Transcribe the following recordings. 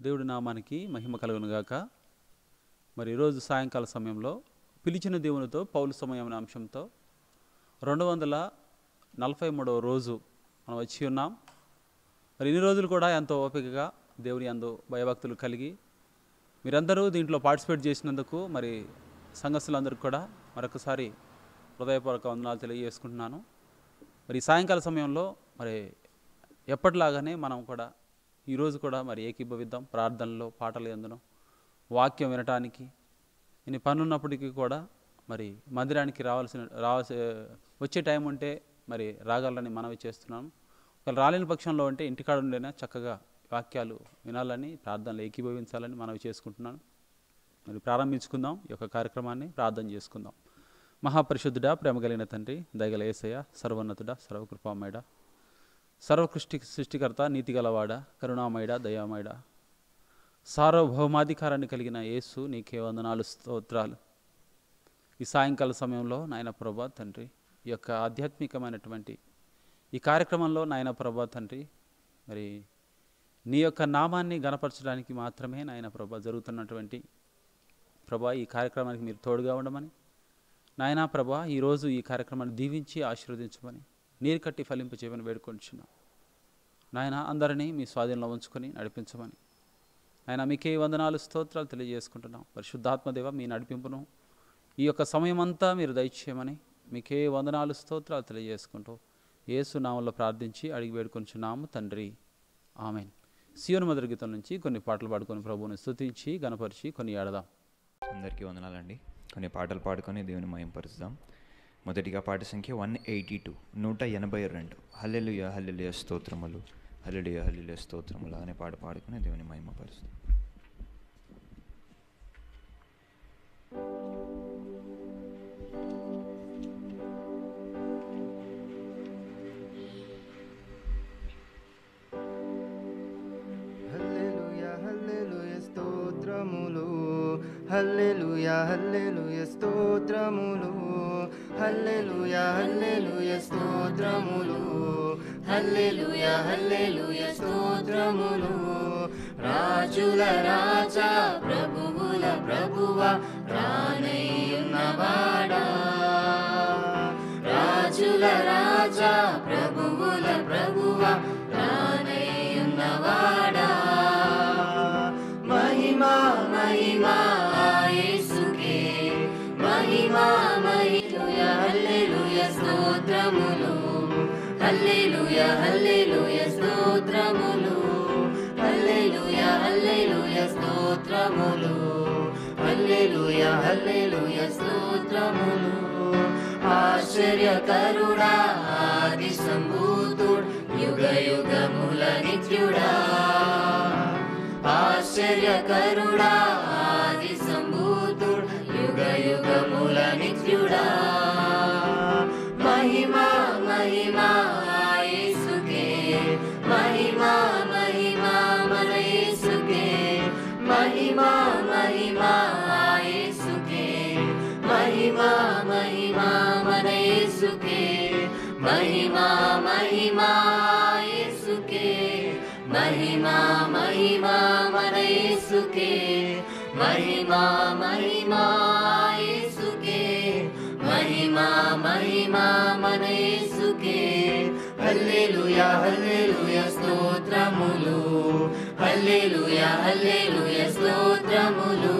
దేవుడి నామానికి మహిమ కలుగును గాక. మరి ఈరోజు సాయంకాల సమయంలో పిలిచిన దేవునితో పౌలు సమయం అనే అంశంతో 243వ రోజు మనం వచ్చి ఉన్నాం. మరి ఇన్ని రోజులు కూడా ఎంతో ఓపికగా దేవుని యందు భయభక్తులు కలిగి మీరందరూ దీంట్లో పార్టిసిపేట్ చేసినందుకు మరి సంఘస్థులందరికీ కూడా మరొకసారి హృదయపూర్వక వందనాలు తెలియజేసుకుంటున్నాను. మరి సాయంకాల సమయంలో మరి ఎప్పటిలాగానే మనం కూడా ఈరోజు కూడా మరి ఏకీభవిద్దాం. ప్రార్థనలో, పాటలు యందును, వాక్యం వినటానికి ఇన్ని పనులున్నప్పటికీ కూడా మరి మందిరానికి వచ్చే టైం ఉంటే మరి రాగలరని మనవి చేస్తున్నాను. ఒకవేళ రాలేని పక్షంలో ఉంటే ఇంటికాడ ఉండేనా చక్కగా వాక్యాలు వినాలని, ప్రార్థనలు ఏకీభవించాలని మనవి చేసుకుంటున్నాను. మరి ప్రారంభించుకుందాం ఈ యొక్క కార్యక్రమాన్ని. ప్రార్థన చేసుకుందాం. మహాపరిశుద్ధుడా, ప్రేమ కలిగిన తండ్రి, దయగల యేసయ్య, సర్వోన్నతుడా, సర్వకృపామయుడ, సృష్టికర్త, నీతిగలవాడ, కరుణామయుడ, దయామయుడ, సార్వభౌమాధికారాన్ని కలిగిన యేసు నీకే వందనాలు, స్తోత్రాలు. ఈ సాయంకాల సమయంలో నాయన ప్రభా తండ్రి, ఈ యొక్క ఆధ్యాత్మికమైనటువంటి ఈ కార్యక్రమంలో నాయన ప్రభా తండ్రి, మరి నీ యొక్క నామాన్ని గణపరచడానికి మాత్రమే నాయన ప్రభా జరుగుతున్నటువంటి ప్రభా ఈ కార్యక్రమానికి మీరు తోడుగా ఉండమని నాయనా ప్రభా ఈరోజు ఈ కార్యక్రమాన్ని దీవించి ఆశీర్వదించమని, నీరు కట్టి ఫలింపు చేయమని వేడుకొంటున్నాం. నాయన అందరినీ మీ స్వాధీనంలో ఉంచుకొని నడిపించమని ఆయన మీకే వందనాలు, స్తోత్రాలు తెలియజేసుకుంటున్నాం. పరిశుద్ధాత్మదేవ మీ నడిపింపును ఈ యొక్క సమయం అంతా మీరు దయచేయమని మీకే వందనాలు, స్తోత్రాలు తెలియజేసుకుంటూ యేసు నామములో ప్రార్థించి అడిగి వేడుకొంచున్నాము తండ్రి, ఆమెన్. సియోను మధుర గీతం నుంచి కొన్ని పాటలు పాడుకొని ప్రభువుని స్తుతించి గణపరిచి కొన్ని ఏడదాం. అందరికీ వందనాలండి. కొన్ని పాటలు పాడుకొని దేవుని మహింపరుస్తాం. మొదటిగా పాట సంఖ్య 182, 182. హల్లెలూయా హల్లెలూయా స్తోత్రములు, హల్లెలూయా హల్లెలూయా స్తోత్రములు అనే పాట పాడుకొని దేవుని మహిమపరుస్తాం. హల్లెలూయా హల్లెలూయా స్తోత్రములు, హల్లెలూయా హల్లెలూయా స్తోత్రములు, హల్లెలూయా హల్లెలూయా స్తోత్రములు. రాజుల రాజా, ప్రభువుల ప్రభువా, రానయ్యున్నవాడా. రాజుల రాజా, ప్రభువుల ప్రభువా, రానయ్యున్నవాడా. మహిమా మహిమా యేసుకే, మహిమా మహిమా, హల్లెలూయా స్తోత్రములు, హల్లెలూయా హల్లెలూయా స్తోత్రములు, హల్లెలూయా హల్లెలూయా స్తోత్రములు, హల్లెలూయా హల్లెలూయా స్తోత్రములు. ఆశ్చర్యకరుడా, ఆది సంభూతుడు, యుగ యుగముల నిత్యుడా. ఆశ్చర్యకరుడా, ఆది సంభూతుడు, యుగ యుగముల నిత్యుడా. మహిమా మహిమా యేసుకే, మహిమా మహిమా మన యేసుకే, మహిమా మహిమా యేసుకే, మహిమా మహిమా మన యేసుకే, మహిమా మహిమా యేసుకే, మహిమా మహిమా మన యేసుకే, మహిమా మహిమా యేసుకే, మహిమా మహిమా మన యేసుకే. హల్లెలూయా హల్లెలూయా స్తోత్రములు, హల్లెలూయా హల్లెలూయా స్తోత్రములు,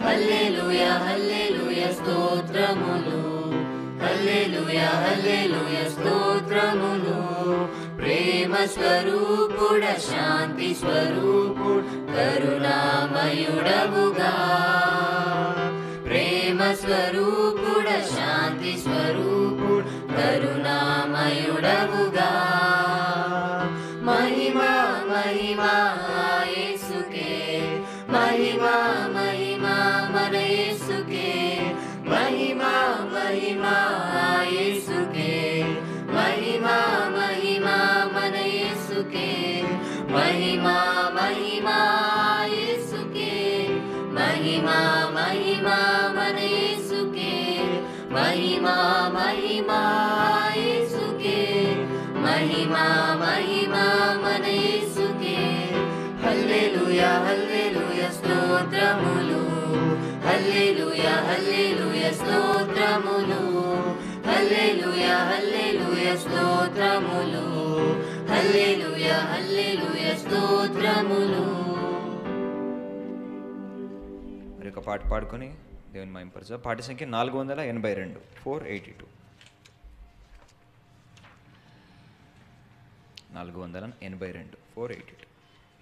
హల్లెలూయా హల్లెలూయా స్తోత్రములు, హల్లెలూయా హల్లెలూయా స్తోత్రములు. ప్రేమ స్వరూపుడ, శాంతి స్వరూపుడు, కరుణామయుడవుగా. ప్రేమ స్వరూపుడ, శాంతి స్వరూపుడు, కరుణామయుడవుగా. మహిమా మహిమా యేసుకే, మహిమా మహిమా మన యేసుకే, మహిమా మహిమా యేసుకే, మహిమా మహిమా మన యేసుకే, మహిమా మహిమా యేసుకే, మహిమా మహిమా మన యేసుకే, మహిమా మహిమా యేసుకే, మహిమా మహిమా మన యేసుకే. హల్లెలూయా స్తోత్రములు హల్లెలూయా హల్లెలూయా స్తోత్రములు హల్లెలూయా హల్లెలూయా స్తోత్రములు హల్లెలూయా హల్లెలూయా స్తోత్రములు. మరి ఒక పాట పాడుకొని దేవుని మహిమపరచుదాం. పాట సంఖ్య 482 482 482 482.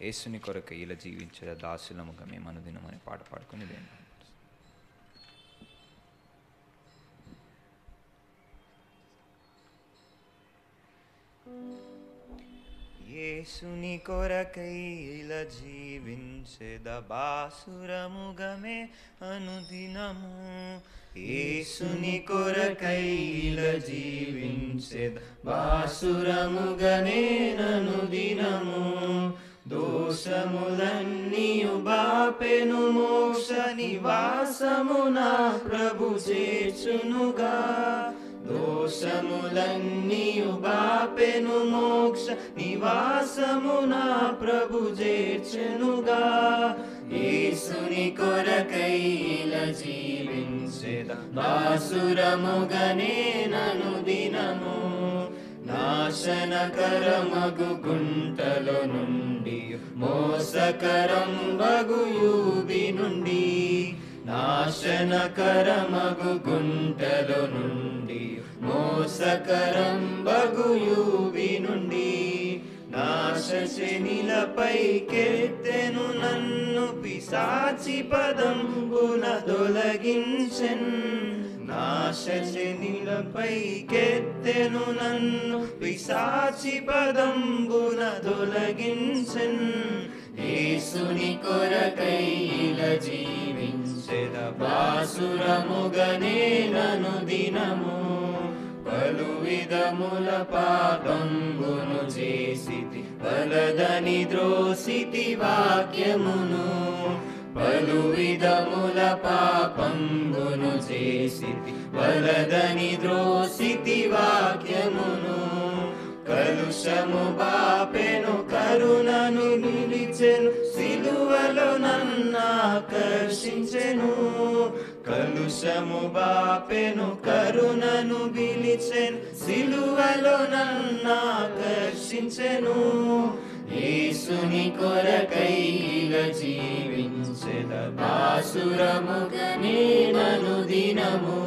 యేసుని కొరకు ఇలా జీవించే దాసులముగా మేము అనుదినం అనే పాట పాడుకొని దేవుని యేసుని కొరకై ఇలా జీవించేద బాసురముగమే అనుదినము. యేసుని కొరకై ఇలా జీవించేద బాసురముగనే అనుదినము. దోషములన్నీయు బాపెను మోక్ష నివాసమున ప్రభు చేర్చునుగా. దోషములన్నీయు బాపెను మోక్ష నివాసమున ప్రభు చేర్చునుగా. యేసుని కొరకై ఇలా జీవించేద బాసురముగనే అనుదినము. నాశనకరమగు గుంటలో నుండి మోసకరం బగు యూబి నుండి. నాశనకరమగు గుంటలో నుండి మోసకరం బగు యూబి నుండి. నాశశనిలపై కెత్తెను నన్ను పిశాచి పదంబున తొలగించెన్. నాశశనిలపై కెత్తెను నన్ను పిశాచి పదంబున తొలగించెన్. యేసుని కొరకై ఇలా జీవించెద బాసురముగనే అనుదినము. పలు విధముల పాపంబును చేసితి వలదని ద్రోసితి వాక్యమును. పలు విధముల పాపంబును చేసితి వలదని ద్రోసితి వాక్యమును. కలుషము బాపెను కరుణను నిలిచెను సిలువలో నన్నాకర్షించెను. కలుషము బాపెను కరుణను పిలిచెను సిలువలో నన్నాకర్షించెను. యేసుని కొరకై ఇలా జీవించెద బాసురముగనే అనుదినము.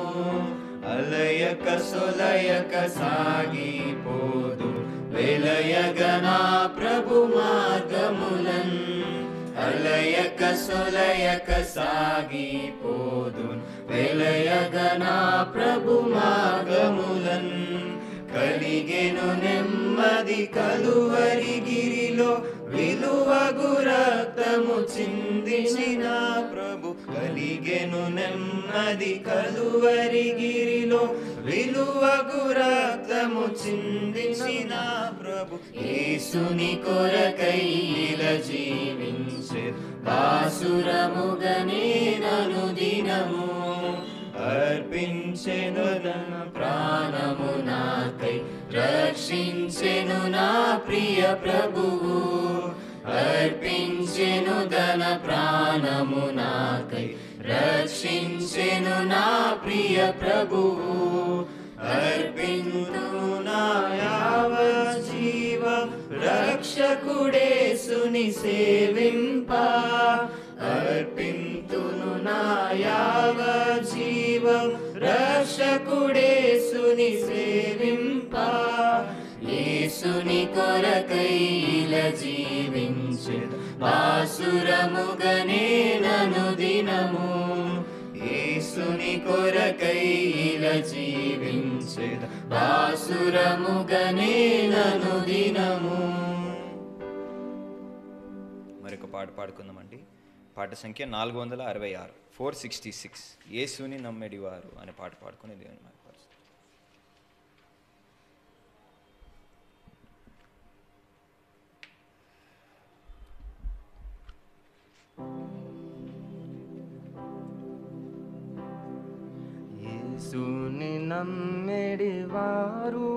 అలయక సొలయక సాగిపోదు వెలయగనా ప్రభు మార్గములన్. అలయక సొలయక సాగిపోదు వెలయగనా ప్రభు మార్గములన్. కలిగెను నెమ్మది కలువరి గిరిలో విలువగు రక్తము చిందించిన ప్రభు. కలిగెను నెమ్మది కలువరి గిరిలో విలువగు రక్తము చిందించిన ప్రభు. యేసుని కొరకై ఇలా జీవించే బాసురముగనే అనుదినము. అర్పించెను తన ప్రాణము నాకై రక్షించెను నా ప్రియ ప్రభువు. అర్పించెను తన ప్రాణము నాకై రక్షించెను నా ప్రియ ప్రభువు. అర్పింతును నా యావ జీవం రక్షకుడేసుని సేవింప. అర్పింతును నా యావ జీవం రక్షకుడేసుని సేవింప. యేసుని కొరకై ఇలా జీవించెద బాసురముగనే అనుదినము. యేసుని కొరకై ఇలా జీవించెద బాసురముగనే అనుదినము. మరొక పాట పాడుకుందామండి. పాట సంఖ్య 466 466 యేసుని నమ్మెడివారు అనే పాట పాడుకుని దేవుని మహిమపరుస్తాం. యేసుని నమ్మెడివారు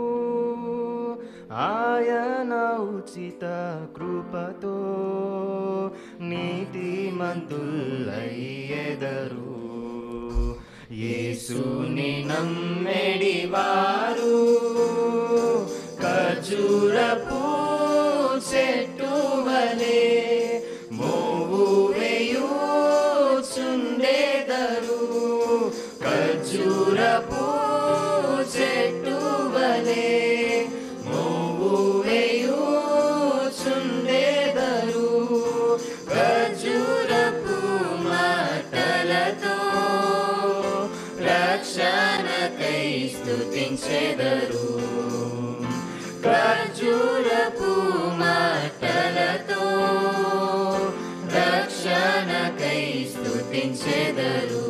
ఆయన ఉచిత కృపతో నీతిమంతులయ్యెదరు. యేసుని నమ్మెడివారు ఖర్జూరపు చెట్టు వలె మోవు వేయుచుండెదరు. ఖర్జూరపు చెట్టు వలె మోవు వేయుచుండెదరు. ఖర్జూరపు మాటలతో రక్షణకై స్తుతించెదరు. ఖర్జూరపు మాటలతో రక్షణకై స్తుతించెదరు.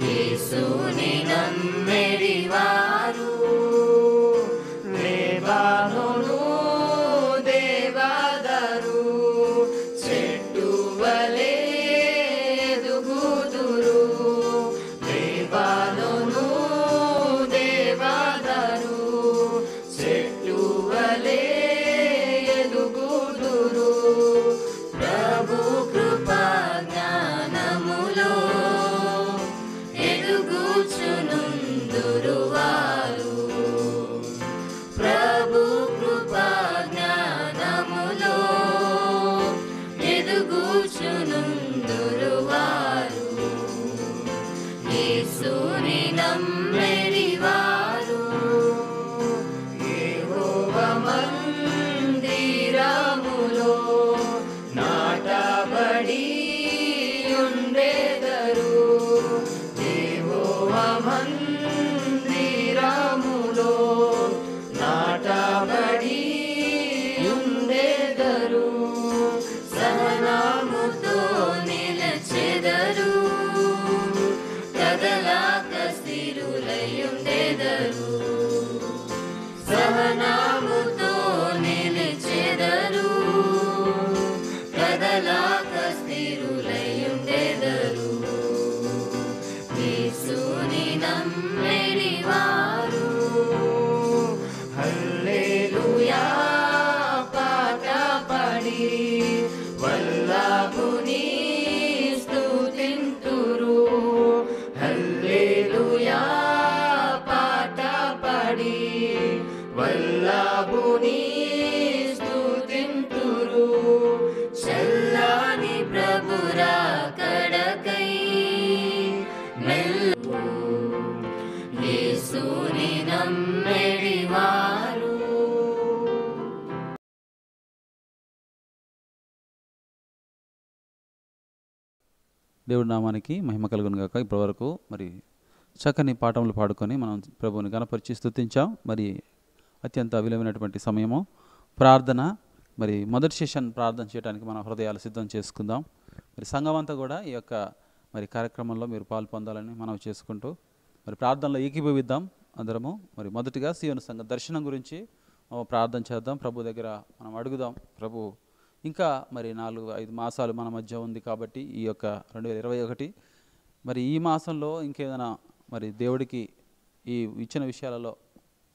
యేసుని నమ్మెడివారు లేబానోను దేవదారు చెట్టు వలె ఎదుగుదురు. లేబానోను దేవదారు చెట్టు వలె ఎదుగుదురు. ప్రభు కృపా జ్ఞానములో ఎదుగుచునుందురు వారు. ప్రభు కృపా జ్ఞానములో ఎదుగుచునుందురు వారు. యేసుని నమ్మెడివారు యెహోవా మందిరములో నాటబడి ఉండెదరు. యెహోవా మందిరములో నాటబడి ఉండెదరు. సహనముతో నిలచెదరు. కదలాక స్థిరులయుండెదరు. సహనముతో నిలచెదరు. కదలాక స్థిరులయుండెదరు. యేసుని నమ్మెడివారు హల్లెలూయా పాట పాడి వల్లభుని స్తుతింతురు. హల్లెలూయా పాట పాడి వల్లభుని స్తుతింతురు. చల్లని ప్రభు రాకడకై మెల్లు యేసుని నమ్మెడివారు. దేవుడి నామానికి మహిమ కలుగును గాక. ఇప్పటివరకు మరి చక్కని పాఠములు పాడుకొని మనం ప్రభువుని గణపరిచి స్తుతించాం. మరి అత్యంత విలువైనటువంటి సమయము ప్రార్థన. మరి మొదటి సెషన్ ప్రార్థన చేయడానికి మన హృదయాలు సిద్ధం చేసుకుందాం. మరి సంఘం అంతా కూడా ఈ యొక్క మరి కార్యక్రమంలో మీరు పాలు పొందాలని మనం చేసుకుంటూ మరి ప్రార్థనలో ఏకీభవిద్దాం అందరము. మరి మొదటిగా సీయోను సంఘ దర్శనం గురించి ప్రార్థన చేద్దాం. ప్రభు దగ్గర మనం అడుగుదాం. ప్రభు ఇంకా మరి 4-5 మాసాలు మన మధ్య ఉంది కాబట్టి ఈ యొక్క 2021 మరి ఈ మాసంలో ఇంకేదైనా మరి దేవుడికి ఈ ఇచ్చిన విషయాలలో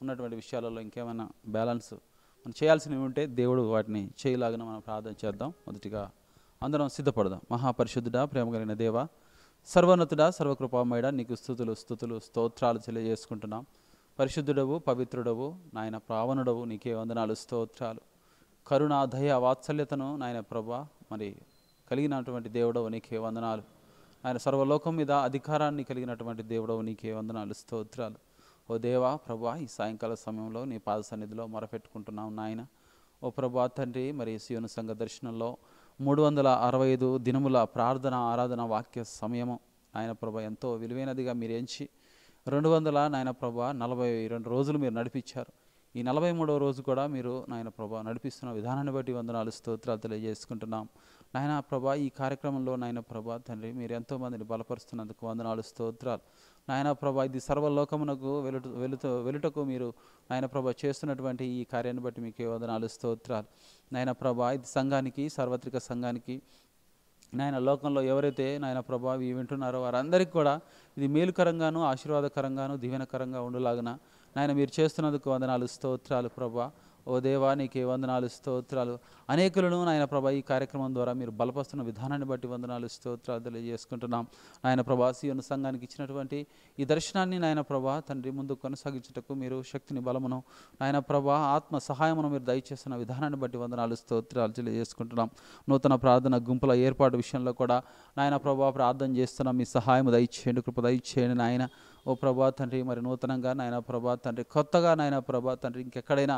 ఉన్నటువంటి విషయాలలో ఇంకేమైనా బ్యాలెన్స్ మనం చేయాల్సినవి ఉంటే దేవుడు వాటిని చేయలాగిన మనం ప్రార్థన చేద్దాం. మొదటిగా అందరం సిద్ధపడదాం. మహాపరిశుద్ధుడా, ప్రేమ కలిగిన దేవ, సర్వోన్నతుడా, సర్వకృపామయుడా, నీకు స్తుతులు స్తోత్రాలు తెలియజేసుకుంటున్నాం. పరిశుద్ధుడవు, పవిత్రుడవు, నాయన పావనుడవు, నీకే వందనాలు, స్తోత్రాలు. కరుణ, దయ, వాత్సల్యతను నాయన ప్రభా మరి కలిగినటువంటి దేవుడవు, నీకే వందనాలు. ఆయన సర్వలోకం మీద అధికారాన్ని కలిగినటువంటి దేవుడవు, నీకే వందనాలు, స్తోత్రాలు. ఓ దేవా ప్రభా, ఈ సాయంకాల సమయంలో నీ పాద సన్నిధిలో మొరపెట్టుకుంటున్నాం నాయన. ఓ ప్రభా తండ్రి, మరి సీయోను సంఘ దర్శనంలో 365 దినముల ప్రార్థన, ఆరాధన, వాక్య సమయము నాయన ప్రభా ఎంతో విలువైనదిగా మీరు ఎంచి 200 నాయన ప్రభా 42 రోజులు మీరు నడిపించారు. ఈ 43వ రోజు కూడా మీరు నాయన ప్రభా నడిపిస్తున్న విధానాన్ని బట్టి వందనాలు, స్తోత్రాలు తెలియజేసుకుంటున్నాం. నాయన ప్రభా ఈ కార్యక్రమంలో నాయన ప్రభా తండ్రి మీరు ఎంతోమందిని బలపరుస్తున్నందుకు వందనాలు, స్తోత్రాలు. నాయన ప్రభా ఇది సర్వలోకమునకు వెలుటకు మీరు నాయన ప్రభా చేస్తున్నటువంటి ఈ కార్యాన్ని బట్టి మీకే వందనాలు, స్తోత్రాలు. నాయన ప్రభా ఇది సంఘానికి, సార్వత్రిక సంఘానికి నాయన లోకంలో ఎవరైతే నాయన ప్రభా ఇవి వింటున్నారో వారందరికీ కూడా ఇది మేలుకరంగాను, ఆశీర్వాదకరంగాను, దీవెనకరంగా ఉండలాగిన నాయన మీరు చేస్తున్నందుకు వందనాలు స్తోత్రాలు ప్రభా. ఓ దేవా నీకే వందనాలు స్తోత్రాలు. అనేకులను నాయన ప్రభా ఈ కార్యక్రమం ద్వారా మీరు బలపరుస్తున్న విధానాన్ని బట్టి వందనాలు స్తోత్రాలు తెలియజేసుకుంటున్నాం. నాయన ప్రభా సీయోను సంఘానికి ఇచ్చినటువంటి ఈ దర్శనాన్ని నాయన ప్రభా తండ్రి ముందు కొనసాగించుటకు మీరు శక్తిని బలమును నాయన ప్రభా ఆత్మ సహాయమును మీరు దయచేస్తున్న విధానాన్ని బట్టి వందనాలు స్తోత్రాలు తెలియజేసుకుంటున్నాం. నూతన ప్రార్థన గుంపుల ఏర్పాటు విషయంలో కూడా నాయన ప్రభా ప్రార్థన చేస్తున్నాం. మీ సహాయం దయచేయండి, కృప దయచేయండి నాయన. ఓ ప్రభా తండ్రి మరి నూతనంగా నాయన ప్రభా తండ్రి కొత్తగా నాయన ప్రభా తండ్రి ఇంకెక్కడైనా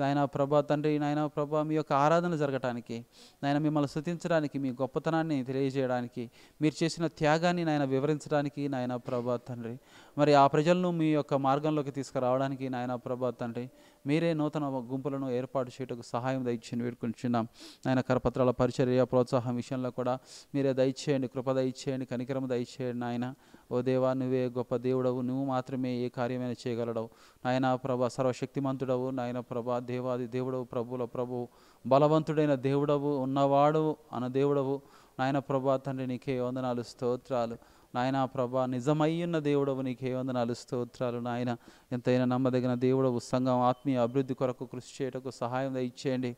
నాయన ప్రభా తండ్రి నాయన ప్రభా మీ యొక్క ఆరాధన జరగటానికి నాయన మిమ్మల్ని స్తుతించడానికి మీ గొప్పతనాన్ని తెలియజేయడానికి మీరు చేసిన త్యాగాన్ని నాయన వివరించడానికి నాయన ప్రభా తండ్రి మరి ఆ ప్రజలను మీ యొక్క మార్గంలోకి తీసుకురావడానికి నాయన ప్రభా తండ్రి మీరే నూతన గుంపులను ఏర్పాటు చేయటకు సహాయం దయచేయండి వేడుకుంటున్నాం. నాయన కరపత్రాల పరిచర్య ప్రోత్సాహం విషయంలో కూడా మీరే దయచేయండి, కృప దయచేయండి, కనికరం దయచేయండి నాయన. ఓ దేవా నువ్వే గొప్ప దేవుడవు, నువ్వు మాత్రమే ఏ కార్యమైనా చేయగలడవు నాయన ప్రభా. సర్వశక్తిమంతుడవు నాయన ప్రభా, దేవాది దేవుడవు, ప్రభువుల ప్రభువు, బలవంతుడైన దేవుడవు, ఉన్నవాడు అన్న దేవుడవు నాయన ప్రభా తండ్రి నీకే వందనాలు స్తోత్రాలు నాయన ప్రభా. నిజమయ్యున్న దేవుడవు నీకే వందనాలు స్తోత్రాలు నాయన. ఎంతైనా నమ్మదగిన దేవుడవు. సంఘం ఆత్మీయ అభివృద్ధి కొరకు కృషి చేయటకు సహాయం ఇచ్చేయండి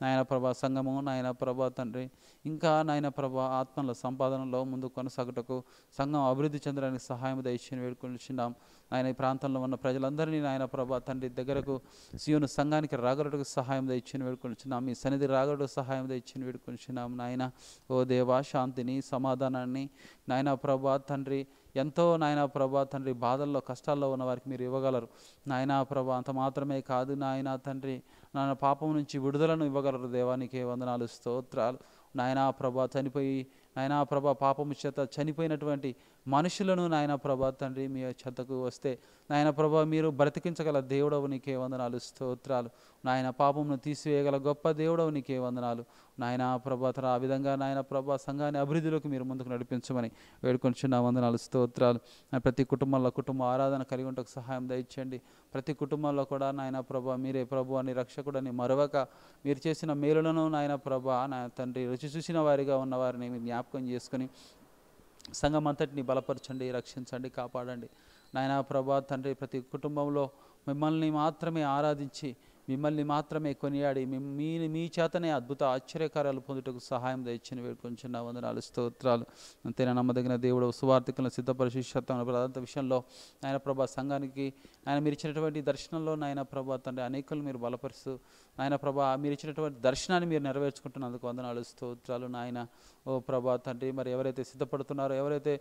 నాయన ప్రభా. సంఘము నాయన ప్రభా తండ్రి ఇంకా నాయన ప్రభా ఆత్మల సంపాదనలో ముందు కొనసాగుటకు సంఘం అభివృద్ధి చెందడానికి సహాయం దయచేయని వేడుకుంటున్నాం. ఆయన ఈ ప్రాంతంలో ఉన్న ప్రజలందరినీ నాయన ప్రభా తండ్రి దగ్గరకు సీయోను సంఘానికి రాగలటకు సహాయం దయచేయని వేడుకుంటున్నాం. మీ సన్నిధి రాగలటకు సహాయం దయచేయని వేడుకుంటున్నాం నాయన. ఓ దేవా శాంతిని సమాధానాన్ని నాయన ప్రభా తండ్రి ఎంతో నాయన ప్రభా తండ్రి బాధల్లో కష్టాల్లో ఉన్న వారికి మీరు ఇవ్వగలరు నాయన ప్రభా. అంత మాత్రమే కాదు నాయన తండ్రి నాయన పాపం నుంచి విడుదలను ఇవ్వగలరు దేవానికే వందనాలు స్తోత్రాలు నాయన ప్రభా. చనిపోయి నాయన ప్రభా పాపము చేత చనిపోయినటువంటి మనుషులను నాయన ప్రభా తండ్రి మీ చెత్తకు వస్తే నాయన ప్రభా మీరు బ్రతికించగల దేవుడవు నీకే వందనాలు స్తోత్రాలు నాయన. పాపమును తీసివేయగల గొప్ప దేవుడవు నీకే వందనాలు నాయన ప్రభా. ఆ విధంగా నాయన ప్రభా సంఘాన్ని అభివృద్ధిలోకి మీరు ముందుకు నడిపించమని వేడుకొంచున్న వందనాలు స్తోత్రాలు. ప్రతి కుటుంబంలో కుటుంబ ఆరాధన కలిగి ఉండకు సహాయం దయచేయండి. ప్రతి కుటుంబంలో కూడా నాయన ప్రభా మీరే ప్రభు అని రక్షకుడని మరొక మీరు చేసిన మేలులను నాయన ప్రభా నా తండ్రి రుచి చూసిన వారిగా ఉన్నవారిని మీరు జ్ఞాపకం చేసుకుని సంఘం అంతటిని బలపరచండి, రక్షించండి, కాపాడండి నాయన ప్రభా తండ్రి. ప్రతి కుటుంబంలో మిమ్మల్ని మాత్రమే ఆరాధించి మిమ్మల్ని మాత్రమే కొనియాడి మీ చేతనే అద్భుత ఆశ్చర్యకార్యాలు పొందుటకు సహాయం దయచేయని వేడుకొంచున్న వందనాలు స్తోత్రాలు. అంతేనా నమ్మదగిన దేవుడు. సువార్థికులను సిద్ధపరిచి ప్రాంత విషయంలో నాయన ప్రభా సంఘానికి ఆయన మీరు ఇచ్చినటువంటి దర్శనంలో నాయన ప్రభా తండ్రి అనేకులు మీరు బలపరుస్తూ నాయన ప్రభా మీరు ఇచ్చినటువంటి దర్శనాన్ని మీరు నెరవేర్చుకుంటున్నందుకు వందనాలు స్తోత్రాలు నాయన. ఓ ప్రభా తండ్రి మరి ఎవరైతే సిద్ధపడుతున్నారో ఎవరైతే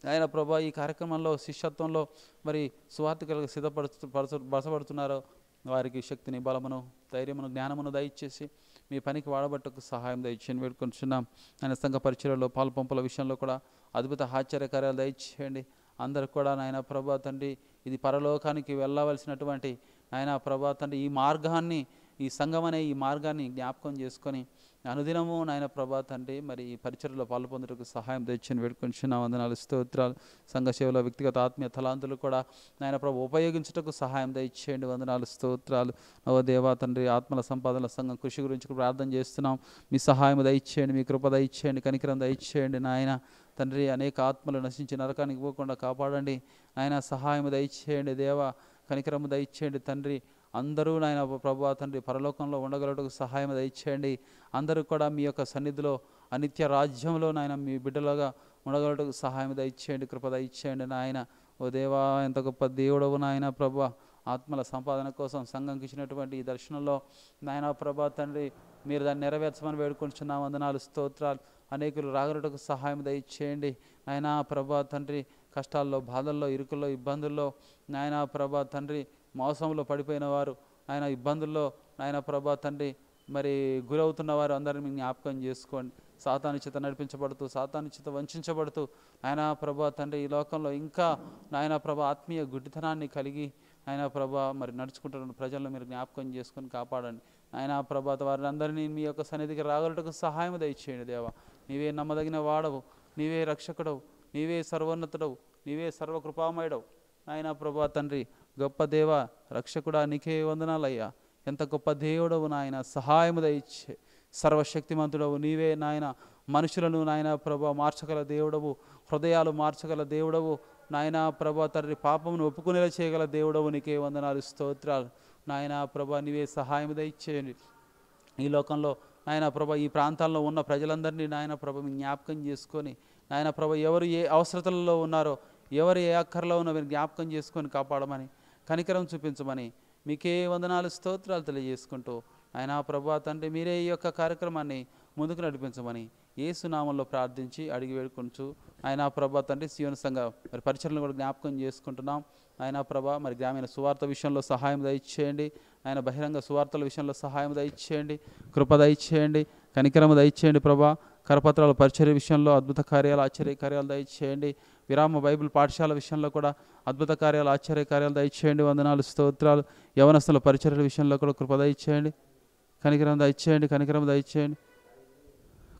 ఆయన ప్రభా ఈ కార్యక్రమంలో శిష్యత్వంలో మరి సువార్థికులకు బసపడుతున్నారో వారికి శక్తిని బలమును ధైర్యమును జ్ఞానమును దయచేసి మీ పనికి వాడబట్టకు సహాయం దయచేయండి వేడుకొంటున్నాం. ఆయన సంఘ పరిచర్యలో పాల్పంపుల విషయంలో కూడా అద్భుత ఆశ్చర్యకార్యాలు దయచేయండి. అందరికి కూడా నాయన ప్రభా తండ్రి ఇది పరలోకానికి వెళ్ళవలసినటువంటి నాయన ప్రభా తండ్రి ఈ మార్గాన్ని ఈ సంఘం అనే ఈ మార్గాన్ని జ్ఞాపకం చేసుకొని అనుదినము నాయన ప్రభా తండ్రి మరి ఈ పరిచర్యలో పాల్పొందుటకు సహాయం తెచ్చని వేడుకొంటున్న వందనాలు స్తోత్రాలు. సంఘ సేవలో వ్యక్తిగత ఆత్మీయ తలాంతులు కూడా నాయన ప్రభు ఉపయోగించుటకు సహాయం దయచేయండి వందనాలు స్తోత్రాలు. నవ దేవా తండ్రి ఆత్మల సంపాదన సంఘం కృషి గురించి ప్రార్థన చేస్తున్నాం. మీ సహాయం దయచేయండి, మీ కృప దయచేయండి, కనికరం దయచేయండి నాయన తండ్రి. అనేక ఆత్మలు నశించి నరకానికి పోకుండా కాపాడండి ఆయన. సహాయం దయచేయండి దేవా, కనికరము దయచేయండి తండ్రి. అందరూ నాయన ప్రభువా తండ్రి పరలోకంలో ఉండగలటకు సహాయం దయచేయండి. అందరూ కూడా మీ యొక్క సన్నిధిలో అనిత్య రాజ్యంలో నాయన మీ బిడ్డలుగా ఉండగలటకు సహాయం దయచేయండి, కృప దయచేయండి నాయన. ఓ దేవా ఎంత గొప్ప దేవుడవు నాయన ప్రభువా. ఆత్మల సంపాదన కోసం సంఘంకి ఇచ్చినటువంటి ఈ దర్శనంలో నాయన ప్రభా తండ్రి మీరు దాన్ని నెరవేర్చమని వేడుకుంటున్నాం వందనాలు స్తోత్రాలు. అనేకులు రాగలటకు సహాయం దయచేయండి నాయన ప్రభా తండ్రి. కష్టాల్లో బాధల్లో ఇరుకుల్లో ఇబ్బందుల్లో నాయన ప్రభా తండ్రి మోసంలో పడిపోయిన వారు ఆయన ఇబ్బందుల్లో నాయన ప్రభా తండ్రి మరి గురవుతున్న వారు అందరినీ జ్ఞాపకం చేసుకోండి. సాతాను చేత నడిపించబడుతూ సాతాను చేత వంచబడుతూ నాయన ప్రభా తండ్రి ఈ లోకంలో ఇంకా నాయన ప్రభా ఆత్మీయ గుడ్డితనాన్ని కలిగి ఆయన ప్రభా మరి నడుచుకుంటున్న ప్రజలను మీరు జ్ఞాపకం చేసుకొని కాపాడండి ఆయన ప్రభా. వారిని అందరినీ మీ యొక్క సన్నిధికి రాగలటకు సహాయం దయచేయండి దేవా. నీవే నమ్మదగిన వాడవు, నీవే రక్షకుడవు, నీవే సర్వోన్నతుడవు, నీవే సర్వకృపామయుడవు నాయన ప్రభా తండ్రి. గొప్ప దేవ రక్షకుడా నీకే వందనాలయ్యా. ఎంత గొప్ప దేవుడవు నాయన. సహాయము దయచే సర్వశక్తిమంతుడవు నీవే నాయన. మనుషులను నాయన ప్రభా మార్చగల దేవుడవు, హృదయాలు మార్చగల దేవుడవు నాయనా ప్రభా తండ్రి పాపమును ఒప్పుకునేలా చేయగల దేవుడవు నీకే వందనాలు స్తోత్రాలు. నాయనా ప్రభా నీవే సహాయం దయచేయండి. ఈ లోకంలో నాయన ప్రభ ఈ ప్రాంతాల్లో ఉన్న ప్రజలందరినీ నాయన ప్రభ మీ జ్ఞాపకం చేసుకొని నాయన ప్రభ ఎవరు ఏ అవసరతలలో ఉన్నారో, ఎవరు ఏ అక్కర్లో ఉన్నో మీరు జ్ఞాపకం చేసుకొని కాపాడమని, కనికరం చూపించమని మీకే వందనాలు స్తోత్రాలు తెలియజేసుకుంటూ ఆయన ప్రభా తండ్రి మీరే ఈ యొక్క కార్యక్రమాన్ని ముందుకు నడిపించమని యేసు నామంలో ప్రార్థించి అడిగి వేడుకొంచు ఆయన ప్రభా తండ్రి సియోను సంఘ మరి పరిచర్లను కూడా జ్ఞాపకం చేసుకుంటున్నాం. ఆయన ప్రభా మరి గ్రామీణ సువార్త విషయంలో సహాయం దయచేయండి. ఆయన బహిరంగ సువార్తల విషయంలో సహాయం దయచేయండి, కృప దయచేయండి, కనికరము దయచేయండి ప్రభా. కరపత్రాల పరిచర్య విషయంలో అద్భుత కార్యాలు, ఆశ్చర్య కార్యాలు దయచేయండి. విరామ బైబిల్ పాఠశాల విషయంలో కూడా అద్భుత కార్యాలు, ఆశ్చర్య కార్యాలు దయచేయండి. వందనాలు స్తోత్రాలు. యవనస్తుల పరిచర్య విషయంలో కూడా కృప దయచేయండి, కనికరం దయచేయండి, కనికరం దయచేయండి,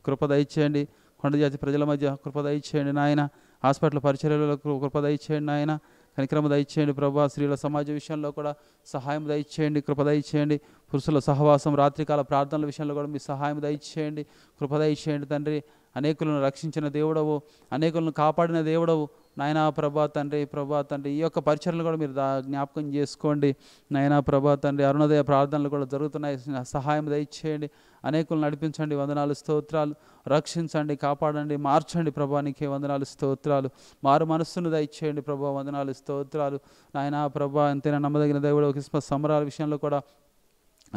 కృప దయచేయండి. కొండ జాతి ప్రజల మధ్య కృప దయచేయండి నాయన. హాస్పిటల్ పరిచర్యలో కృప దయచేయండి నాయన, కనికరం దయచేయండి ప్రభా. స్త్రీల సమాజ విషయంలో కూడా సహాయం దయచేయండి, కృప దయచేయండి. పురుషుల సహవాసం, రాత్రికాల ప్రార్థనల విషయంలో కూడా మీ సహాయం దయచేయండి, కృప దయచేయండి తండ్రి. అనేకులను రక్షించిన దేవుడవు, అనేకులను కాపాడిన దేవుడవు నాయనా ప్రభా తండ్రి. ప్రభా తండ్రి ఈ యొక్క పరిచర్యలు కూడా మీరు జ్ఞాపకం చేసుకోండి నాయనా ప్రభా తండ్రి. అరుణోదయ ప్రార్థనలు కూడా జరుగుతున్నాయి, సహాయం దయచేయండి, అనేకులను నడిపించండి. వందనాలు స్తోత్రాలు. రక్షించండి, కాపాడండి, మార్చండి ప్రభా. నీకే వందనాలు స్తోత్రాలు. మారు మనస్సును దయచేయండి ప్రభా. వందనాలు స్తోత్రాలు నాయనా ప్రభా. ఎంతైనా నమ్మదగిన దేవుడు. క్రిస్మస్ సంబరాల విషయంలో కూడా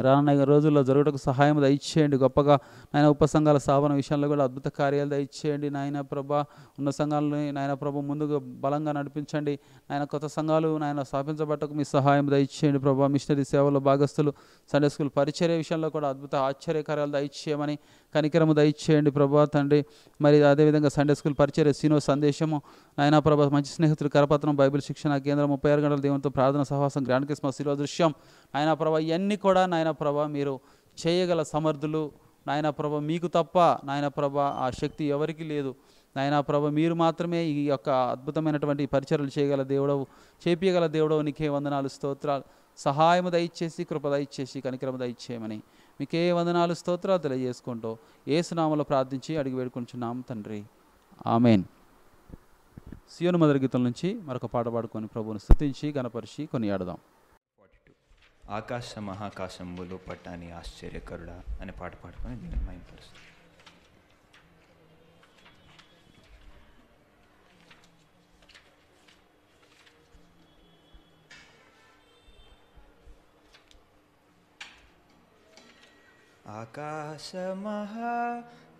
రానున్న రోజుల్లో జరుగుటకు సహాయం దయచేయండి గొప్పగా నాయన. ఉపసంఘాల స్థాపన విషయంలో కూడా అద్భుత కార్యాలు దయచేయండి నాయన ప్రభా. ఉన్న సంఘాలని నాయన ప్రభా ముందుకు బలంగా నడిపించండి నాయన. కొత్త సంఘాలు నాయన స్థాపించబట్టకు మీ సహాయం దయచేయండి ప్రభా. మిషనరీ సేవలో భాగస్థులు, సండే స్కూల్ పరిచర్య విషయంలో కూడా అద్భుత ఆశ్చర్య కార్యాలు దయచేయమని, కనికరము దయచేయండి ప్రభా తండ్రి. మరి అదేవిధంగా సండే స్కూల్ పరిచర్య, సీనో సందేశము నాయన ప్రభా, మంచి స్నేహితులు, కరపత్రం, బైబిల్ శిక్షణ కేంద్రం, 36 గంటల దేవునితో ప్రార్థన సహవాసం, గ్రాండ్ క్రిస్మస్ శిలువ దృశ్యం నాయన ప్రభా. ఇవన్నీ కూడా నాయన ప్రభా మీరు చేయగల సమర్థులు నాయన ప్రభా. మీకు తప్ప నాయన ప్రభా ఆ శక్తి ఎవరికి లేదు నాయన ప్రభా. మీరు మాత్రమే ఈ యొక్క అద్భుతమైనటువంటి పరిచర్యలు చేయగల దేవుడవు, చేపియగల దేవుడవు. నీకే వందనాలు స్తోత్రాలు. సహాయము దయచేసి, కృప దయచేసి, కనికరము దయచేయమని మీకే వందనాలు స్తోత్రాలు తెలియజేసుకుంటూ యేసు నామములో ప్రార్థించి అడిగి వేడుకుంటున్నాం తండ్రి, ఆమెన్. సియోను మధుర గీతం నుంచి మరొక పాట పాడుకొని ప్రభువును స్తుతించి గణపరిచి కొనియాడదాం. ఆకాశ మహాకాశంబులు పట్టాని ఆశ్చర్యకరుడా అనే పాట పాడుకొని దేవుని మహిమపరుస్తాం. ఆకాశ మహాకాశంబులు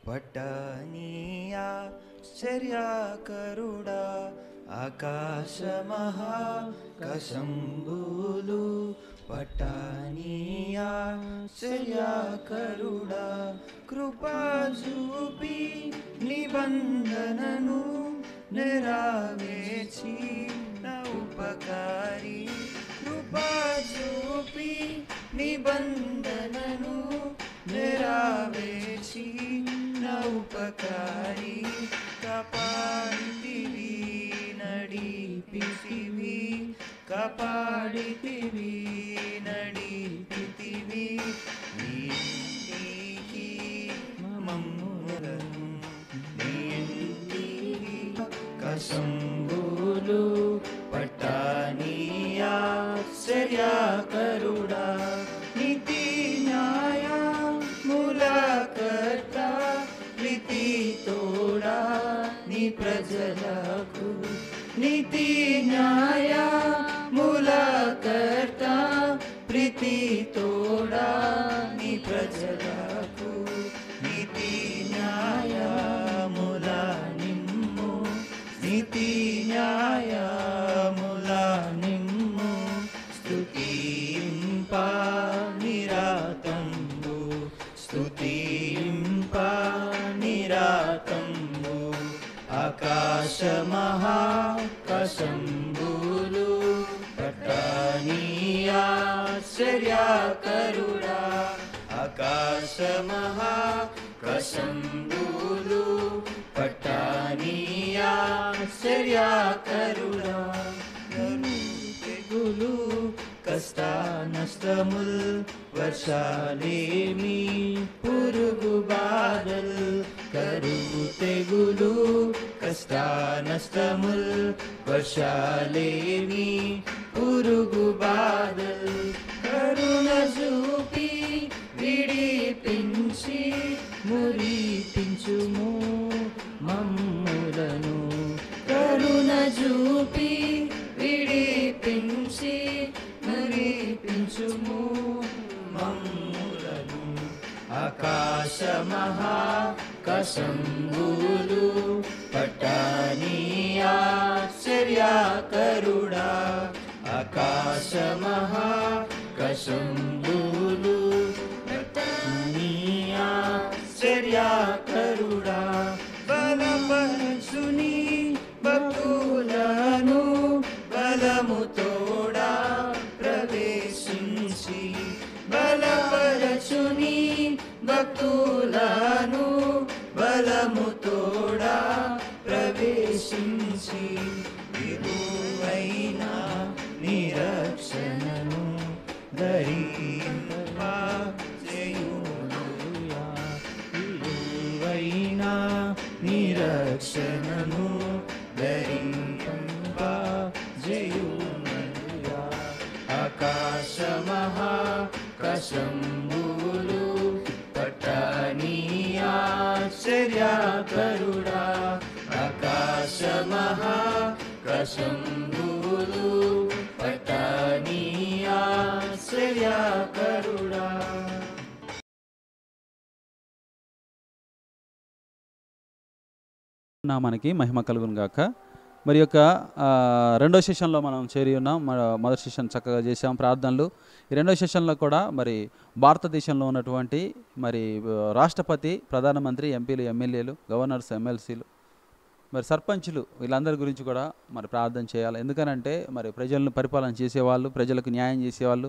పట్టాని ఆశ్చర్యకరుడా, ఆకాశ మహాకాశంబులు పట్టాని ఆశ్చర్యకరుడా, కృపా చూపి నిబంధనను నెరవేర్చి నా ఉపకారి, కృపా చూపి నిబంధనను నెరవేర్చి నా ఉపకారి, కాపాడితివి నడిపితివి, కాపాడితివి నడిపితివి, నీ ఇంటికి మమ్ములను నీ ఇంటికి కసంబులు పట్టాని ఆశ్చర్యకరుడా, నీతి న్యాయములకర్త ప్రీతి తోడా నీ ప్రజలకు, నీతి న్యాయములకర్త ప్రీతి తోడా నీ ప్రజలకు, నీతి న్యాయముల నిమ్ము, నీతి న్యాయముల నిమ్ము, స్తుతింప నిరాతంబు, స్తుతింప నిరాతంబు, ఆకాశ మహాకాశంబులు పట్టాని ఆశ్చర్యకరుడా, ఆకాశ మహాకాశంబులు పట్టాని ఆశ్చర్యకరుడా, తెగులు కష్ట నష్టముల్ వర్షాలేమి పురుగు బాధల్, కరువు తెగులు కష్ట కష్టానష్టముల్ వర్షాలేవి పురుగు బాధల్ కరుణ చూపి విడిపించి మురిపించుము మమ్ములను కరుణ చూపి విడిపించి మురిపించుము మమ్ములను ఆకాశ మహాకశంబులు పట్టాని ఆశ్చర్యకరుడా ఆకాశ మహాకశంబులు పట్టాని ఆశ్చర్యకరుడా బలపరచుని భక్తులను బలముతోడా ప్రవేశించి బలపరచుని భక్తులను బలముతోడా ప్రవేశించి విలువైన నిరక్షణను ధరింపా చేయునుయా విలువైన నిరక్షణను ధరింపా చేయునుయా ఆకాశ మహాకశంబులు పట్టాని ఆశ్చర్యకరుడా ఆకాశ మహాకశంబులు పట్టాని ఆశ్చర్యకరుడా. నామానికి మహిమ కలుగును గాక. మరి యొక్క రెండో సెషన్లో మనం చేరి ఉన్నాం. మొదటి సెషన్ చక్కగా చేసాం ప్రార్థనలు. ఈ రెండో సెషన్లో కూడా మరి భారతదేశంలో ఉన్నటువంటి మరి రాష్ట్రపతి, ప్రధానమంత్రి, ఎంపీలు, ఎమ్మెల్యేలు, గవర్నర్స్, ఎమ్మెల్సీలు, మరి సర్పంచులు వీళ్ళందరి గురించి కూడా మరి ప్రార్థన చేయాలి. ఎందుకనంటే మరి ప్రజలను పరిపాలన చేసేవాళ్ళు, ప్రజలకు న్యాయం చేసేవాళ్ళు,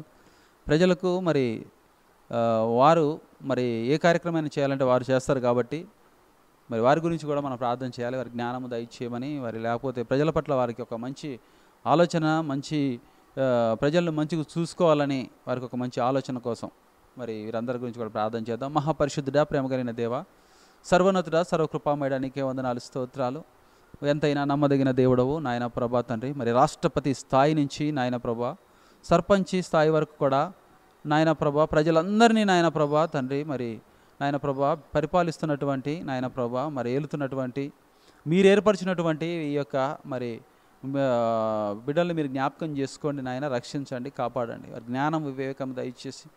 ప్రజలకు మరి వారు మరి ఏ కార్యక్రమాన్ని చేయాలంటే వారు చేస్తారు కాబట్టి మరి వారి గురించి కూడా మనం ప్రార్థన చేయాలి. వారికి జ్ఞానము దయచేయమని, వారి లేకపోతే ప్రజల పట్ల వారికి ఒక మంచి ఆలోచన, మంచి ప్రజలను మంచిగా చూసుకోవాలని వారికి ఒక మంచి ఆలోచన కోసం మరి వీరందరి గురించి కూడా ప్రార్థన చేద్దాం. మహాపరిశుద్ధుడా, ప్రేమ కలిగిన దేవ, సర్వోన్నతుడా, సర్వకృపామయుడా, నీకే వందనాలు, స్తోత్రాలు. ఎంతైనా నమ్మదగిన దేవుడవు నాయన ప్రభా తండ్రి. మరి రాష్ట్రపతి స్థాయి నుంచి నాయన ప్రభా సర్పంచి స్థాయి వరకు కూడా నాయన ప్రభా ప్రజలందరినీ నాయన ప్రభా తండ్రి మరి నాయన ప్రభా పరిపాలిస్తున్నటువంటి నాయన ప్రభా మరి ఏలుతున్నటువంటి మీరు ఏర్పరిచినటువంటి ఈ యొక్క మరి బిడ్డల్ని మీరు జ్ఞాపకం చేసుకోండి నాయన, రక్షించండి, కాపాడండి. వారి జ్ఞానం, వివేకం దయచేసి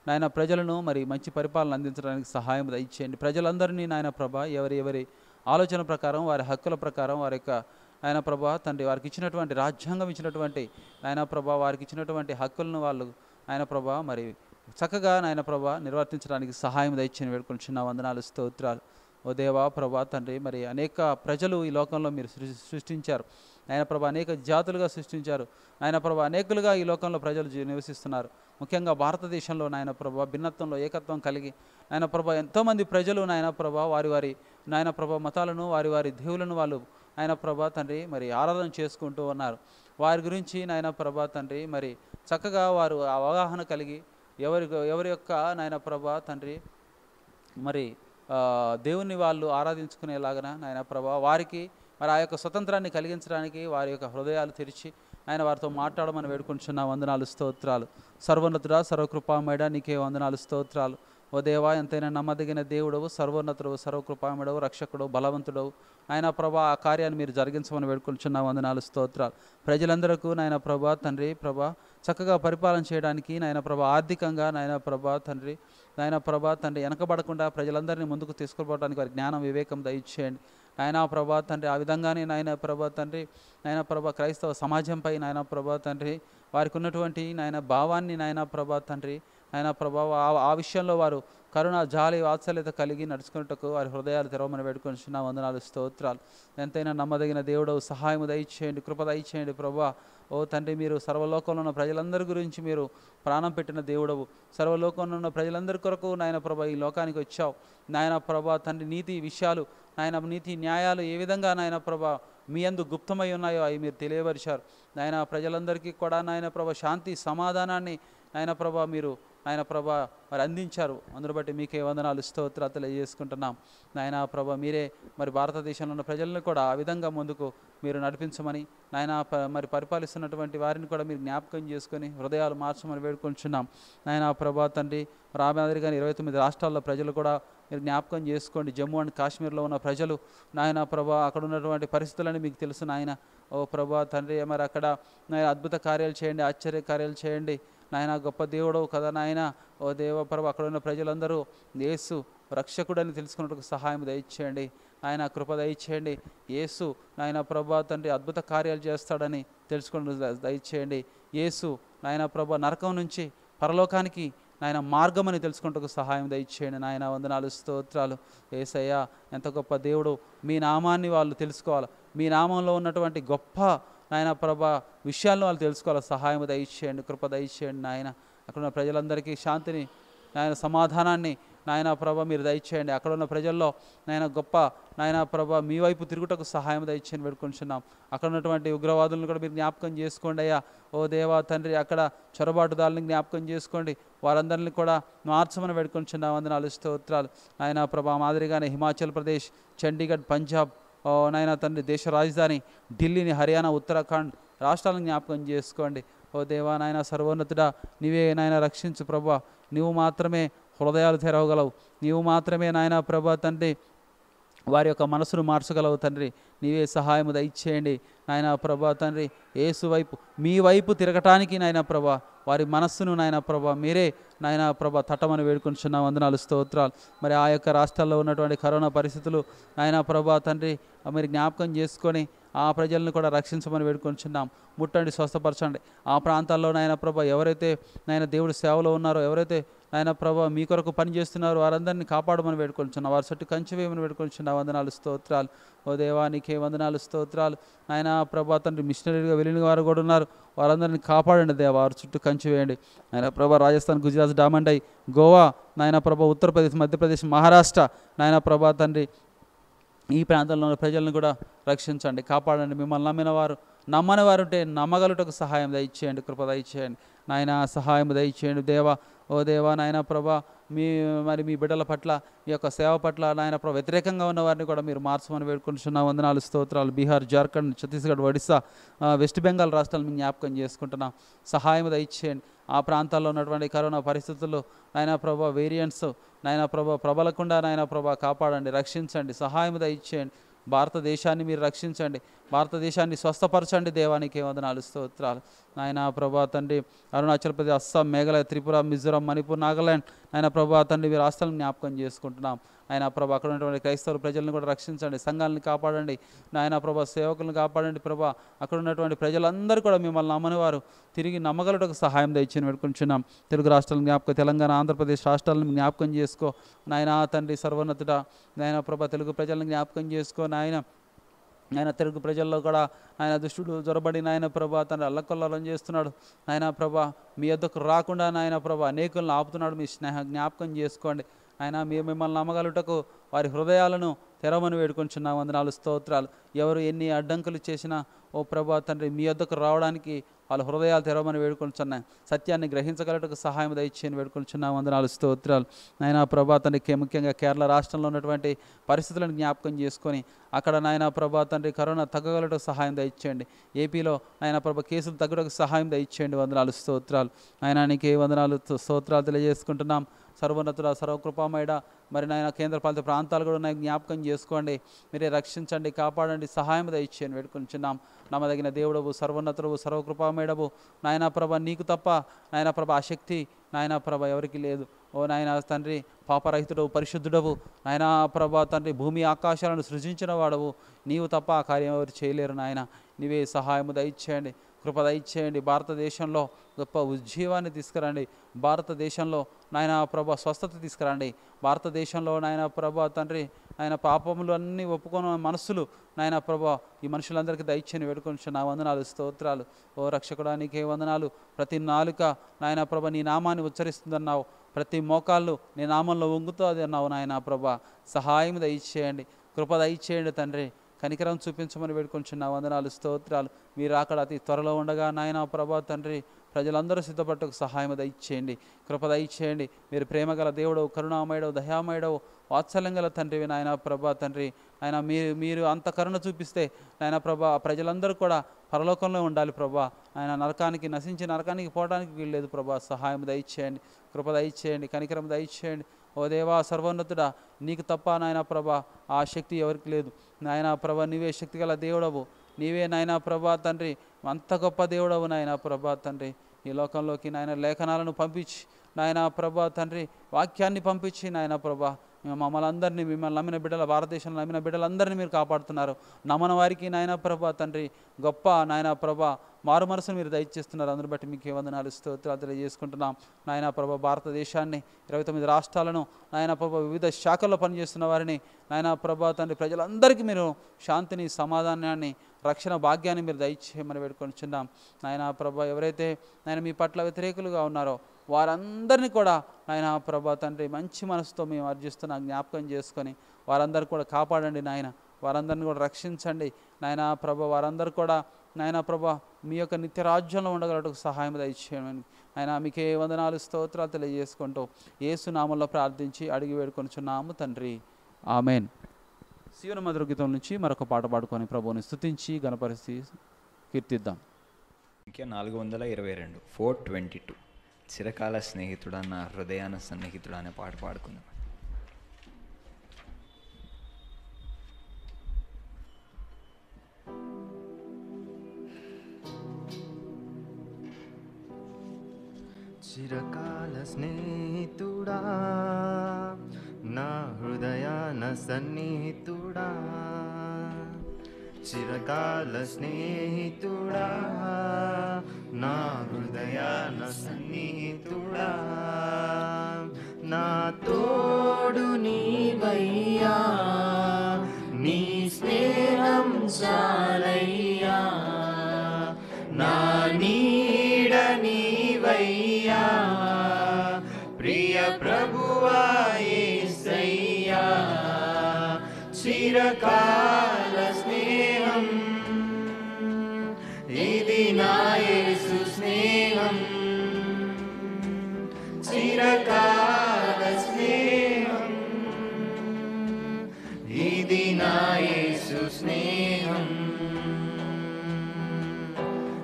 నాయన ప్రజలను మరి మంచి పరిపాలన అందించడానికి సహాయం దయచేయండి. ప్రజలందరినీ నాయన ప్రభా ఎవరి ఆలోచన ప్రకారం, వారి హక్కుల ప్రకారం, వారి యొక్క నాయన ప్రభా తండ్రి వారికి ఇచ్చినటువంటి రాజ్యాంగం ఇచ్చినటువంటి నాయన ప్రభా వారికి ఇచ్చినటువంటి హక్కులను వాళ్ళు నాయన ప్రభా మరి చక్కగా నాయన ప్రభా నిర్వర్తించడానికి సహాయం దయచేయని వేడుకొని చిన్న వందనాలు, స్తోత్రాలు. ఓ దేవా ప్రభా తండ్రి. మరి అనేక ప్రజలు ఈ లోకంలో మీరు సృష్టించారు నాయన ప్రభా, అనేక జాతులుగా సృష్టించారు నాయన ప్రభా, అనేకులుగా ఈ లోకంలో ప్రజలు నివసిస్తున్నారు. ముఖ్యంగా భారతదేశంలో నాయన ప్రభా భిన్నత్వంలో ఏకత్వం కలిగి నాయన ప్రభా ఎంతోమంది ప్రజలు నాయన ప్రభా వారి నాయన ప్రభా మతాలను, వారి దేవులను వాళ్ళు నాయన ప్రభా తండ్రి మరి ఆరాధన చేసుకుంటూ ఉన్నారు. వారి గురించి నాయన ప్రభా తండ్రి మరి చక్కగా వారు అవగాహన కలిగి ఎవరి యొక్క నాయన ప్రభా తండ్రి మరి దేవుణ్ణి వాళ్ళు ఆరాధించుకునేలాగా నాయన ప్రభా వారికి మరి ఆ యొక్క స్వతంత్రాన్ని కలిగించడానికి వారి యొక్క హృదయాలు తెరిచి ఆయన వారితో మాట్లాడమని వేడుకుంటున్న వందనాలు, స్తోత్రాలు. సర్వోన్నతుడా, సర్వకృపామయుడా, నీకే వందనాలు, స్తోత్రాలు. ఓ దేవా, ఎంతైనా నమ్మదగిన దేవుడవు, సర్వోన్నతుడవు, సర్వకృపామయుడవు, రక్షకుడు, బలవంతుడవు నాయన ప్రభా ఆ కార్యాన్ని మీరు జరిగించమని వేడుకుంటున్న వందనాలు, స్తోత్రాలు. ప్రజలందరికీ నాయన ప్రభా తండ్రి ప్రభా చక్కగా పరిపాలన చేయడానికి నాయన ప్రభా ఆర్థికంగా నాయన ప్రభా తండ్రి వెనకబడకుండా ప్రజలందరినీ ముందుకు తీసుకుపోవడానికి వారి జ్ఞానం, వివేకం దయచేయండి నాయన ప్రభా తండ్రి. ఆ విధంగానే నాయన ప్రభా తండ్రి నాయన ప్రభా క్రైస్తవ సమాజంపై నాయన ప్రభా తండ్రి వారికి ఉన్నటువంటి నాయన భావాన్ని నాయన ప్రభా తండ్రి నాయన ప్రభా ఆ విషయంలో వారు కరుణ, జాలి, వాత్సల్యత కలిగి నడుచుకున్నట్టుకు వారి హృదయాలు తెరవమని వేడుకొని చిన్న వందనాలు, స్తోత్రాలు. ఎంతైనా నమ్మదగిన దేవుడవు, సహాయం దయచేయండి, కృప దయచేయండి ప్రభా. ఓ తండ్రి, మీరు సర్వలోకంలో ఉన్న ప్రజలందరి గురించి మీరు ప్రాణం పెట్టిన దేవుడవు. సర్వలోకంలో ఉన్న ప్రజలందరి కొరకు నాయన ప్రభా ఈ లోకానికి వచ్చావు నాయన ప్రభా తండ్రి. నీతి విషయాలు నాయన, నీతి న్యాయాలు ఏ విధంగా నాయన ప్రభా మీ యందు గుప్తమై ఉన్నాయో అవి మీరు తెలియపరిచారు నాయన. ప్రజలందరికీ కూడా నాయన ప్రభా శాంతి, సమాధానాన్ని నాయన ప్రభా మీరు నాయన ప్రభా మరి అందించారు. అందును బట్టి మీకే వందనాలు స్తోత్రాలు తెలియజేసుకుంటున్నాం. నాయన ప్రభా మీరే మరి భారతదేశంలో ఉన్న ప్రజలను కూడా ఆ విధంగా ముందుకు మీరు నడిపించమని, నాయన మరి పరిపాలిస్తున్నటువంటి వారిని కూడా మీరు జ్ఞాపకం చేసుకొని హృదయాలు మార్చమని వేడుకొంచున్నాం. నాయన ప్రభా తండ్రి మాదిరిగానే 29 రాష్ట్రాల్లో ప్రజలు కూడా మీరు జ్ఞాపకం చేసుకోండి. జమ్మూ అండ్ కాశ్మీర్లో ఉన్న ప్రజలు నాయన ప్రభా అక్కడ ఉన్నటువంటి పరిస్థితులని మీకు తెలుసు నాయన. ఓ ప్రభా తండ్రి మరి అక్కడ నాయన అద్భుత కార్యాలు చేయండి, ఆశ్చర్య కార్యాలు చేయండి నాయన. గొప్ప దేవుడవు కదా నాయన. ఓ దేవ ప్రభు అక్కడ ఉన్న ప్రజలందరూ యేసు రక్షకుడని తెలుసుకున్నట్టుకు సహాయం దయచేయండి ఆయన. కృప దయచేయండి. యేసు నాయన ప్రభా తండ్రి అద్భుత కార్యాలు చేస్తాడని తెలుసుకుని దయచేయండి. యేసు నాయన ప్రభా నరకం నుంచి పరలోకానికి నాయన మార్గం అని తెలుసుకుంటూ సహాయం దయచేయండి నాయన. వందనాలు స్తోత్రాలు యేసయ్యా. ఎంత గొప్ప దేవుడు. మీ నామాన్ని వాళ్ళు తెలుసుకోవాలి. మీ నామంలో ఉన్నటువంటి గొప్ప నాయన ప్రభా విషయాలను వాళ్ళు తెలుసుకోవాలి. సహాయం దయచేయండి, కృప దయచేయండి నాయన. అక్కడ ఉన్న ప్రజలందరికీ శాంతిని నాయన, సమాధానాన్ని నాయన ప్రభ మీరు దయచేయండి. అక్కడ ఉన్న ప్రజల్లో నాయన గొప్ప నాయన ప్రభ మీ వైపు తిరుగుటకు సహాయం దయచేయని వేడుకుంటున్నాం. అక్కడ ఉన్నటువంటి ఉగ్రవాదులను కూడా మీరు జ్ఞాపకం చేసుకోండి అయ్యా. ఓ దేవా తండ్రి అక్కడ చొరబాటుదారులను జ్ఞాపకం చేసుకోండి. వారందరినీ కూడా మార్చమని వేడుకుంటున్నాం. వందనాలు స్తోత్రాలు నాయన ప్రభ. మాదిరిగానే హిమాచల్ ప్రదేశ్, చండీగఢ్, పంజాబ్ నాయన తండ్రి దేశ రాజధాని ఢిల్లీని, హర్యానా, ఉత్తరాఖండ్ రాష్ట్రాలను జ్ఞాపకం చేసుకోండి. ఓ దేవా నాయన సర్వోన్నతుడా నీవే నాయన రక్షించు ప్రభా. నీవు మాత్రమే హృదయాలు తెరవగలవు. నీవు మాత్రమే నాయన ప్రభా తండ్రి వారి యొక్క మనసును మార్చగలవు తండ్రి. నీవే సహాయము దయచేయండి నాయన ప్రభా తండ్రి. యేసు వైపు మీ వైపు తిరగటానికి నాయన ప్రభా వారి మనస్సును నాయన ప్రభా మీరే నాయన ప్రభా తట్టమని వేడుకుంటున్నాం. వందనాలు స్తోత్రాలు. మరి ఆ యొక్క రాష్ట్రాల్లో ఉన్నటువంటి కరోనా పరిస్థితులు నాయన ప్రభా తండ్రి మీరు జ్ఞాపకం చేసుకొని ఆ ప్రజలను కూడా రక్షించమని వేడుకొంచున్నాం. ముట్టండి, స్వస్థపరచండి. ఆ ప్రాంతాల్లో నాయన ప్రభ ఎవరైతే నాయన దేవుడి సేవలో ఉన్నారో, ఎవరైతే నాయన ప్రభ మీ కొరకు పనిచేస్తున్నారో వారందరినీ కాపాడమని వేడుకొంచున్నాం. వారి చుట్టూ కంచె వేయమని వేడుకొంచున్నాం. వందనాలు స్తోత్రాలు. ఓ దేవానికే వందనాలు స్తోత్రాలు నాయన ప్రభా తండ్రి. మిషనరీగా వెళ్ళిన వారు కూడా ఉన్నారు. వారందరినీ కాపాడండి దేవా. వారి చుట్టూ కంచె వేయండి నాయన ప్రభా. రాజస్థాన్, గుజరాత్, డామండై, గోవా నాయన ప్రభా, ఉత్తరప్రదేశ్, మధ్యప్రదేశ్, మహారాష్ట్ర నాయన ప్రభా తండ్రి ఈ ప్రాంతంలో ఉన్న ప్రజలను కూడా రక్షించండి, కాపాడండి. మిమ్మల్ని నమ్మిన వారు, నమ్మని వారు ఉంటే నమ్మగలుటకు సహాయం దయచేయండి, కృప దయచేయండి నాయన. సహాయం దయచేయండి దేవా. ఓ దేవా నాయన ప్రభా మీ బిడ్డల పట్ల, మీ యొక్క సేవ పట్ల నాయన ప్రభా వ్యతిరేకంగా ఉన్న వారిని కూడా మీరు మార్చమని వేడుకుంటున్నాం. వందనాలు స్తోత్రాలు. బీహార్, జార్ఖండ్, ఛత్తీస్గఢ్, ఒడిస్సా, వెస్ట్ బెంగాల్ రాష్ట్రాలను మేము జ్ఞాపకం చేసుకుంటున్నాం. సహాయం దయచేయండి. ఆ ప్రాంతాల్లో ఉన్నటువంటి కరోనా పరిస్థితుల్లో నాయన ప్రభా వేరియంట్స్ నాయన ప్రభా ప్రబలకుండా నాయన ప్రభా కాపాడండి, రక్షించండి, సహాయం దయచేయండి. భారతదేశాన్ని మీరు రక్షించండి, భారతదేశాన్ని స్వస్థపరచండి. దేవానికి వందనాలు స్తోత్రాలు నాయన ప్రభా తండ్రి. అరుణాచల్ ప్రదేశ్, అస్సాం, మేఘాలయ, త్రిపుర, మిజోరాం, మణిపూర్, నాగాలాండ్ నాయన ప్రభా తండ్రి మీ రాష్ట్రాలను జ్ఞాపకం చేసుకుంటున్నాం. ఆయన ప్రభా అక్కడ ఉన్నటువంటి క్రైస్తవ ప్రజలను కూడా రక్షించండి, సంఘాలను కాపాడండి నాయన ప్రభా, సేవకులను కాపాడండి ప్రభా. అక్కడ ఉన్నటువంటి ప్రజలందరూ కూడా మిమ్మల్ని నమ్మని వారు తిరిగి నమ్మగలుటకు సహాయం దయచేయని వేడుకుంటున్నాం. తెలుగు రాష్ట్రాలను జ్ఞాపకం, తెలంగాణ, ఆంధ్రప్రదేశ్ రాష్ట్రాలను జ్ఞాపకం చేసుకో నాయన తండ్రి. సర్వోన్నతుడా నాయన ప్రభా తెలుగు ప్రజలను జ్ఞాపకం చేసుకో నాయన. తెలుగు ప్రజల్లో కూడా ఆయన దుష్టుడు జొరబడి నాయన ప్రభా తన అల్లకొల్లం చేస్తున్నాడు నాయన ప్రభా. మీ యొద్దకు రాకుండా నాయన ప్రభా అనేకులను ఆపుతున్నాడు. మీ జ్ఞాపకం చేసుకోండి ఆయన. మిమ్మల్ని నమ్మగలుటకు వారి హృదయాలను తెరవమని వేడుకొంచున్నాం. వందనాలు స్తోత్రాలు. ఎవరు ఎన్ని అడ్డంకులు చేసినా ఓ ప్రభా తండ్రి మీ యొద్దకు రావడానికి వాళ్ళ హృదయాలు తెరవమని వేడుకొంచున్నాయి. సత్యాన్ని గ్రహించగలటకు సహాయం దయచేయని వేడుకొంచున్నాం. వందనాలు స్తోత్రాలు నాయన ప్రభా తండ్రి. ముఖ్యంగా కేరళ రాష్ట్రంలో ఉన్నటువంటి పరిస్థితులను జ్ఞాపకం చేసుకొని అక్కడ నాయన ప్రభా తండ్రి కరోనా తగ్గగలటకు సహాయం దయచేయండి. ఏపీలో నాయన ప్రభా కేసులు తగ్గడానికి సహాయం దయచేయండి. వందనాలు స్తోత్రాలు నాయనానికి వందనాలు స్తోత్రాలు తెలియజేసుకుంటున్నాం. సర్వోన్నతుడ, సర్వకృపామయుడ మరి నాయన కేంద్రపాలిత ప్రాంతాలు కూడా ఉన్నాయి, జ్ఞాపకం చేసుకోండి. మీరే రక్షించండి, కాపాడండి, సహాయం దయచేయని వేడుకొంచున్నాం. నమ్మదగిన దేవుడవు, సర్వోన్నతుడవు, సర్వకృపామయుడవు నాయన ప్రభ. నీకు తప్ప నాయన ప్రభ ఆసక్తి నాయన ప్రభ ఎవరికి లేదు. ఓ నాయన తండ్రి పాపరహితుడవు, పరిశుద్ధుడవు నాయన ప్రభా తండ్రి. భూమి ఆకాశాలను సృజించిన వాడవు. నీవు తప్ప ఆ కార్యం ఎవరు చేయలేరు నాయన. నీవే సహాయము దయచేయండి, కృప దయచేయండి. భారతదేశంలో గొప్ప ఉజ్జీవాన్ని తీసుకురండి. భారతదేశంలో నాయన ప్రభా స్వస్థత తీసుకురండి. భారతదేశంలో నాయన ప్రభా తండ్రి ఆయన పాపములు అన్నీ ఒప్పుకొని మనస్సులు నాయన ప్రభా ఈ మనుషులందరికీ దయచేయని వేడుకొని నా వందనాలు స్తోత్రాలు. ఓ రక్షకుడానికే వందనాలు. ప్రతి నాలుక నాయన ప్రభ నీ నామాన్ని ఉచ్చరిస్తుందన్నావు. ప్రతి మోకాళ్ళు నీ నామంలో వంగుతుంది అన్నావు నాయన ప్రభా. సహాయం దయచేయండి, కృప దయచేయండి తండ్రి. కనికరం చూపించమని వేడుకొంచున్నా. వందనాలు స్తోత్రాలు. మీరు అక్కడ అతి త్వరలో ఉండగా నాయన ప్రభా తండ్రి ప్రజలందరూ సిద్ధపడటకు సహాయం దయచేయండి, కృప దయచేయండి. మీరు ప్రేమగల దేవుడవు, కరుణామయుడవు, దయామయుడవు, వాత్సల్యం గల తండ్రివి నాయన ప్రభా తండ్రి. ఆయన మీరు అంత కరుణ చూపిస్తే నాయన ప్రభా ప్రజలందరూ కూడా పరలోకంలో ఉండాలి ప్రభా. ఆయన నశించి నరకానికి పోవడానికి వీల్లేదు ప్రభా. సహాయం దయచేయండి, కృప దయచేయండి, కనికరం దయచేయండి. ఓ దేవా సర్వోన్నతుడా, నీకు తప్ప నాయన ప్రభా ఆ శక్తి ఎవరికి లేదు నాయన ప్రభా. నీవే శక్తి గల దేవుడవు, నీవే నాయన ప్రభా తండ్రి, అంత గొప్ప దేవుడవు నాయన ప్రభా తండ్రి. ఈ లోకంలోకి నాయన లేఖనాలను పంపించి నాయన ప్రభా తండ్రి, వాక్యాన్ని పంపించి నాయన ప్రభా మమ్మల్ని అందరినీ, మిమ్మల్ని నమ్మిన బిడ్డల, భారతదేశంలో నమ్మిన బిడ్డలందరినీ మీరు కాపాడుతున్నారు. నమ్మని వారికి నాయన ప్రభా తండ్రి గొప్ప నాయన ప్రభా మారు మనసును మీరు దయచేస్తున్నారు. అందరిని బట్టి మీకు వందనాలు స్తోత్రాలు తెలియజేసుకుంటున్నాం నాయన ప్రభా. భారతదేశాన్ని 29 రాష్ట్రాలను నాయన ప్రభా వివిధ శాఖల్లో పనిచేస్తున్న వారిని నాయన ప్రభా తండ్రి ప్రజలందరికీ మీరు శాంతిని, సమాధానాన్ని, రక్షణ భాగ్యాన్ని మీరు దయచేయమని వేడుకొనిచున్నాం నాయన ప్రభా. ఎవరైతే నాయన మీ పట్ల వ్యతిరేకులుగా ఉన్నారో వారందరినీ కూడా నాయన ప్రభా తండ్రి మంచి మనసుతో మేము అర్జిస్తున్నా జ్ఞాపకం చేసుకొని వారందరూ కూడా కాపాడండి నాయన. వారందరిని కూడా రక్షించండి నాయన ప్రభా. వారందరూ కూడా నాయన ప్రభా మీ యొక్క నిత్య రాజ్యంలో ఉండగలటకు సహాయం దయచేయమని ఆయన మీకే వందనాలు స్తోత్రాలు తెలియజేసుకుంటూ యేసు నామంలో ప్రార్థించి అడిగి వేడుకొనిచున్నాము తండ్రి, ఆమెన్. శివన మధుర గీతం నుంచి మరొక పాట పాడుకొని ప్రభువుని స్తుతించి గణపరిచి కీర్తిద్దాం. ఇంకా 422 422 చిరకాల స్నేహితుడా, నా హృదయాన సన్నిహితుడా అనే పాట పాడుకుందాం. చిరకాల స్నేహితుడా, నా హృదయాన సన్నిహితుడా, చిరకాల స్నేహితుడా, నా హృదయాన సన్నిహితుడా, నా తోడు నీవయ్యా, నీ స్నేహం చాలయ్యా, నా నీడ నీవయ్యా, ప్రియ ప్రభువా యేసయ్యా, చిరకాల స్నేహం ఇది నా యేసు స్నేహం, చిరకాల స్నేహం ఇది నా యేసు స్నేహం,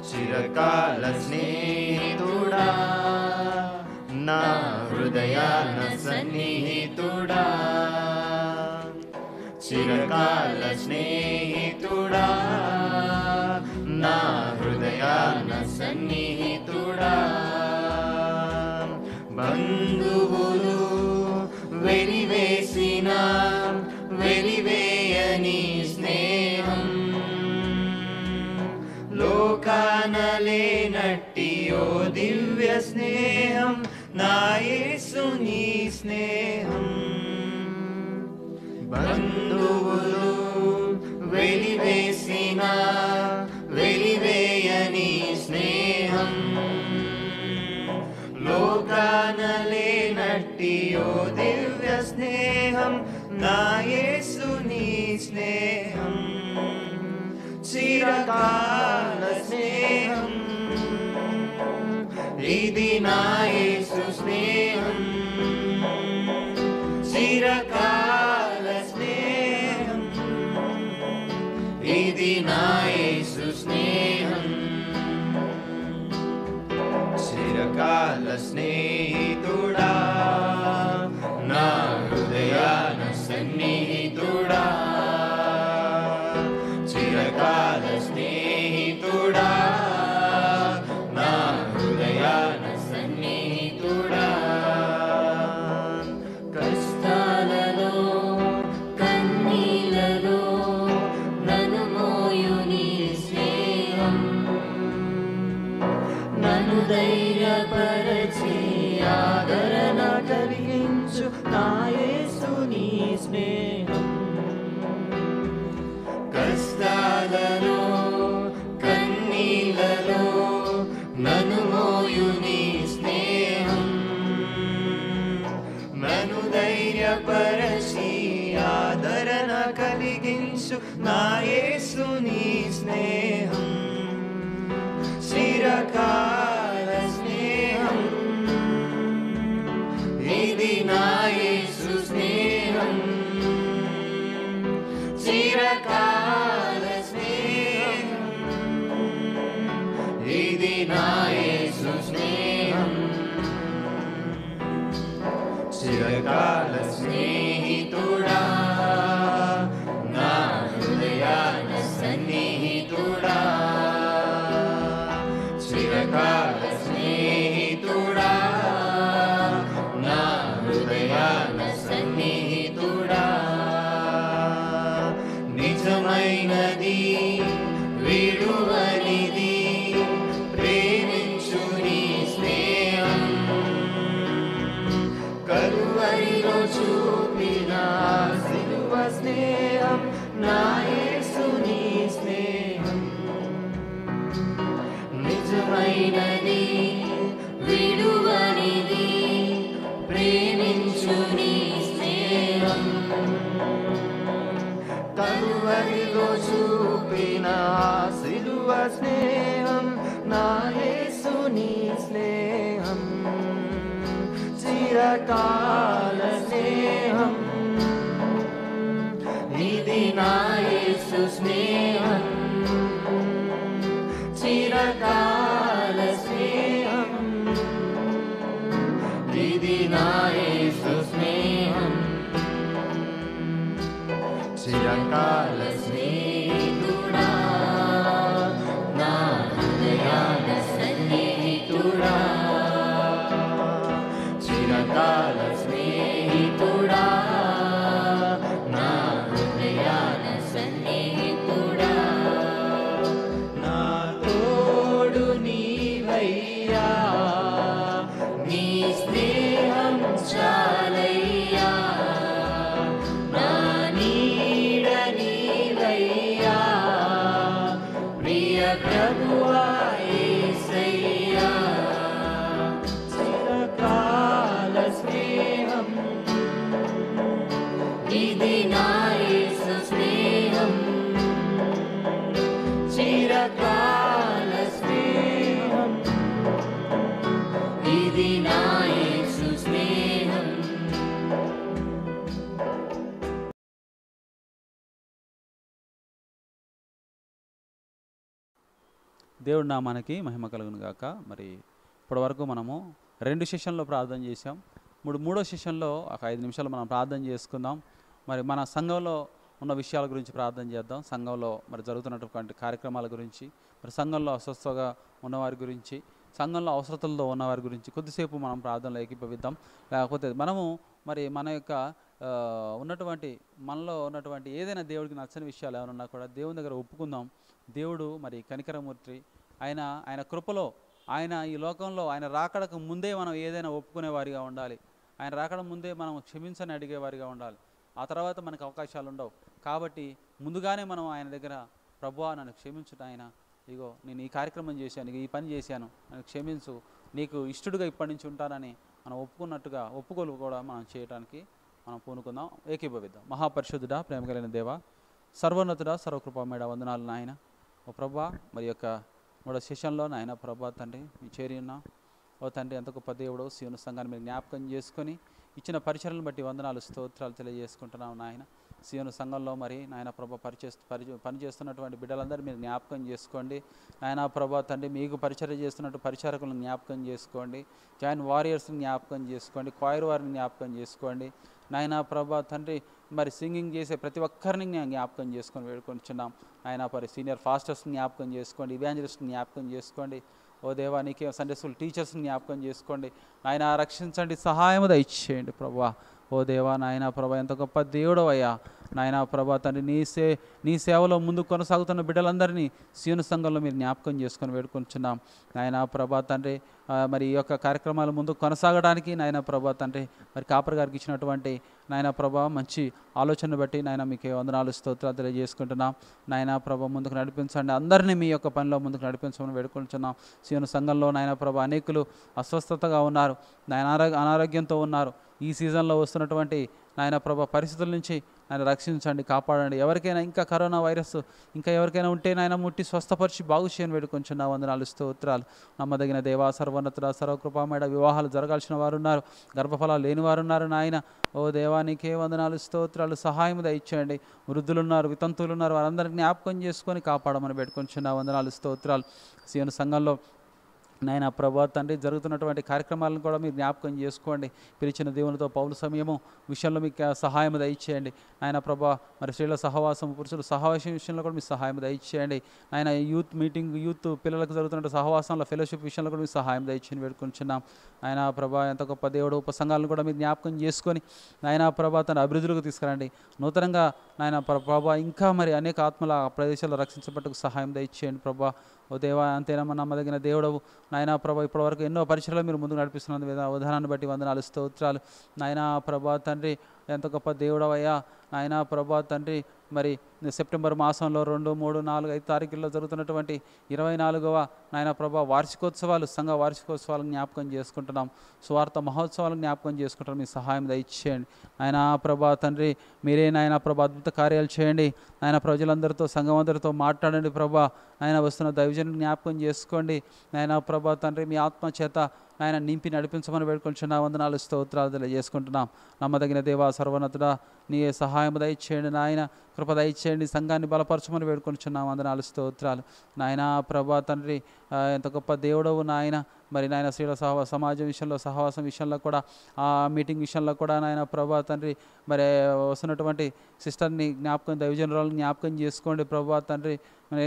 చిరకాల స్నేహితుడా, నా హృదయాన సన్నిహితుడా, చిరకాల స్నేహితుడా, నా హృదయాన సన్నిహితుడా, బంధువులు వెలివేసిన వెలివేయని స్నేహం, లోకాన లేనట్టి ఓ దివ్య స్నేహం, నా యేసుని స్నేహం, బంధువులు వెలివేసిన వెలివేయని స్నేహం, లోకాన లేనట్టి ఓ దివ్య స్నేహం, నా యేసుని స్నేహం, చిరకాల స్నేహం ఇది నా యేసు స్నేహం, చిరకాల స్నేహం ఇది నా యేసు స్నేహం, చిరకాల స్నేహితుడా, నా హృదయాన సన్నిహితుడా, చిరకాల స్నేహితుడా, నా హృదయాన సన్నిహితుడా, కష్టాలలో కన్నీలలో నన్ను మోయు నీ స్నేహం, నన్ను ధైర్యపరచి ఆదరణ కలిగించు నా యేసు నీ స్నేహం, కష్టాలలో కన్నీలలో నన్ను మోయు నీ స్నేహం, నన్ను ధైర్యపరచి ఆదరణ కలిగించు నా యేసు నీ స్నేహం, చిరకాల చిరకాల స్నేహితుడా నా హృదయాన సన్నిహితుడా చిరకాల స్నేహితుడా నా హృదయాన సన్నిహితుడా నిజమైనది విడువనిది ప్రేమించు నీ స్నేహం కలువరిలో చూపిన సిలువ స్నేహం నా యేసు నీ స్నేహం నిజమైనది విడువనిది ప్రేమించు నీ స్నేహం కలువరిలో చూపిన సిలువ స్నేహం నా యేసు నీ స్నేహం చిరకాల స్నేహం ఇది నా యేసు స్నేహం చిరకాల స్నేహం ఇది నా యేసు స్నేహం చిరకాల స్నేహితుడా నా హృదయాన సన్నిహితుడా చిరకాల స్నేహితుడా నా హృదయాన సన్నిహితుడా నా తోడు నీవయ్యా నీ స్నేహం చాలయ్యా నా నీడ నీవయ్యా ప్రియ ప్రభువా యేసయ్యా చిరకాల స్నేహం ఇది నా యేసు స్నేహం చిరకాల స్నేహం ఇది నా యేసు స్నేహం దేవుడి నామానికి మహిమ కలుగును గాక. మరి ఇప్పటివరకు మనము 2 సెషన్లో ప్రార్థన చేసాం. మూడో సెషన్లో ఒక 5 నిమిషాలు మనం ప్రార్థన చేసుకుందాం. మరి మన సంఘంలో ఉన్న విషయాల గురించి ప్రార్థన చేద్దాం. సంఘంలో మరి జరుగుతున్నటువంటి కార్యక్రమాల గురించి, మరి సంఘంలో అస్వస్థగా ఉన్నవారి గురించి, సంఘంలో అవసరతలతో ఉన్నవారి గురించి కొద్దిసేపు మనం ప్రార్థనలో ఏకీభవిద్దాం. లేకపోతే మనము మరి మన యొక్క మనలో ఉన్నటువంటి ఏదైనా దేవుడికి నచ్చని విషయాలు ఏమైనా కూడా దేవుని దగ్గర ఒప్పుకుందాం. దేవుడు మరి కనికరమూర్తి, ఆయన కృపలో ఆయన ఈ లోకంలో ఆయన రాకడకు ముందే మనం ఏదైనా ఒప్పుకునేవారిగా ఉండాలి. ఆయన రాకడ ముందే మనం క్షమించని అడిగేవారిగా ఉండాలి. ఆ తర్వాత మనకు అవకాశాలు ఉండవు. కాబట్టి ముందుగానే మనం ఆయన దగ్గర ప్రభువా నన్ను క్షమించుట, ఆయన ఇగో నేను ఈ కార్యక్రమం చేశాను, ఈ పని చేశాను, నన్ను క్షమించు, నీకు ఇష్టడుగా ఇప్పటి నుంచి ఉంటానని మనం ఒప్పుకున్నట్టుగా ఒప్పుకోలు కూడా మనం చేయడానికి మనం పూనుకుందాం. ఏకీభవిద్దాం. మహాపరిశుద్ధుడా, ప్రేమ కలిగిన దేవా, సర్వోన్నతుడా, సర్వకృపామేడ వందనాలు నాయన. ఓ ప్రభా, మరి యొక్క 3వ సెషన్లో నాయన ప్రభా తండ్రి మీ చేరి ఉన్నాం. ఓ తండ్రి, ఎంత గొప్ప దేవుడు, సీను సంఘాన్ని మీరు జ్ఞాపకం చేసుకొని ఇచ్చిన పరిచయలను బట్టి వందనాలు స్తోత్రాలు తెలియజేసుకుంటున్నాం నాయన. సీను సంఘంలో మరి నాయన ప్రభా పనిచేస్తున్నటువంటి బిడ్డలందరూ మీరు జ్ఞాపకం చేసుకోండి నాయన ప్రభా తండ్రి. మీకు పరిచర్య చేస్తున్నట్టు పరిచారకులను జ్ఞాపకం చేసుకోండి, జాయిన్ వారియర్స్ని జ్ఞాపకం చేసుకోండి, క్వైర్ వారిని జ్ఞాపకం చేసుకోండి నాయన ప్రభా తండ్రి. మరి సింగింగ్ చేసే ప్రతి ఒక్కరిని జ్ఞాపకం చేసుకొని వేడుకొనిచున్నాం ఆయన. మరి సీనియర్ ఫాస్టర్స్ని జ్ఞాపకం చేసుకోండి, ఇవాంజలిస్ట్ని జ్ఞాపకం చేసుకోండి. ఓ దేవా, నీకే సండే స్కూల్ టీచర్స్ని జ్ఞాపకం చేసుకోండి నాయన. రక్షించండి, సహాయము దయచేయండి ప్రభువా. ఓ దేవా నాయన ప్రభా, ఎంత గొప్ప దేవుడు అయ్యా నాయన ప్రభా తండ్రి. నీ సేవలో ముందు కొనసాగుతున్న బిడ్డలందరినీ సీను సంఘంలో మీరు జ్ఞాపకం చేసుకొని వేడుకొంచున్నాం నాయన ప్రభా తండ్రి. మరి ఈ యొక్క కార్యక్రమాలు ముందు కొనసాగడానికి నాయన ప్రభా తండ్రి, మరి కాపర్ గారికి ఇచ్చినటువంటి నాయన ప్రభా మంచి ఆలోచన బట్టి నాయన మీకే వందనాలు స్తోత్రాలు తెలియజేసుకుంటున్నాం నాయన ప్రభా. ముందుకు నడిపించండి, అందరినీ మీ యొక్క పనిలో ముందుకు నడిపించమని వేడుకొంటున్నాం. సీను సంఘంలో నాయన ప్రభా అనేకులు అస్వస్థతగా ఉన్నారు నాయన, అనారోగ్యంతో ఉన్నారు. ఈ సీజన్లో వస్తున్నటువంటి నాయన ప్రభా పరిస్థితుల నుంచి ఆయన రక్షించండి, కాపాడండి. ఎవరికైనా ఇంకా కరోనా వైరస్ ఇంకా ఎవరికైనా ఉంటే నాయన ముట్టి స్వస్థపరిచి బాగు చేయని వేడుకొంచున్నా వందనాలు స్తోత్రాలు. నమ్మదగిన దేవా, సర్వోన్నతుడ, సర్వకృపామేడ. వివాహాలు జరగాల్సిన వారు ఉన్నారు, గర్భఫలాలు లేని వారు ఉన్నారు నాయన. ఓ దేవా, నీకే వందనాలు స్తోత్రాలు. సహాయం దయచేయండి. వృద్ధులు ఉన్నారు, వితంతువులు ఉన్నారు, వారందరినీ జ్ఞాపకం చేసుకొని కాపాడమని వేడుకొంచున్నా వందనాలు స్తోత్రాలు. సీను సంఘంలో నాయన ప్రభా తండ్రి జరుగుతున్నటువంటి కార్యక్రమాలను కూడా మీరు జ్ఞాపకం చేసుకోండి. పిలిచిన దేవునితో పౌలు సమయము విషయంలో మీకు సహాయం దయచేయండి. ఆయన ప్రభా మరి స్త్రీల సహవాసం, పురుషుల సహవాసం విషయంలో కూడా మీకు సహాయం దయచేయండి. ఆయన యూత్ మీటింగ్, యూత్ పిల్లలకు జరుగుతున్న సహవాసంలో ఫెలోషిప్ విషయంలో కూడా మీకు సహాయం దయచేయండి వేడుకుంటున్నాం. ఆయన ప్రభా ఎంత గొప్ప దేవుడు, ఉపసంఘాలను కూడా మీరు జ్ఞాపకం చేసుకొని నాయన ప్రభా తన అభివృద్ధిలోకి తీసుకురండి. నూతనంగా నాయన ప్రభా ఇంకా మరి అనేక ఆత్మల ప్రదేశాల్లో రక్షించబట్టుకు సహాయం దయచేయండి ప్రభా. ఓ దేవా, అంతేనమ్మా నమ్మదగిన దేవుడవు నాయనా ప్రభా. ఇప్పటివరకు ఎన్నో పరీక్షలు మీరు ముందుకు నడిపిస్తున్న విధానాన్ని బట్టి వందనాలు, స్తోత్రాలు నాయనా ప్రభా తండ్రి. ఎంత గొప్ప దేవుడవయ్యా నాయనా ప్రభా తండ్రి. మరి సెప్టెంబర్ మాసంలో 2, 3, 4, 5 తారీఖుల్లో జరుగుతున్నటువంటి 24వ నాయన ప్రభా వార్షికోత్సవాలు, సంఘ వార్షికోత్సవాలను జ్ఞాపకం చేసుకుంటున్నాం. స్వార్థ మహోత్సవాలను జ్ఞాపకం చేసుకుంటున్నాం. మీ సహాయం దయచేయండి నాయనా ప్రభా తండ్రి. మీరే నాయన ప్రభా అద్భుత కార్యాలు చేయండి నాయన. ప్రజలందరితో, సంఘం అందరితో మాట్లాడండి ప్రభా. ఆయన వస్తున్న దైవజనుని జ్ఞాపకం చేసుకోండి నాయన ప్రభా తండ్రి. మీ ఆత్మ చేత ఆయన నింపి నడిపించమని వేడుకొంటున్నా. వందనాలు, స్తోత్రాలు తెలియజేసుకుంటున్నాం. నమ్మదగిన దేవా, సర్వోన్నతుడా, నీ సహాయం దయచేయండి నాయన. కృప దయచేయండి, సంఘాన్ని బలపరచమని వేడుకొంటున్నాం. వందనాలు, స్తోత్రాలు నాయన ప్రభా తండ్రి. ఎంత గొప్ప దేవుడవు నాయన. మరి నాయన స్త్రీల సమాజం విషయంలో, సహవాసం విషయంలో కూడా, ఆ మీటింగ్ విషయంలో కూడా నాయన ప్రభా తండ్రి. మరి వస్తున్నటువంటి సిస్టర్ని జ్ఞాపకం, దైవజనురాలను జ్ఞాపకం చేసుకోండి ప్రభా తండ్రి.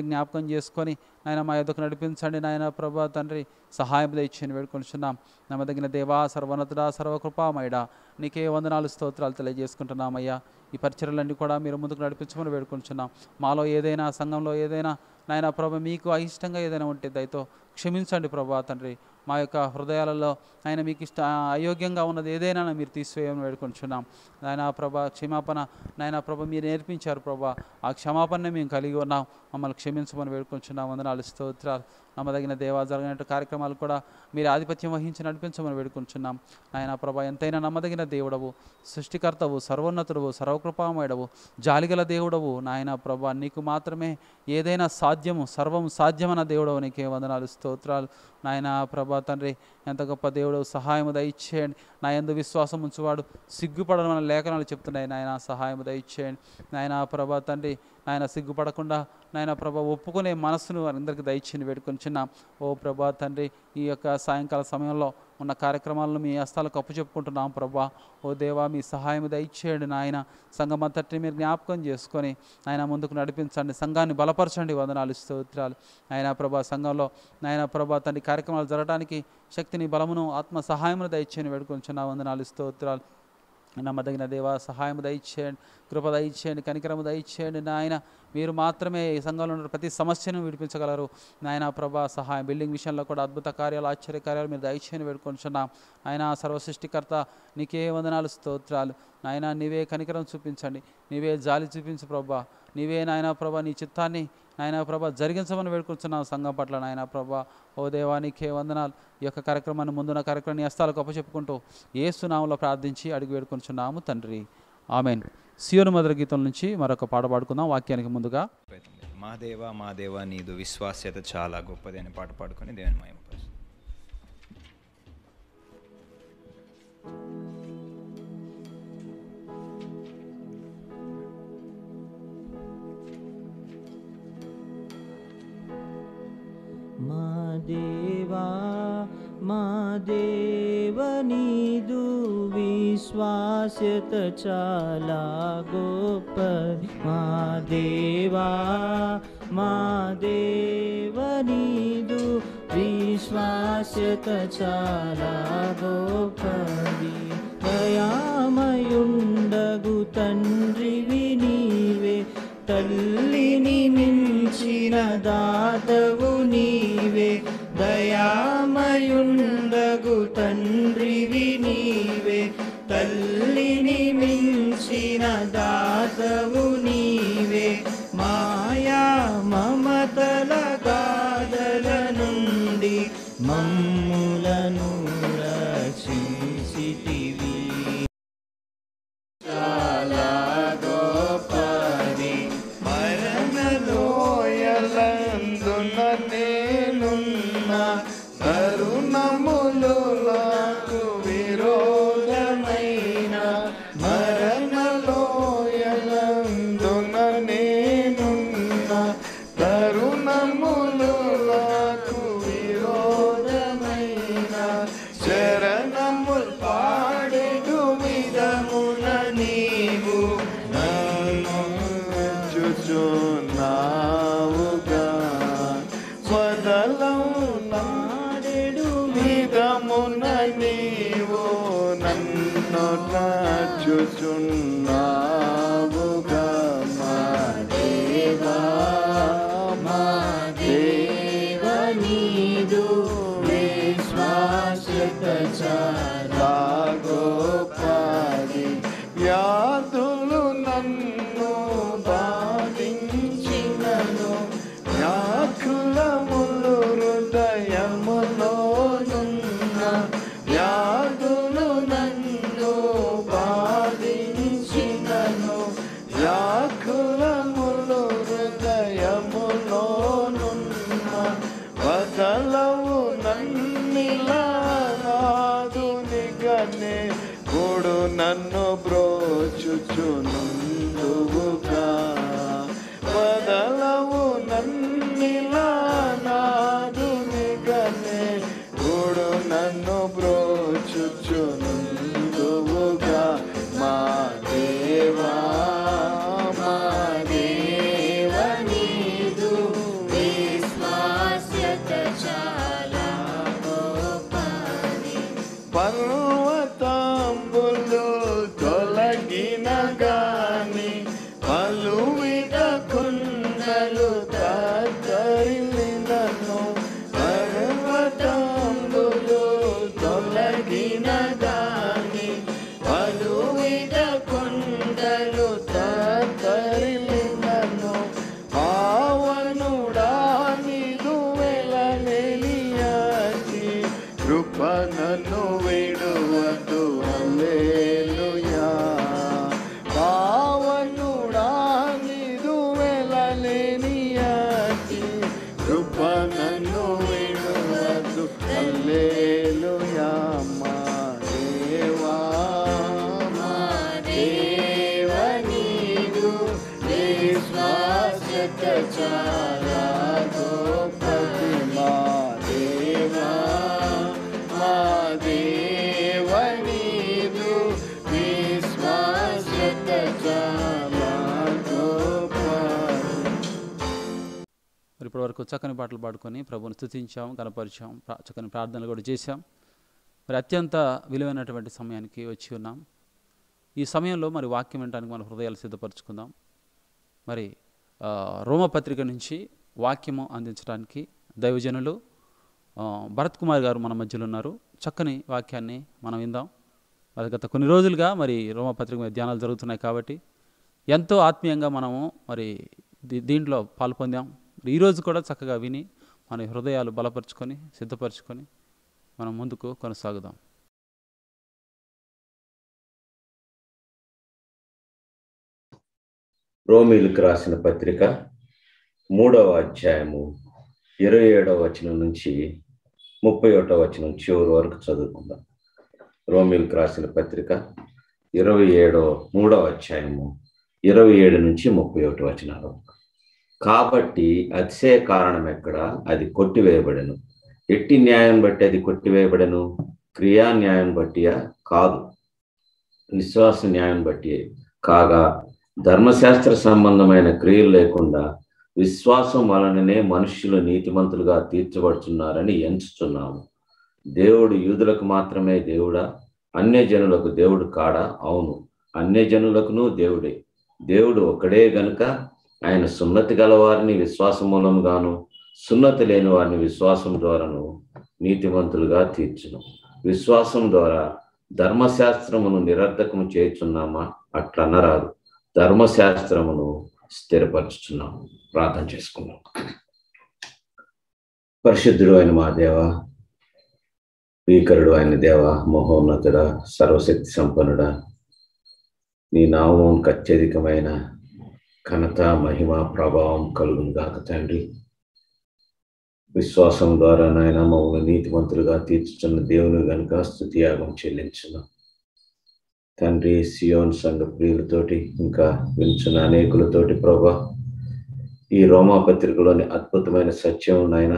జ్ఞాపకం చేసుకొని నాయన మా యొద్దకు నడిపించండి నాయన ప్రభా తండ్రి. సహాయం దయచేయండి వేడుకొంటున్నాం. నమ్మదగిన దేవా, సర్వోన్నతుడా, సర్వకృపామయుడా, నీకే వందనాలు, స్తోత్రాలు తెలియజేసుకుంటున్నామయ్యా. ఈ పరిచర్యలన్నీ కూడా మీరు ముందుకు నడిపించమని వేడుకొంటున్నాం. మాలో ఏదైనా, సంఘంలో ఏదైనా నాయన ప్రభా మీకు అయిష్టంగా ఏదైనా ఉంటే దయతో క్షమించండి ప్రభా తండ్రి. మా యొక్క హృదయాలలో ఆయన మీకు అయోగ్యంగా ఉన్నది ఏదైనా మీరు తీసివేయమని వేడుకొంటున్నాం నాయన ప్రభా. క్షమాపణ నాయన ప్రభా మీరు నేర్పించారు ప్రభా. ఆ క్షమాపణనే మేము కలిగి ఉన్నాం. మమ్మల్ని క్షమించమని వేడుకొంటున్నాం. వందనాలు, స్తోత్రాలు. నమ్మదగిన దేవా, జరిగినట్టు కార్యక్రమాలు కూడా మీరు ఆధిపత్యం వహించి నడిపించమని వేడుకుంటున్నాం నాయన ప్రభా. ఎంతైనా నమ్మదగిన దేవుడవు, సృష్టికర్తవు, సర్వోన్నతుడవు, సర్వకృపామయుడవు, జాలిగల దేవుడవు నాయన ప్రభా. నీకు మాత్రమే ఏదైనా సాధ్యము, సర్వం సాధ్యమన్న దేవుడవు. నీకే వందనాలు, స్తోత్రాలు నాయన ప్రభా తండ్రి. ఎంత గొప్ప దేవుడవు, సహాయము దయచేయండి. నా యందు విశ్వాసం ఉంచువాడు సిగ్గుపడని మన లేఖనాలు చెప్తున్నాయి నాయన. సహాయము దయచేయండి నాయన ప్రభా తండ్రి. నాయన సిగ్గుపడకుండా నాయన ప్రభా ఒప్పుకునే మనస్సును అందరికీ దయచేయండి వేడుకొంటున్నాం. ఓ ప్రభా తండ్రి, ఈ యొక్క సాయంకాల సమయంలో ఉన్న కార్యక్రమాలను మీ హస్తాలకు అప్పుచెప్పుకుంటున్నాం ప్రభా. ఓ దేవా, మీ సహాయం దయచేయండి నాయన. సంఘం అంతటిని మీరు జ్ఞాపకం చేసుకొని ఆయన ముందుకు నడిపించండి, సంఘాన్ని బలపరచండి. వందనాలు, స్తోత్రాలు నాయన ప్రభా. సంఘంలో నాయన ప్రభా తండ్రి కార్యక్రమాలు జరగడానికి శక్తిని, బలమును, ఆత్మ సహాయమును దయచేయండి వేడుకొంటున్నాం. వందనాలు, స్తోత్రాలు. నమ్మదగిన దేవా, సహాయం దయచేయండి, కృప దయచేయండి, కనికరము దయచేయండి నాయన. మీరు మాత్రమే ఈ సంఘంలో ఉన్న ప్రతి సమస్యను విడిపించగలరు నాయన ప్రభా. సహాయం బిల్డింగ్ విషయంలో కూడా అద్భుత కార్యాలు, ఆశ్చర్య కార్యాలు మీరు దయచేయని వేడుకొంటున్నాం ఆయన. సర్వసృష్టికర్త నీకే వందనాలు, స్తోత్రాలు నాయన. నీవే కనికరం చూపించండి, నీవే జాలి చూపించు ప్రభా. నీవే నాయన ప్రభా నీ చిత్తాన్ని నాయన ప్రభా జరిగించమని వేడుకొంటున్నాం సంఘం పట్ల నాయన ప్రభా. ఓ దేవా, నీకే వందనాలు. ఈ యొక్క కార్యక్రమాన్ని, ముందున్న కార్యక్రమాన్ని హస్తాలకు అప్పచెప్పుకుంటూ యేసు నామములో ప్రార్థించి అడిగి వేడుకొంటున్నాము తండ్రి, ఆమెన్. సియోను మధుర గీతం నుంచి మరొక పాట పాడుకుందాం. వాక్యానికి ముందుగా మా దేవా, మా దేవా, నీదు విశ్వాస్యత చాలా గొప్పది అని పాట పాడుకొని దేవుని మహిమ పరుస్తాం. మా దేవా, మా దేవా, నీదు విశ్వాస్యత చాలా గొప్పది. మా దేవా, మా దేవా, నీదు విశ్వాస్యత చాలా గొప్పది. దయామయుండగు తండ్రివి నీవే, తల్లిని మించిన దాతవు నీవే. దయామయుండగు తండ్రివి నీవే, తల్లిని మించిన దాతవు నీవే. మాయా మమతల గాథల నుండి మమ్ములను రక్షించితివి. చాలా గొప్పది. మరణలోయలందున నేనున్న తరుణములు నాకు విరోధమైన. మరణలోయలందున నేనున్న తరుణములు నాకు విరోధమైన. చేయుచున్నావుగా వదలవు నాడెడు విధమున నీవు నన్ను నచ్చుచున్నావుగా మా దేవా మా దేవా నీదు విశ్వాసత చాలా గోపాది వ్యాధులు నన్ను బాధించినను వ్యాకులములు హృదయములోనున్న వ్యాధులు నన్ను బాధించినను వ్యాకులములు హృదయములోనున్న వదలవు నన్నిలా నాదునిగనే కూడు నన్ను బ్రోచుచునుందువుగా వదలవు నన్నిలా నాదునిగనే కూడు నన్ను బ్రోచుచునుందువుగా మా దేవా మా దేవా నీదు విశ్వాస్యత చాలా గొప్పది. పర్వతంబులు తొలగిన గాని పలువిధ కుండలు తరిలినను పర్వతంబులు తొలగిన గాని పలువిధ కుండలు తరిలినను పావనుడా నీదు వెలనెలియాచి కృప నన్ను విడువదు హల్లెలూయా పావనుడా నీదు వెలనెలియాచి కృప నన్ను విడువదు హల్లెలూయా మా దేవా మా దేవా నీదు విశ్వాసత చాలా గొప్పది మా దేవా మా దేవా నీదు విశ్వాసత చాలా గొప్పది. మరి ఇప్పటివరకు చక్కని పాటలు పాడుకొని ప్రభువుని స్తుతించాం, కనపరిచాం, చక్కని ప్రార్థనలు కూడా చేశాం. మరి అత్యంత విలువైనటువంటి సమయానికి వచ్చి ఉన్నాం. ఈ సమయంలో మరి వాక్యం వినడానికి మన హృదయాలు సిద్ధపరచుకుందాం. మరి రోమపత్రిక నుంచి వాక్యము అందించడానికి దైవజనులు భరత్ కుమార్ గారు మన మధ్యలో ఉన్నారు. చక్కని వాక్యాన్ని మనం విందాం. మరి గత కొన్ని రోజులుగా మరి రోమపత్రిక మీద ధ్యానాలు జరుగుతున్నాయి కాబట్టి ఎంతో ఆత్మీయంగా మనము మరి దీంట్లో పాల్పొందాం. ఈరోజు కూడా చక్కగా విని మన హృదయాలు బలపరుచుకొని సిద్ధపరచుకొని మనం ముందుకు కొనసాగుదాం. రోమీలకు రాసిన పత్రిక 3వ అధ్యాయము 27వ వచనం నుంచి 31వ వచనం చివరి వరకు చదువుకుందాం. రోమీలకు రాసిన పత్రిక 3వ అధ్యాయము 27 నుంచి 31 వచనాలు. కాబట్టి అతిశయ కారణం ఎక్కడ? అది కొట్టివేయబడెను. ఎట్టి న్యాయం బట్టి అది కొట్టివేయబడెను? క్రియా న్యాయం బట్టియా? కాదు, విశ్వాస న్యాయం బట్టి. కాగా ధర్మశాస్త్ర సంబంధమైన క్రియలు లేకుండా విశ్వాసం వలననే మనుష్యులు నీతిమంతులుగా తీర్చబడుతున్నారని ఎంచుతున్నాము. దేవుడు యూదులకు మాత్రమే దేవుడా? అన్యజనులకు దేవుడు కాడా? అవును, అన్యజనులకును దేవుడే. దేవుడు ఒకడే గనుక ఆయన సున్నతి గల వారిని విశ్వాసం మూలంగాను సున్నతి లేని వారిని విశ్వాసం ద్వారాను నీతిమంతులుగా తీర్చును. విశ్వాసం ద్వారా ధర్మశాస్త్రమును నిరర్ధకము చేయుచున్నామా? అట్లనరాదు, ధర్మశాస్త్రమును స్థిరపరచుచున్నాము. ప్రార్థన చేసుకున్నాం. పరిశుద్ధుడు అయిన మా దేవ, భీకరుడు అయిన దేవ, మహోన్నతుడ, సర్వశక్తి సంపన్నుడా, నీ నామమునకు అత్యధికమైన ఘనత, మహిమ, ప్రభావం కలుగును గాక తండ్రి. విశ్వాసం ద్వారా నాయన మమ్మల్ని నీతిమంతులుగా తీర్చుచున్న దేవుని గనుక స్తుతియాగం చెల్లించును తండ్రి. సియోన్ సంఘ ప్రియులతోటి ఇంకా వించున్న అనేకులతోటి ప్రభా, ఈ రోమాపత్రికలోని అద్భుతమైన సత్యం నాయన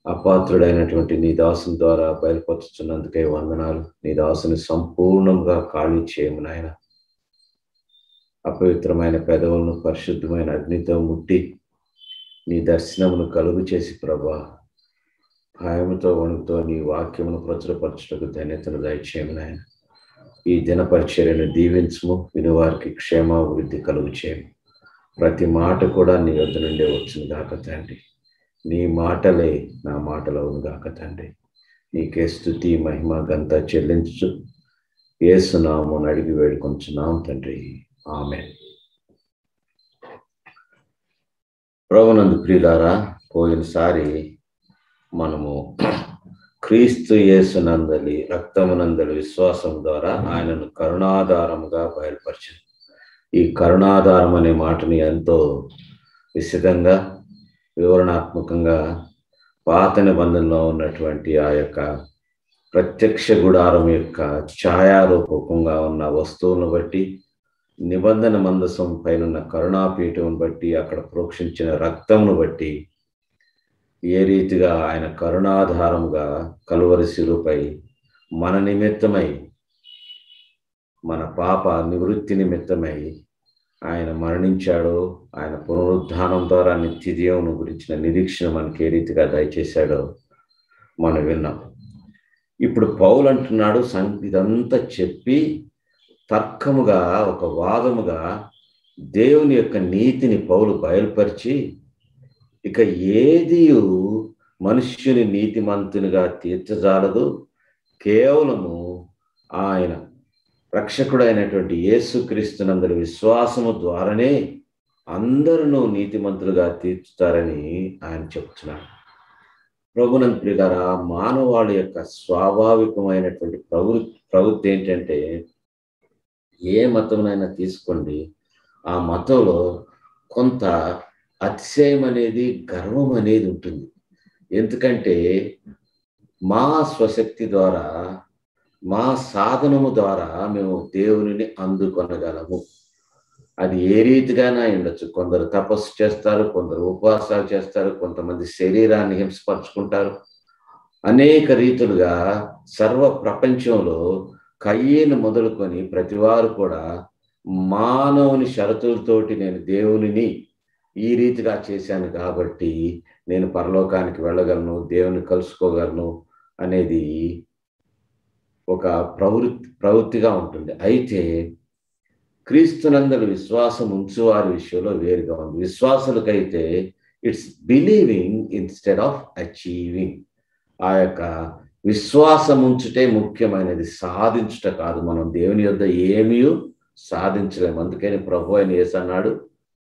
అపాత్రుడైనటువంటి నీ దాసుని ద్వారా బయలుపరుచుతున్నందుకే వందనాలు. నీ దాసుని సంపూర్ణంగా ఖాళీ చేయము నాయన. అపవిత్రమైన పెదవులను పరిశుద్ధమైన అగ్నితో ముట్టి నీ దర్శనమును కలుగు చేసి ప్రభా భయముతో వణుకుతో నీ వాక్యమును ప్రచురపరచుటకు ధన్యతను దయచేయము నాయన. ఈ దినపరిచర్యను దీవించుము, వినువారికి క్షేమాభివృద్ధి కలుగు చేయము. ప్రతి మాట కూడా నీ వద్ద నుండే వచ్చును గాక తండ్రి. నీ మాటలే నా మాటలవును గాక తండ్రి. నీకే స్తుతి మహిమ ఘనత చెల్లించు యేసునామమున అడిగి వేడుకొంచున్నాం తండ్రి. ఆమేన్. ప్రభునందు ప్రియులారా, పోయినసారి మనము క్రీస్తు యేసునందలి రక్తమునందలి విశ్వాసం ద్వారా ఆయనను కరుణాధారముగా బయలుపరిచింది. ఈ కరుణాధారం అనే మాటని ఎంతో విశదంగా వివరణాత్మకంగా పాత నిబంధనలో ఉన్నటువంటి ఆ యొక్క ప్రత్యక్ష గుడారం యొక్క ఛాయారూపకంగా ఉన్న వస్తువులను బట్టి, నిబంధన మందసం పైన కరుణాపీఠం బట్టి, అక్కడ ప్రోక్షించిన రక్తమును బట్టి ఏ రీతిగా ఆయన కరుణాధారముగా కలువరి శిలువపై మన నిమిత్తమై, మన పాప నివృత్తి నిమిత్తమై ఆయన మరణించాడో, ఆయన పునరుద్ధానం ద్వారా నిత్య జీవనం గురించిన నిరీక్షణ మనకి ఏ రీతిగా దయచేశాడో మనం విన్నాం. ఇప్పుడు పౌలు అంటున్నాడు, ఇదంతా చెప్పి తర్కముగా ఒక వాదముగా దేవుని యొక్క నీతిని పౌలు బయలుపరిచి, ఇక ఏది మనుష్యుని నీతిమంతునిగా తీర్చజాలదు, కేవలము ఆయన రక్షకుడైనటువంటి యేసుక్రీస్తునందరి విశ్వాసము ద్వారానే అందరూ నీతిమంతులుగా తీర్చుతారని ఆయన చెప్తున్నాడు. ప్రభునందు ప్రియులారా, మానవాళి యొక్క స్వాభావికమైనటువంటి ప్రవృత్తి ఏంటంటే, ఏ మతమునైనా తీసుకోండి, ఆ మతంలో కొంత అతిశయం అనేది, గర్వం అనేది ఉంటుంది. ఎందుకంటే మా స్వశక్తి ద్వారా, మా సాధనము ద్వారా మేము దేవునిని అందుకొనగలము. అది ఏ రీతిగానే ఉండొచ్చు. కొందరు తపస్సు చేస్తారు, కొందరు ఉపవాసాలు చేస్తారు, కొంతమంది శరీరాన్ని హింసపరుచుకుంటారు. అనేక రీతులుగా సర్వ ప్రపంచంలో కయ్యేను మొదలుకొని ప్రతివారు కూడా మానవుని షరతులతోటి నేను దేవునిని ఈ రీతిగా చేశాను కాబట్టి నేను పరలోకానికి వెళ్ళగలను, దేవుని కలుసుకోగలను అనేది ఒక ప్రవృత్తిగా ఉంటుంది. అయితే క్రీస్తునందలి విశ్వాసం ఉంచువారి విషయంలో వేరుగా ఉంది. విశ్వాసులకైతే it's believing instead of achieving. ఆ యొక్క విశ్వాసం ఉంచుటే ముఖ్యమైనది, సాధించుట కాదు. మనం దేవుని యొద్ద ఏమీ సాధించలేము. అందుకని ప్రభు అయిన యేసు అన్నాడు,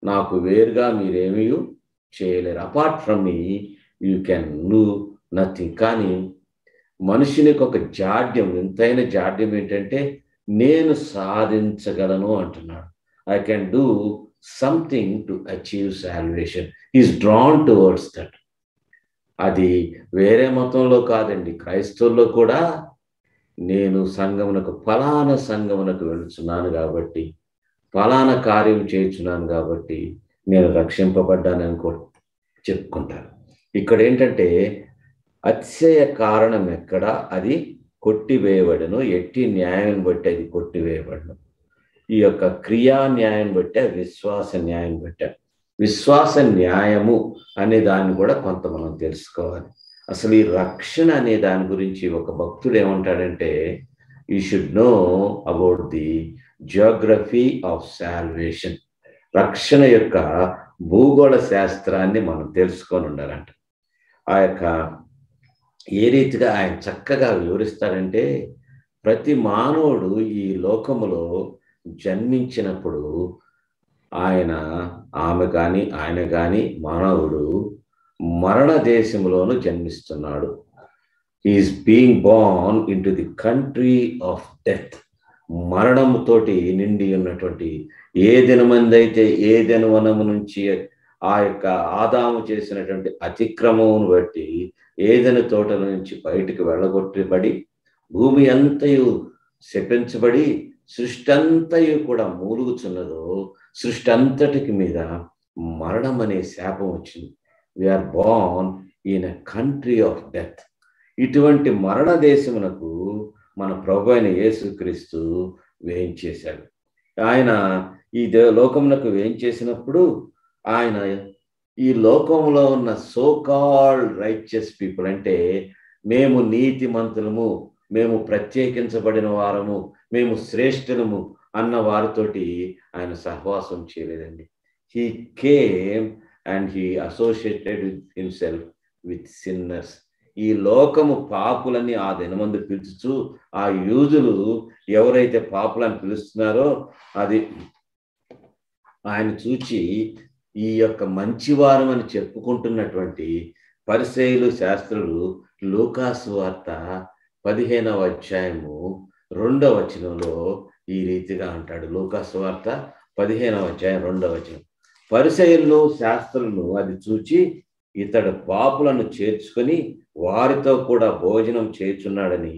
నాకు వేరుగా మీరేమీ చేయలేరు. Apart from me you can do nothing. కానీ మనుషునికి ఒక జాడ్యం, ఎంతైన జాడ్యం ఏంటంటే, నేను సాధించగలను అంటున్నాడు. I can do something to achieve salvation. Is drawn towards that. అది వేరే మతంలో కాదండి, క్రైస్తవుల్లో కూడా నేను సంఘమునకు ఫలానా సంఘమునకు వెళుతున్నాను కాబట్టి, ఫలానా కార్యం చేయుచున్నాను కాబట్టి నేను రక్షింపబడ్డానని చెప్పుకుంటారు. ఇక్కడ ఏంటంటే అతిశయ కారణం ఎక్కడ, అది కొట్టివేయబడను. ఎట్టి న్యాయం బట్టి అది కొట్టివేయబడను. ఈ యొక్క క్రియా న్యాయం బట్టి, విశ్వాస న్యాయం బట్టి. విశ్వాస న్యాయము అనే దాన్ని కూడా కొంత మనం తెలుసుకోవాలి. అసలు ఈ రక్షణ అనే దాని గురించి ఒక భక్తుడు ఏమంటాడంటే, you should know about the Geography of salvation. రక్షణ యొక్క భూగోళ శాస్త్రాన్ని మనం తెలుసుకొని ఉండాలంట. ఆ యొక్క ఏ రీతిగా ఆయన చక్కగా వివరిస్తాడంటే, ప్రతి మానవుడు ఈ లోకములో జన్మించినప్పుడు ఆమె కానీ ఆయన కానీ మానవుడు మరణ దేశంలోనూ జన్మిస్తున్నాడు. Is being born into the country of death. మరణముతోటి నిండి ఉన్నటువంటి, ఏ దినమందైతే ఏ దినవనము నుంచి ఆ యొక్క ఆదాము చేసినటువంటి అతిక్రమమును బట్టి ఏదైనా తోటల నుంచి బయటికి వెళ్ళగొట్టబడి భూమి అంతయు శపించబడి సృష్టి అంతయు కూడా మూలుగుచున్నదో, సృష్టి అంతటికి మీద మరణం అనే శాపం వచ్చింది. We are born in a country of death. ఇటువంటి మరణ దేశమునకు మన ప్రభు అయిన యేసుక్రీస్తు వేయించేశాడు. ఆయన ఈ లోకమునకు ఏం చేసినప్పుడు ఆయన ఈ లోకంలో ఉన్న సో కాల్డ్ రైచియస్ పీపుల్, అంటే మేము నీతిమంతులము, మేము ప్రత్యేకించబడిన వారము, మేము శ్రేష్ఠులము అన్న వారితోటి ఆయన సహవాసం చేయలేదండి. He came and he associated with himself with sinners. ఈ లోకము పాపులని ఆ దినమందు పిలుచు, ఆ యూదులు ఎవరైతే పాపులని పిలుస్తున్నారో అది ఆయన చూచి ఈ యొక్క మంచివారం అని చెప్పుకుంటున్నటువంటి పరిసయ్యులు శాస్త్రులు లూకాసు వార్త 15వ అధ్యాయము 2వ వచనంలో ఈ రీతిగా అంటాడు. లూకాసు వార్త 15వ అధ్యాయం 2వ వచనం, పరిసయ్యులను శాస్త్రులను అది చూచి ఇతడు పాపులను చేర్చుకొని వారితో కూడా భోజనం చేయుచున్నాడని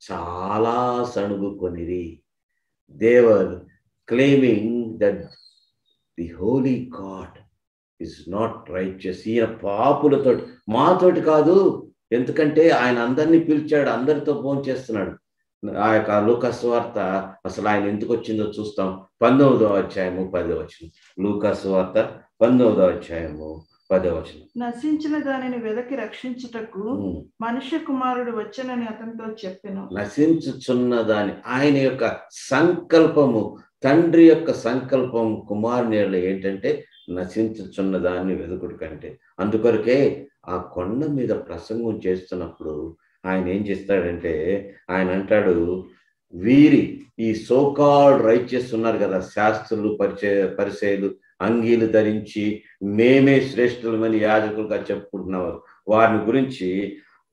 చాలా సణుగుకొనిరి. They were claiming that the holy God is not righteous. ఈయన పాపులతో, మాతోటి కాదు, ఎందుకంటే ఆయన అందరినీ పిలిచాడు, అందరితో భోజనం చేస్తున్నాడు. ఆ యొక్క లూకాసు వార్త అసలు ఆయన ఎందుకు వచ్చిందో చూస్తాం. 19వ అధ్యాయము 10వ వచనం. లూకాసు వార్త 19వ అధ్యాయము 10వ వచనం. నశించిన దానిని వెదకి రక్షించుటకు మనుష్య కుమారుడు వచ్చనని అతనితో చెప్పెను. నశించుచున్న దాని ఆయన యొక్క సంకల్పము, తండ్రి యొక్క సంకల్పం కుమారుని ఏంటంటే నశించుచున్న దాన్ని వెదుకుడు కంటే. అందుకొరకే ఆ కొండ మీద ప్రసంగం చేస్తున్నప్పుడు ఆయన ఏం చేస్తాడంటే ఆయన అంటాడు, వీరి ఈ సోకాల్డ్ రైచియస్ ఉన్నారు కదా, శాస్త్రులు పరిసయ్యులు అంగీలు ధరించి మేమే శ్రేష్ఠులమని యాజకులుగా చెప్పుకుంటున్నారు, వారిని గురించి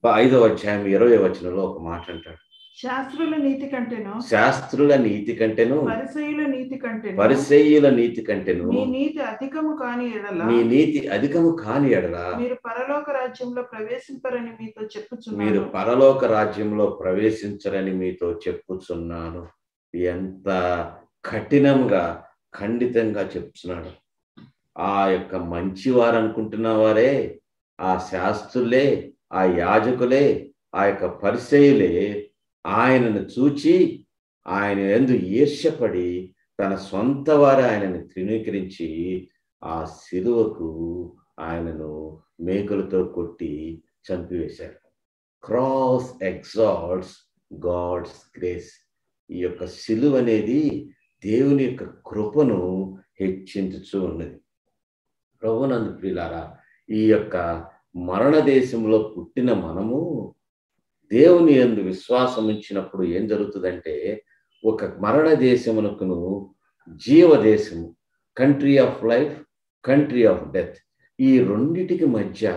5వ అధ్యాయం 20వ వచనంలో ఒక మాట అంటాడు. శాస్త్రుల నీతి కంటేను, శాస్త్రుల నీతి కంటేను, పరిసయ్యుల నీతి కంటేను, పరిసయ్యుల నీతి కంటేను మీ నీతి అధికము కాని ఎడల, మీ నీతి అధికము కాని ఎడల మీరు పరలోక రాజ్యంలో ప్రవేశింపరని మీతో చెప్పుచున్నాను. మీరు పరలోక రాజ్యంలో ప్రవేశించరని మీతో చెప్పుచున్నాను. ఎంత కఠినంగా ఖండితంగా చెప్తున్నాడు. ఆ యొక్క మంచివారు అనుకుంటున్న వారే, ఆ శాస్త్రులే, ఆ యాజకులే, ఆ యొక్క పరిసయ్యులే ఆయనను చూచి ఆయన యందు ఈర్ష్యపడి తన సొంత వారు ఆయనను తృణీకరించి ఆ శిలువకు ఆయనను మేకులతో కొట్టి చంపివేశారు. Cross exalts God's grace. ఈ యొక్క శిలువ అనేది దేవుని యొక్క కృపను హెచ్చించుచూ ఉన్నది. ప్రభునందు ప్రియులారా, ఈ యొక్క మరణ దేశంలో పుట్టిన మనము దేవుని యందు విశ్వాసం ఉంచినప్పుడు ఏం జరుగుతుందంటే, ఒక మరణ దేశమునకును జీవదేశము, country of life, country of death, ఈ రెండిటికి మధ్య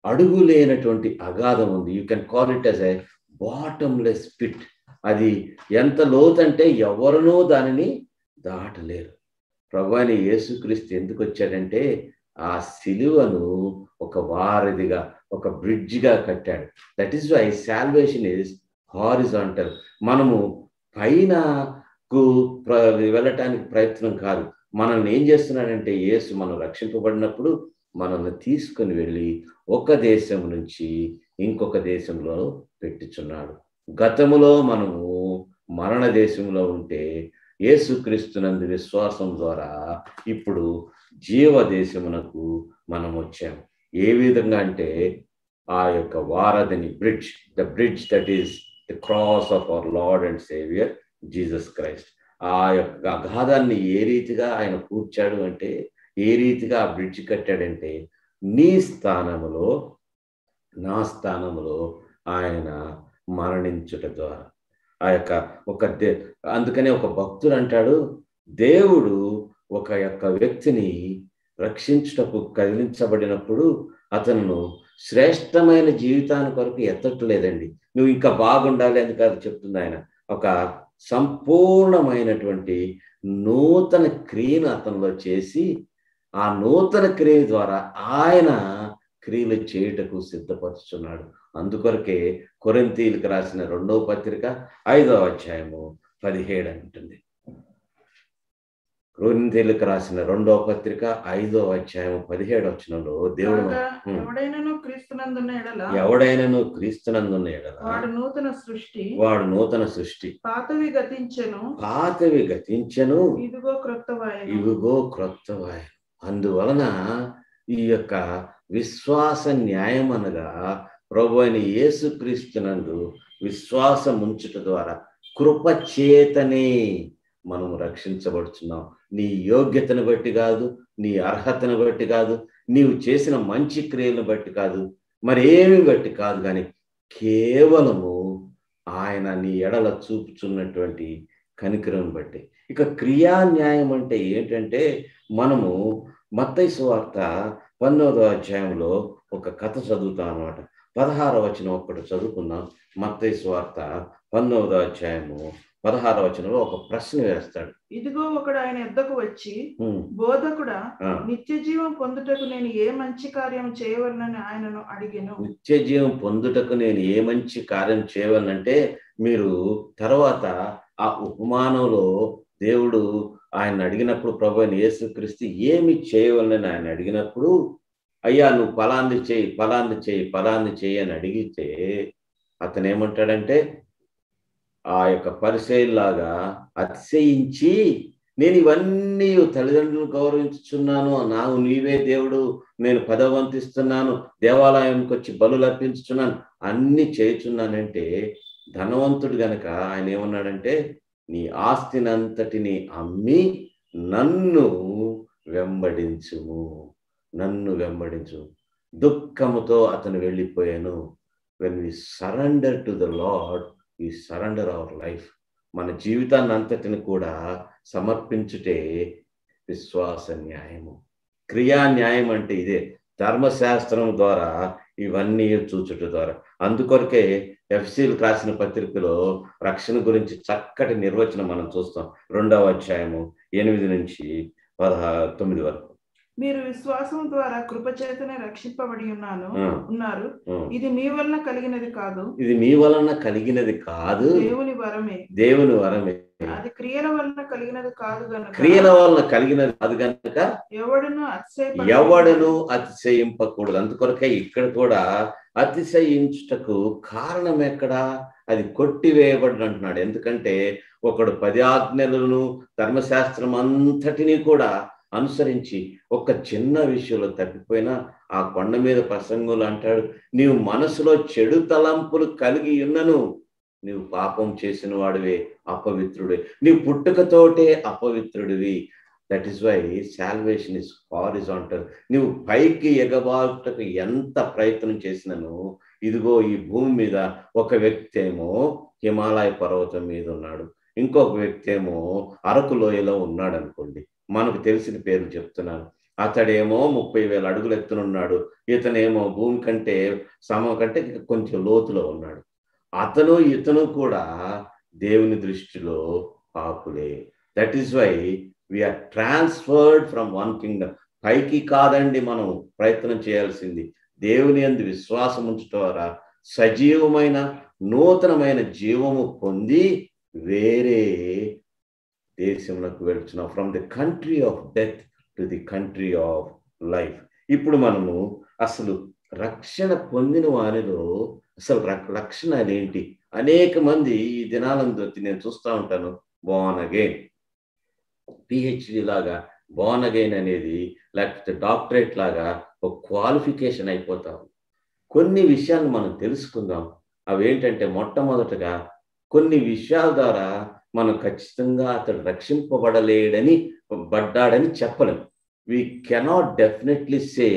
అడుగు లేనటువంటి అగాధం ఉంది. You can call it as a bottomless pit. అది ఎంత లోతంటే ఎవరినో దానిని దాటలేరు. ప్రభువైన యేసుక్రీస్తు ఎందుకు వచ్చాడంటే ఆ సిలువను ఒక వారధిగా, ఒక బ్రిడ్జిగా కట్టాడు. That is why salvation is horizontal. మనము పైనకు వెళ్ళటానికి ప్రయత్నం కాదు. మనల్ని ఏం చేస్తున్నాడంటే యేసు మనం రక్షింపబడినప్పుడు మనల్ని తీసుకొని వెళ్ళి ఒక దేశం నుంచి ఇంకొక దేశంలో పెట్టుచున్నాడు. గతములో మనము మరణ దేశంలో ఉంటే యేసుక్రీస్తునందు విశ్వాసం ద్వారా ఇప్పుడు జీవ దేశమునకు మనం వచ్చాము. ఏ విధంగా అంటే ఆ యొక్క వారధిని, bridge, the bridge that is the cross of our Lord and saviour Jesus Christ. ఆ యొక్క అగాధాన్ని ఏ రీతిగా ఆయన కూర్చాడు అంటే, ఏ రీతిగా ఆ బ్రిడ్జ్ కట్టాడంటే, నీ స్థానములో నా స్థానములో ఆయన మరణించుట ద్వారా ఆ యొక్క అందుకనే ఒక భక్తుడు అంటాడు, దేవుడు ఒక యొక్క వ్యక్తిని రక్షించుటకు కదిలించబడినప్పుడు అతను శ్రేష్టమైన జీవితాన్ని కొరకు ఎత్తట్లేదండి. నువ్వు ఇంకా బాగుండాలి అని కాదు చెప్తుంది ఆయన. ఒక సంపూర్ణమైనటువంటి నూతన క్రియను అతనిలో చేసి ఆ నూతన క్రియ ద్వారా ఆయన క్రియలు చేయుటకు సిద్ధపరుచున్నాడు. అందుకొరకే కొరింథీయులకు రాసిన 2వ పత్రిక 5వ అధ్యాయము 17 అంటుంది. కొరింథీయులకు రాసిన 2వ పత్రిక 5వ అధ్యాయం 17వ వచనంలో దేవుడు కాగా ఎవడైనను క్రీస్తునందున్న ఎడల ఎవడైనను క్రీస్తునందున్న ఎడల వాడు నూతన సృష్టి, వాడు నూతన సృష్టి, పాతవి గతించెను, పాతవి గతించెను, ఇదిగో క్రొత్తవాయెను. ఇవిగో క్రొత్తవాయెను. అందువలన ఈ యొక్క విశ్వాస న్యాయం అనగా ప్రభు అయిన యేసుక్రీస్తునందు విశ్వాసం ఉంచుట ద్వారా కృపచేతనే మనం రక్షించబడుతున్నాం. నీ యోగ్యతను బట్టి కాదు, నీ అర్హతను బట్టి కాదు, నీవు చేసిన మంచి క్రియలను బట్టి కాదు, మరేమి బట్టి కాదు, కానీ కేవలము ఆయన నీ ఎడల చూపుచున్నటువంటి కనికరం బట్టి. ఇక క్రియా న్యాయం అంటే ఏంటంటే, మనము మత్తయి సువార్త 19వ అధ్యాయంలో ఒక కథ చదువుతాం అన్నమాట. 16వ వచనం ఒక్కటి చదువుకున్నాం. మత్తయి సువార్త 19వ అధ్యాయము 16వ వచనంలో ఒక ప్రశ్న వేస్తాడు. ఇదిగో ఒకడు ఆయన యొద్దకు వచ్చి, బోధకుడా, నిత్య జీవం పొందుటకు నేను ఏ మంచి కార్యం చేయవలనని ఆయనను అడిగెను. నిత్య జీవం పొందుటకు నేను ఏ మంచి కార్యం చేయవలనంటే, మీరు తర్వాత ఆ ఉపమానంలో దేవుడు ఆయన అడిగినప్పుడు, ప్రభు అయిన యేసుక్రీస్తు ఏమి చేయవలనని ఆయన అడిగినప్పుడు, అయ్యా నువ్వు ఫలాన్ని చేయి, ఫలాన్ని చేయి, ఫలాన్ని చేయి అని అడిగితే అతను ఏమంటాడంటే, ఆ యొక్క పరిసయ్యులాగా అతిశయించి, నేను ఇవన్నీ తల్లిదండ్రులను గౌరవించుచున్నాను, నాకు నీవే దేవుడు, నేను పదవంతిస్తున్నాను, దేవాలయంకి వచ్చి బలులు అర్పించుచున్నాను, అన్ని చేయుచున్నానంటే, ధనవంతుడు గనక ఆయన ఏమన్నాడంటే, నీ ఆస్తినంతటిని అమ్మి నన్ను వెంబడించుము, నన్ను వెంబడించు. దుఃఖముతో అతను వెళ్ళిపోయాను. When we surrender to the lord, we surrender our life. మన జీవితాన్ని అంతటిని కూడా సమర్పించుటే విశ్వాస న్యాయము. క్రియా న్యాయం అంటే ఇదే. ధర్మశాస్త్రం ద్వారా ఇవన్నీ చూచుట ద్వారా. అందుకొరకే ఎఫ్సీలకు రాసిన పత్రికలో రక్షణ గురించి చక్కటి నిర్వచనం మనం చూస్తాం. 2వ అధ్యాయము 8 నుంచి 9 వరకు. మీరు విశ్వాసం ద్వారా కృపచేతనే రక్షింపబడి ఉన్నారు. ఇది మీ వలన కలిగినది కాదు, ఇది మీ వలన కలిగినది కాదు, దేవుని వరమే. దేవుని వరమే. అది క్రియల వలన కలిగినది కాదు గనుక, క్రియల వలన కలిగినది కాదు గనుక ఎవడును అతిశయింపకూడదు. అందుకొరకే ఇక్కడ కూడా అతిశయించుటకు కారణం ఎక్కడా? అది కొట్టివేయబడి అంటున్నాడు. ఎందుకంటే ఒకడు 10 ఆజ్ఞలను ధర్మశాస్త్రం అంతటినీ కూడా అనుసరించి ఒక చిన్న విషయంలో తప్పిపోయినా ఆ కొండ మీద ప్రసంగులు అంటాడు, నీవు మనసులో చెడు తలంపులు కలిగి ఉన్నను, నీవు పాపం చేసిన వాడివే, అపవిత్రుడే, నీవు పుట్టుకతోటే అపవిత్రుడివి. That is why salvation is horizontal. నువ్వు పైకి ఎగబాటుటకు ఎంత ప్రయత్నం చేసినను, ఇదిగో ఈ భూమి మీద ఒక వ్యక్తి ఏమో హిమాలయ పర్వతం మీద ఉన్నాడు, ఇంకొక వ్యక్తి ఏమో అరకు లోయలో ఉన్నాడు అనుకోండి. మనకు తెలిసిన పేర్లు చెప్తున్నాను. అతడేమో 30,000 అడుగులు ఎత్తునున్నాడు, ఇతనేమో భూమి కంటే సమం కంటే కొంచెం లోతులో ఉన్నాడు. అతను ఇతను కూడా దేవుని దృష్టిలో పాపులే. That is why we are transferred from one kingdom. పైకి కాదండి మనం ప్రయత్నం చేయాల్సింది, దేవుని యందు విశ్వాసం ఉంచడం ద్వారా సజీవమైన నూతనమైన జీవము పొంది వేరే దేశంలోకి వెళ్తున్నాం. From the country of death to the country of life. ఇప్పుడు మనము అసలు రక్షణ పొందిన వారిలో అసలు రక్షణ ఏంటి? అనేక మంది ఈ దినాలందు నేను చూస్తూ ఉంటాను, బోర్న్ అగైన్, పిహెచ్డి లాగా బోర్న్ అగైన్ అనేది, లేకపోతే డాక్టరేట్ లాగా ఒక క్వాలిఫికేషన్ అయిపోతాం. కొన్ని విషయాలు మనం తెలుసుకుందాం. అవి ఏంటంటే, మొట్టమొదటగా కొన్ని విషయాల ద్వారా మనం ఖచ్చితంగా అతడు రక్షింపబడలేడని పడ్డాడని చెప్పలేం. We cannot definitely say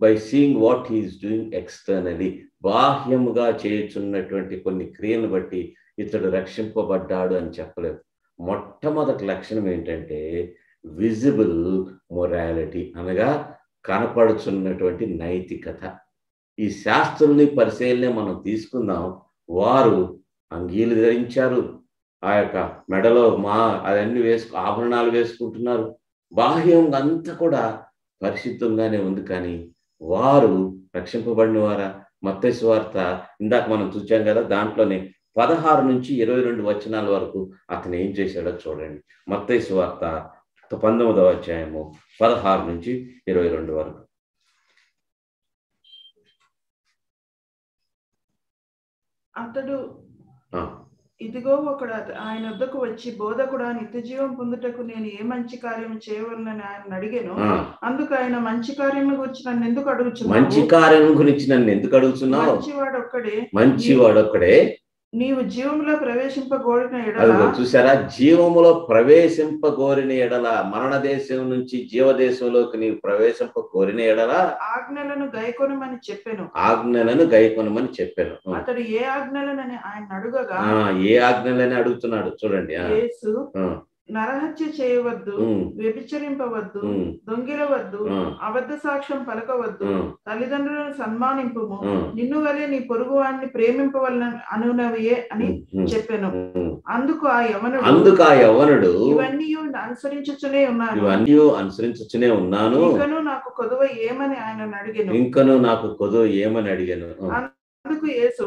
by seeing what he is doing externally. బాహ్యముగా చేయుచున్నటువంటి కొన్ని క్రియలను బట్టి ఇతడు రక్షింపబడ్డాడు అని చెప్పలేదు. మొట్టమొదటి లక్షణం ఏంటంటే విజిబుల్ మొరాలిటీ, అనగా కనపడుచున్నటువంటి నైతికత. ఈ శాస్త్రుల్ని పరిశీలనే మనం తీసుకుందాం. వారు అంగీలు ధరించారు, ఆ యొక్క మెడలో అవన్నీ ఆభరణాలు వేసుకుంటున్నారు, బాహ్యం అంతా కూడా పరిశుద్ధంగానే ఉంది. కానీ వారు రక్షింపబడిన వారా? మత్తయి సువార్త ఇందాక మనం చూచాం కదా, దాంట్లోనే 16 నుంచి 22 వచనాల వరకు అతను ఏం చేశాడో చూడండి. మత్తయి సువార్త 19వ అధ్యాయము 16 నుంచి 22 వరకు. అతడు ఇదిగో ఒకడు ఆయన వద్దకు వచ్చి, బోధకుడా, నిత్య జీవం పొందుటకు నేను ఏ మంచి కార్యం చేయవలనని ఆయన అడిగాను. అందుకు ఆయన, మంచి కార్యం గురించి నన్ను ఎందుకు అడుగుచున్నావు? మంచి కార్యం గురించి నన్ను ఎందుకు అడుగుతున్నావు? మంచివాడొక్కడే నీవు జీవములో ప్రవేశింపగోరిన ఎడల. చూసారా, జీవములో ప్రవేశింపగోరిన ఎడల, మరణ దేశం నుంచి జీవదేశంలోకి నీవు ప్రవేశింపగోరిన ఎడల ఆజ్ఞలను గైకొనమని చెప్పాను. ఆజ్ఞలను గైకొనమని చెప్పాను. అతడు ఏ ఆజ్ఞలనని ఆయన అడుగగా, ఏ ఆజ్ఞలని అడుగుతున్నాడు చూడండి. యేసు, నరహత్య చేయవద్దు, వ్యభిచరింపవద్దు, దొంగిలవద్దు, అబద్ధ సాక్ష్యం పలకవద్దు, తల్లిదండ్రులను సన్మానింపుము, నిన్ను వలె నీ పొరుగు వాడిని ప్రేమింపవలన అనునవియే అని చెప్పాను. అందుకు ఆ యవనుడు, ఇవన్నీ అనుసరించుచునే ఉన్నాను, ఇంకను నాకు కొదువ ఏమని ఆయన అడిగాను. అందుకు యేసు,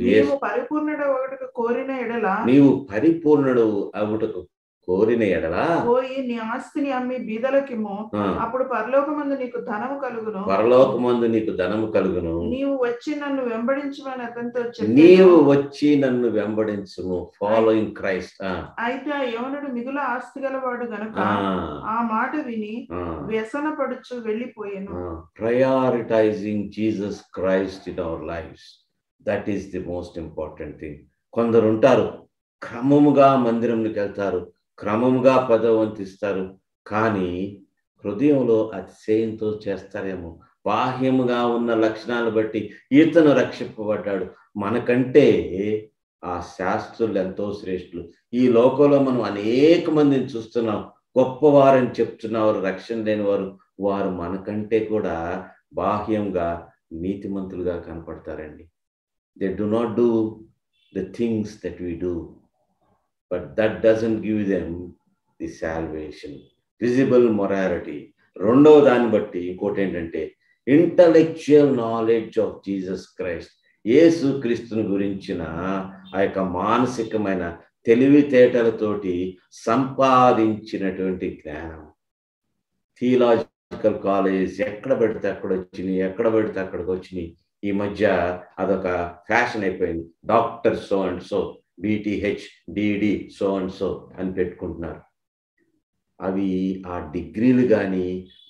నీవు పరిపూర్ణుడు ఒకటికి కోరిన ఎడల, కోరిన ఎడల పోయి నీ ఆస్తిని అమ్మి బీదలకిమ్ము, అప్పుడు పరలోకమందు నీకు ధనము కలుగును. నీవు వచ్చి నన్ను వెంబడించమని అతనితో వెంబడించుము, ఫాలోయింగ్ క్రైస్ట్. అయితే ఆ యవనుడు మిగుల ఆస్తి గలవాడు గనుక ఆ మాట విని వ్యసన పడుచు వెళ్ళిపోయాను. Prioritising Jesus Christ in our lives, that is the most important thing. కొందరు ఉంటారు, క్రమముగా మందిరంకి వెళ్తారు, క్రమముగా పదవంతిస్తారు, కానీ హృదయంలో అతిశయంతో చేస్తారేమో. బాహ్యముగా ఉన్న లక్షణాలను బట్టి ఇతను రక్షింపబడ్డాడు, మనకంటే ఆ శాస్త్రులు ఎంతో శ్రేష్ఠులు. ఈ లోకంలో మనం అనేక మందిని చూస్తున్నాం, గొప్పవారని చెప్తున్నవారు, రక్షణ లేని వారు, వారు మనకంటే కూడా బాహ్యంగా నీతిమంతులుగా కనపడతారండి. They do not do the things that we do, but that doesn't give them the salvation. Visible morality. రెండవ దాన్ని బట్టి ఇంకోటి ఏంటంటే intellectual knowledge of Jesus Christ. యేసు క్రీస్తుని గురించిన ఆ యొక్క మానసికమైన తెలివితేటలతోటి సంపాదించినటువంటి జ్ఞానం. థియలాజికల్ కాలేజ్ ఎక్కడ పెడితే అక్కడ అక్కడికి వచ్చినాయి. ఈ మధ్య అదొక ఫ్యాషన్ అయిపోయింది. Doctor so and so, BTH, DD so and so అని పెట్టుకుంటున్నారు. అవి ఆ డిగ్రీలు కానీ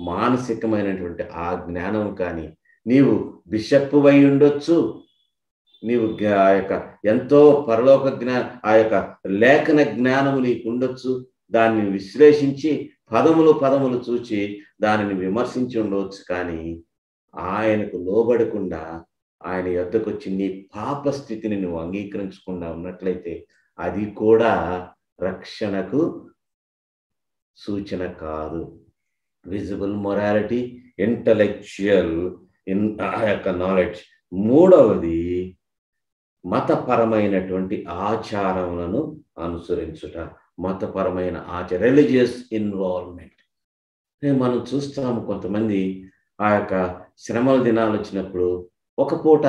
మానసికమైనటువంటి ఆ జ్ఞానం కానీ, నీవు బిషప్ అయి ఉండొచ్చు, నీవు ఆ యొక్క ఎంతో పరలోక ఆ యొక్క లేఖన జ్ఞానము నీకు ఉండొచ్చు, దాన్ని విశ్లేషించి పదములు చూచి దానిని విమర్శించి ఉండవచ్చు, కానీ ఆయనకు లోబడకుండా ఆయన యొద్దకు వచ్చి నీ పాప స్థితిని నువ్వు అంగీకరించకుండా ఉన్నట్లయితే అది కూడా రక్షణకు సూచన కాదు. Visible morality, intellectual knowledge. మూడవది మతపరమైనటువంటి ఆచారములను అనుసరించుట. మతపరమైన రిలీజియస్ ఇన్వాల్వ్మెంట్. మనం చూస్తాము, కొంతమంది ఆ యొక్క శ్రమల దినాలు వచ్చినప్పుడు ఒక పూట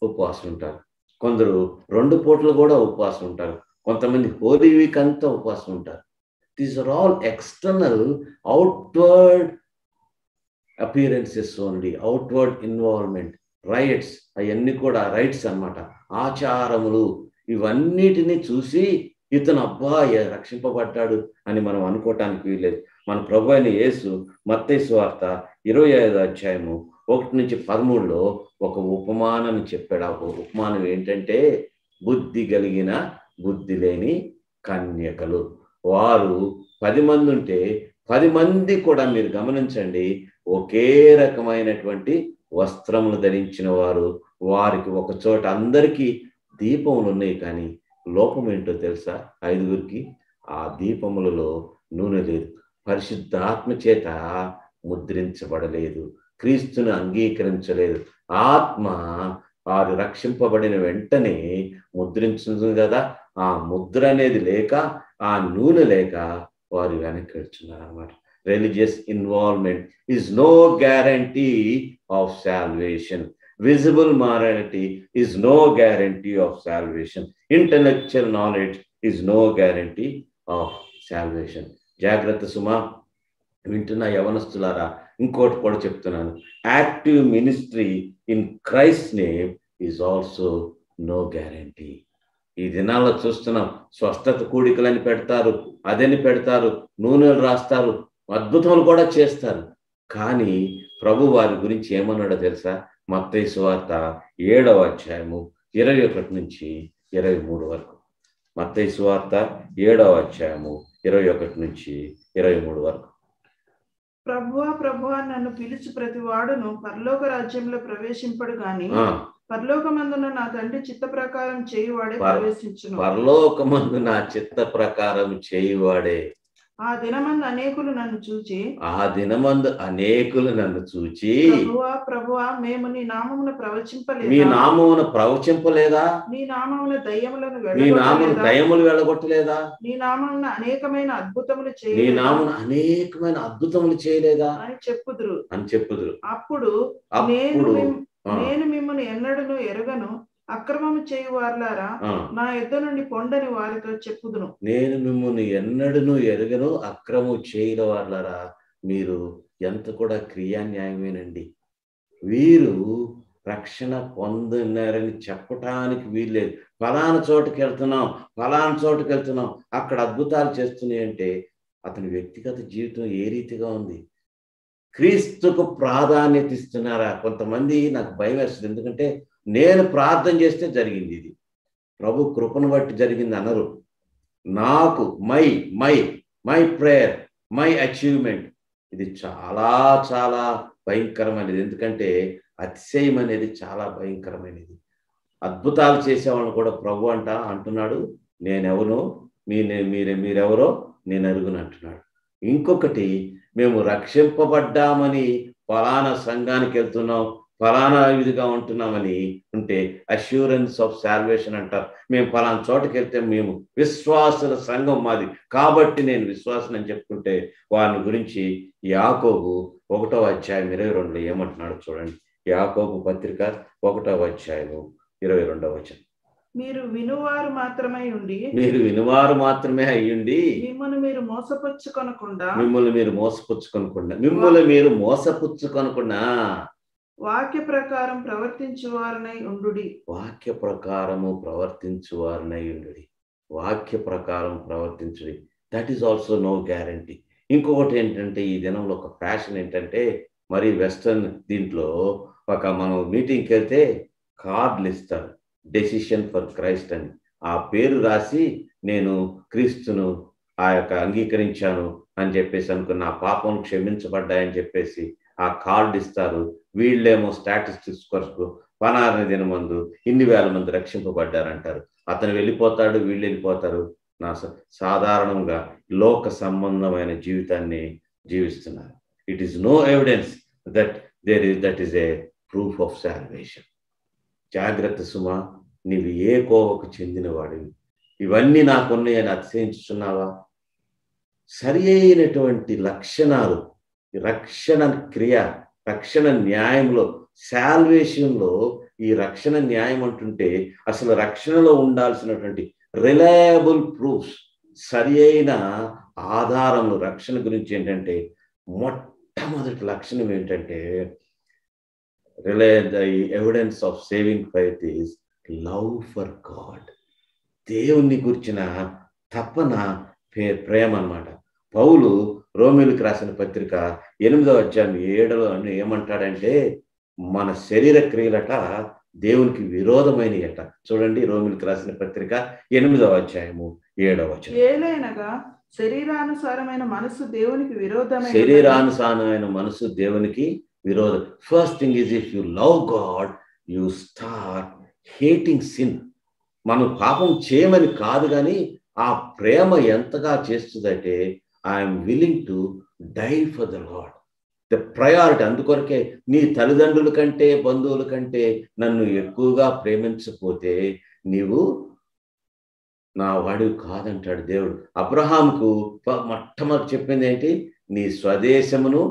ఉపవాసం ఉంటారు, కొందరు 2 పూటలు కూడా ఉపవాసం ఉంటారు, కొంతమంది హోలీ వీక్ అంతా ఉపవాసం ఉంటారు. These are all external outward appearances only, outward involvement. Rites, అవన్నీ కూడా రైట్స్ అన్నమాట, ఆచారములు. ఇవన్నిటిని చూసి ఇతను అబ్బా రక్షింపబడ్డాడు అని మనం అనుకోవటానికి వీల్లేదు. మన ప్రభు అయిన యేసు మత్తయి సువార్త 25వ అధ్యాయము 1 నుంచి 13లో ఒక ఉపమానాన్ని చెప్పాడు. ఆ ఉపమానం ఏంటంటే, బుద్ధి కలిగిన బుద్ధి లేని కన్యకలు. వారు 10 మంది ఉంటే 10 మంది కూడా మీరు గమనించండి, ఒకే రకమైనటువంటి వస్త్రములు ధరించిన వారు. వారికి ఒక చోట అందరికీ దీపములు ఉన్నాయి, కానీ లోపం ఏంటో తెలుసా? 5గురికి ఆ దీపములలో నూనె లేదు, పరిశుద్ధాత్మ చేత ముద్రించబడలేదు, క్రీస్తుని అంగీకరించలేదు. ఆత్మ వారు రక్షింపబడిన వెంటనే ముద్రించుంది కదా, ఆ ముద్ర అనేది లేక, ఆ నూనె లేక వారు వెనక్కి వెళ్తున్నారు అన్నమాట. Religious involvement is no guarantee of salvation. Visible morality is no guarantee of salvation. Intellectual knowledge is no guarantee of salvation. జాగ్రత్త సుమా, వింటున్న యవనస్తులారా, ఇంకోటి కూడా చెప్తున్నాను. Active ministry in Christ name is also no guarantee. ఈ దినాల్లో చూస్తున్నాం, స్వస్థత కూడికలని పెడతారు, అదని పెడతారు, నూనెలు రాస్తారు, అద్భుతములు కూడా చేస్తారు. కానీ ప్రభు వారి గురించి ఏమన్నాడో తెలుసా? మత్తయి సువార్త 7వ అధ్యాయము 21 నుంచి 23 వరకు. మత్తయి సువార్త 7వ అధ్యాయము 21 నుంచి 23 వరకు. ప్రభువా ప్రభువా నన్ను పిలిచి ప్రతి వాడును పరలోక రాజ్యంలో ప్రవేశింపడు గాని పరలోకమందున నా తండ్రి చిత్త ప్రకారం చేయువాడే ప్రవేశించును. పరలోకమందు నా చిత్త ప్రకారం చేయువాడే. ఆ దినమందు అనేకులు నన్ను చూచి ప్రభువా ప్రభువా మేము నీ నామమున ప్రవచింపలేదా? మీ నామమున ప్రవచింపలేదా? నీ నామమున దయ్యములను దయ్యములు వెళ్ళగొట్టలేదా? నీ నామమున అనేకమైన అద్భుతములు నీ నామమున అనేకమైన అద్భుతములు చేయలేదా అని చెప్పుదురు. అప్పుడు నేను మిమ్మల్ని ఎన్నడను ఎరగను, అక్రమము చేయువారులారా నా యొద్ద నుండి పొండని వారితో చెప్పుదును. నేను మిమ్మల్ని ఎన్నడను ఎరగను, అక్రమము చేయవారులారా. మీరు ఎంత కూడా క్రియాన్యాయమేనండి. వీరు రక్షణ పొందినారని చెప్పటానికి వీల్లేదు. ఫలానా చోటుకి వెళ్తున్నాం, అక్కడ అద్భుతాలు చేస్తున్నాయి అంటే అతని వ్యక్తిగత జీవితం ఏ రీతిగా ఉంది? క్రీస్తుకు ప్రాధాన్యత ఇస్తున్నారా? కొంతమంది నాకు భయం వేస్తుంది. ఎందుకంటే నేను ప్రార్థన చేస్తే జరిగింది, ఇది ప్రభు కృపను బట్టి జరిగింది అనరు. నాకు మై ప్రేయర్, మై అచీవ్మెంట్, ఇది చాలా చాలా భయంకరమైనది. ఎందుకంటే అతిశయం అనేది చాలా భయంకరమైనది. అద్భుతాలు చేసేవాళ్ళని కూడా ప్రభు అంటున్నాడు, నేనెవరో మీరెవరో నేను అరుగును అంటున్నాడు. ఇంకొకటి, మేము రక్షింపబడ్డామని ఫలానా సంఘానికి వెళ్తున్నాం, ఫలానా విధిగా ఉంటున్నామని ఉంటే అష్యూరెన్స్ ఆఫ్ సాల్వేషన్ అంటారు. మేము ఫలానా చోటుకి వెళ్తే మేము విశ్వాసుల సంఘం మాది కాబట్టి నేను విశ్వాసం అని చెప్పుకుంటే వారిని గురించి యాకోబు 1వ అధ్యాయం 22 ఏమంటున్నాడు చూడండి. యాకోబు పత్రిక 1వ అధ్యాయం 22వ వచనం. మీరు వినువారు మాత్రమే అయ్యుండి మిమ్మల్ని మీరు మోసపుచ్చుకొనకుండా వాక్య ప్రకారం ప్రవర్తించువారనై ఉండుడి. వాక్య ప్రకారం ప్రవర్తించుడి. That is also no guarantee. ఇంకొకటి ఏంటంటే, ఈ దినంలో ఒక ఫ్యాషన్ ఏంటంటే, మరి వెస్టర్న్ దీంట్లో మనం మీటింగ్కి వెళ్తే కార్డులు ఇస్తారు, డెసిషన్ ఫర్ క్రైస్ట్ అని. ఆ పేరు రాసి నేను క్రీస్తును అంగీకరించాను అని చెప్పేసి అనుకున్న, ఆ పాపం క్షమించబడ్డాయని చెప్పేసి ఆ కార్డు ఇస్తారు. వీళ్ళేమో స్టాటిస్టిక్స్ కొరకు పనారని దినమందు ఇన్ని వేల మంది రక్షింపబడ్డారంటారు. అతను వెళ్ళిపోతాడు, వీళ్ళు వెళ్ళిపోతారు. సాధారణంగా లోక సంబంధమైన జీవితాన్ని జీవిస్తున్నారు. It is no evidence that is a proof of salvation. జాగ్రత్త సుమా, నీవు ఏ కోవకు చెందినవాడివి? ఇవన్నీ నాకున్నాయని అతిశయించుచున్నావా? సరి అయినటువంటి లక్షణాలు, రక్షణ క్రియ, రక్షణ న్యాయంలో, సాల్వేషన్లో, ఈ రక్షణ న్యాయం అంటుంటే అసలు రక్షణలో ఉండాల్సినటువంటి రిలయబుల్ ప్రూఫ్స్, సరి అయిన ఆధారములు రక్షణ గురించి ఏంటంటే, మొట్టమొదటి లక్షణం ఏంటంటే, the evidence of saving faith is love for God. దేవుణ్ణి గురించిన తపన, ప్రేమ అన్నమాట. పౌలు రోమీయులకు రాసిన పత్రిక 8వ అధ్యాయం 7లో ఏమంటాడంటే, మన శరీర క్రియలట దేవునికి విరోధమైనయట. చూడండి, రోమీయులకు రాసిన పత్రిక 8వ అధ్యాయము 7వ వచనం. ఏలైనగా శరీరానుసారమైన మనసు దేవునికి విరోధమైన విరోధం. First thing is, if you love God you start hating sin. మనం పాపం చేయమని కాదు, కానీ ఆ ప్రేమ ఎంతగా చేస్తుందంటే, I'm willing to die for the Lord. The priority. అందుకొరకే నీ తల్లిదండ్రుల కంటే, బంధువుల కంటే నన్ను ఎక్కువగా ప్రేమించకపోతే నీవు నా వాడివి కాదంటాడు దేవుడు. అబ్రహాంకు మొట్టమొదటి చెప్పింది ఏంటి? నీ స్వదేశమును,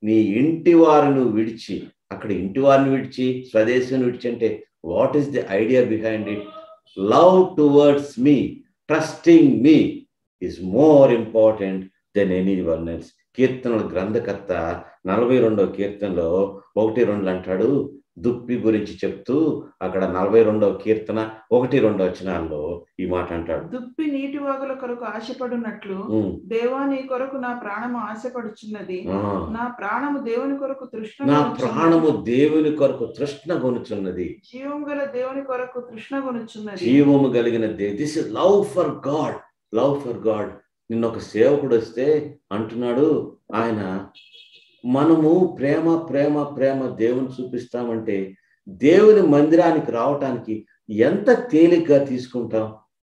నీ ఇంటి వారిని విడిచి. అక్కడ ఇంటి వారిని విడిచి, స్వదేశం విడిచి అంటే what is the idea behind it? Love towards me, trusting me is more important than anyone else. కీర్తనల గ్రంథకర్త 42వ కీర్తనలో 1-2 అంటాడు. దుప్పి గురించి చెప్తూ అక్కడ 42వ కీర్తన 1-2 వచనాల్లో ఈ మాట అంటాడు. దుప్పి నీటి వాగుల కొరకు ఆశపడునట్లు దేవా నీ కొరకు నా ప్రాణము ఆశపడుచున్నది. నా ప్రాణము దేవుని కొరకు నా ప్రాణము దేవుని కొరకు తృష్ణ కొనుచున్నది. జీవము గల దేవుని కొరకు తృష్ణ కొనుచున్నది. జీవము కలిగిన this is love for God. Love for God. నిన్న ఒక సేవకుడు వస్తే అంటున్నాడు, ఆయన మనము ప్రేమ ప్రేమ ప్రేమ దేవుని చూపిస్తామంటే దేవుని మందిరానికి రావటానికి ఎంత తేలిగ్గా తీసుకుంటాం.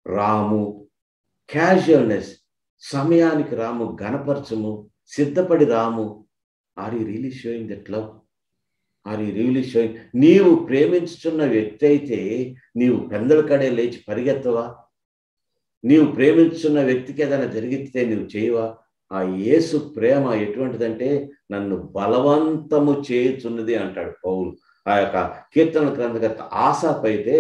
రాము, క్యాజువల్నెస్, సమయానికి రాము, గణపరచము, సిద్ధపడి రాము. Are you really showing that love? Are you really showing? నీవు ప్రేమించుతున్న వ్యక్తి అయితే నీవు పెందల కడే లేచి పరిగెత్తవా? నీవు ప్రేమించున్న వ్యక్తికి ఏదైనా జరిగితే నువ్వు చేయవా? ఆ యేసు ప్రేమ ఎటువంటిదంటే నన్ను బలవంతము చేయుచున్నది అంటాడు పౌలు. ఆ యొక్క కీర్తన గ్రంథకర్త ఆసాపు అయితే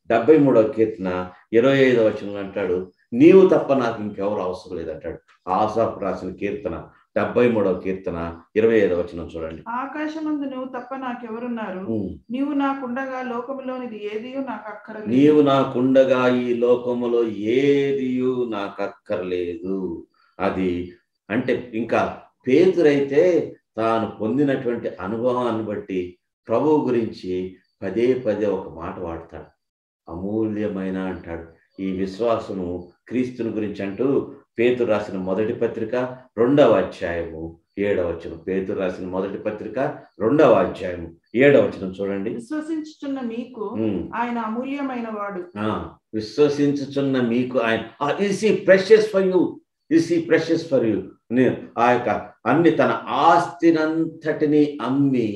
73వ కీర్తన 25వ వచనంలో అంటాడు, నీవు తప్ప నాకు ఇంకెవరు అవసరం లేదంటాడు. ఆసాపు రాసిన కీర్తన 73వ కీర్తన 25వ వచనం చూడండి. ఆకాశమందు నువ్వు తప్ప నాకెవరున్నారు? నీవు నాకుండగా లోకములోనిది ఏదియూ నాకు అక్కర్లేదు. నీవు నాకుండగా ఈ లోకములో ఏదియూ నాకు అక్కర్లేదు. అది అంటే ఇంకా పేతురైతే తాను పొందినటువంటి అనుభవాన్ని బట్టి ప్రభువు గురించి పదే పదే ఒక మాట వాడతాడు. అమూల్యమైన అంటాడు. ఈ విశ్వాసము క్రీస్తుని గురించి అంటూ పేతురు రాసిన మొదటి పత్రిక 2వ అధ్యాయము 7వ వచనం. పేతురు రాసిన మొదటి పత్రిక 2వ అధ్యాయము 7వ వచనం చూడండి. విశ్వసించుచున్న మీకు ఆయన అమూల్యమైన వాడు. విశ్వసించుచున్న మీకు ఆయన is he precious for you. Is he precious for you. ఆ యొక్క అన్ని తన ఆస్తినంతటిని అమ్మి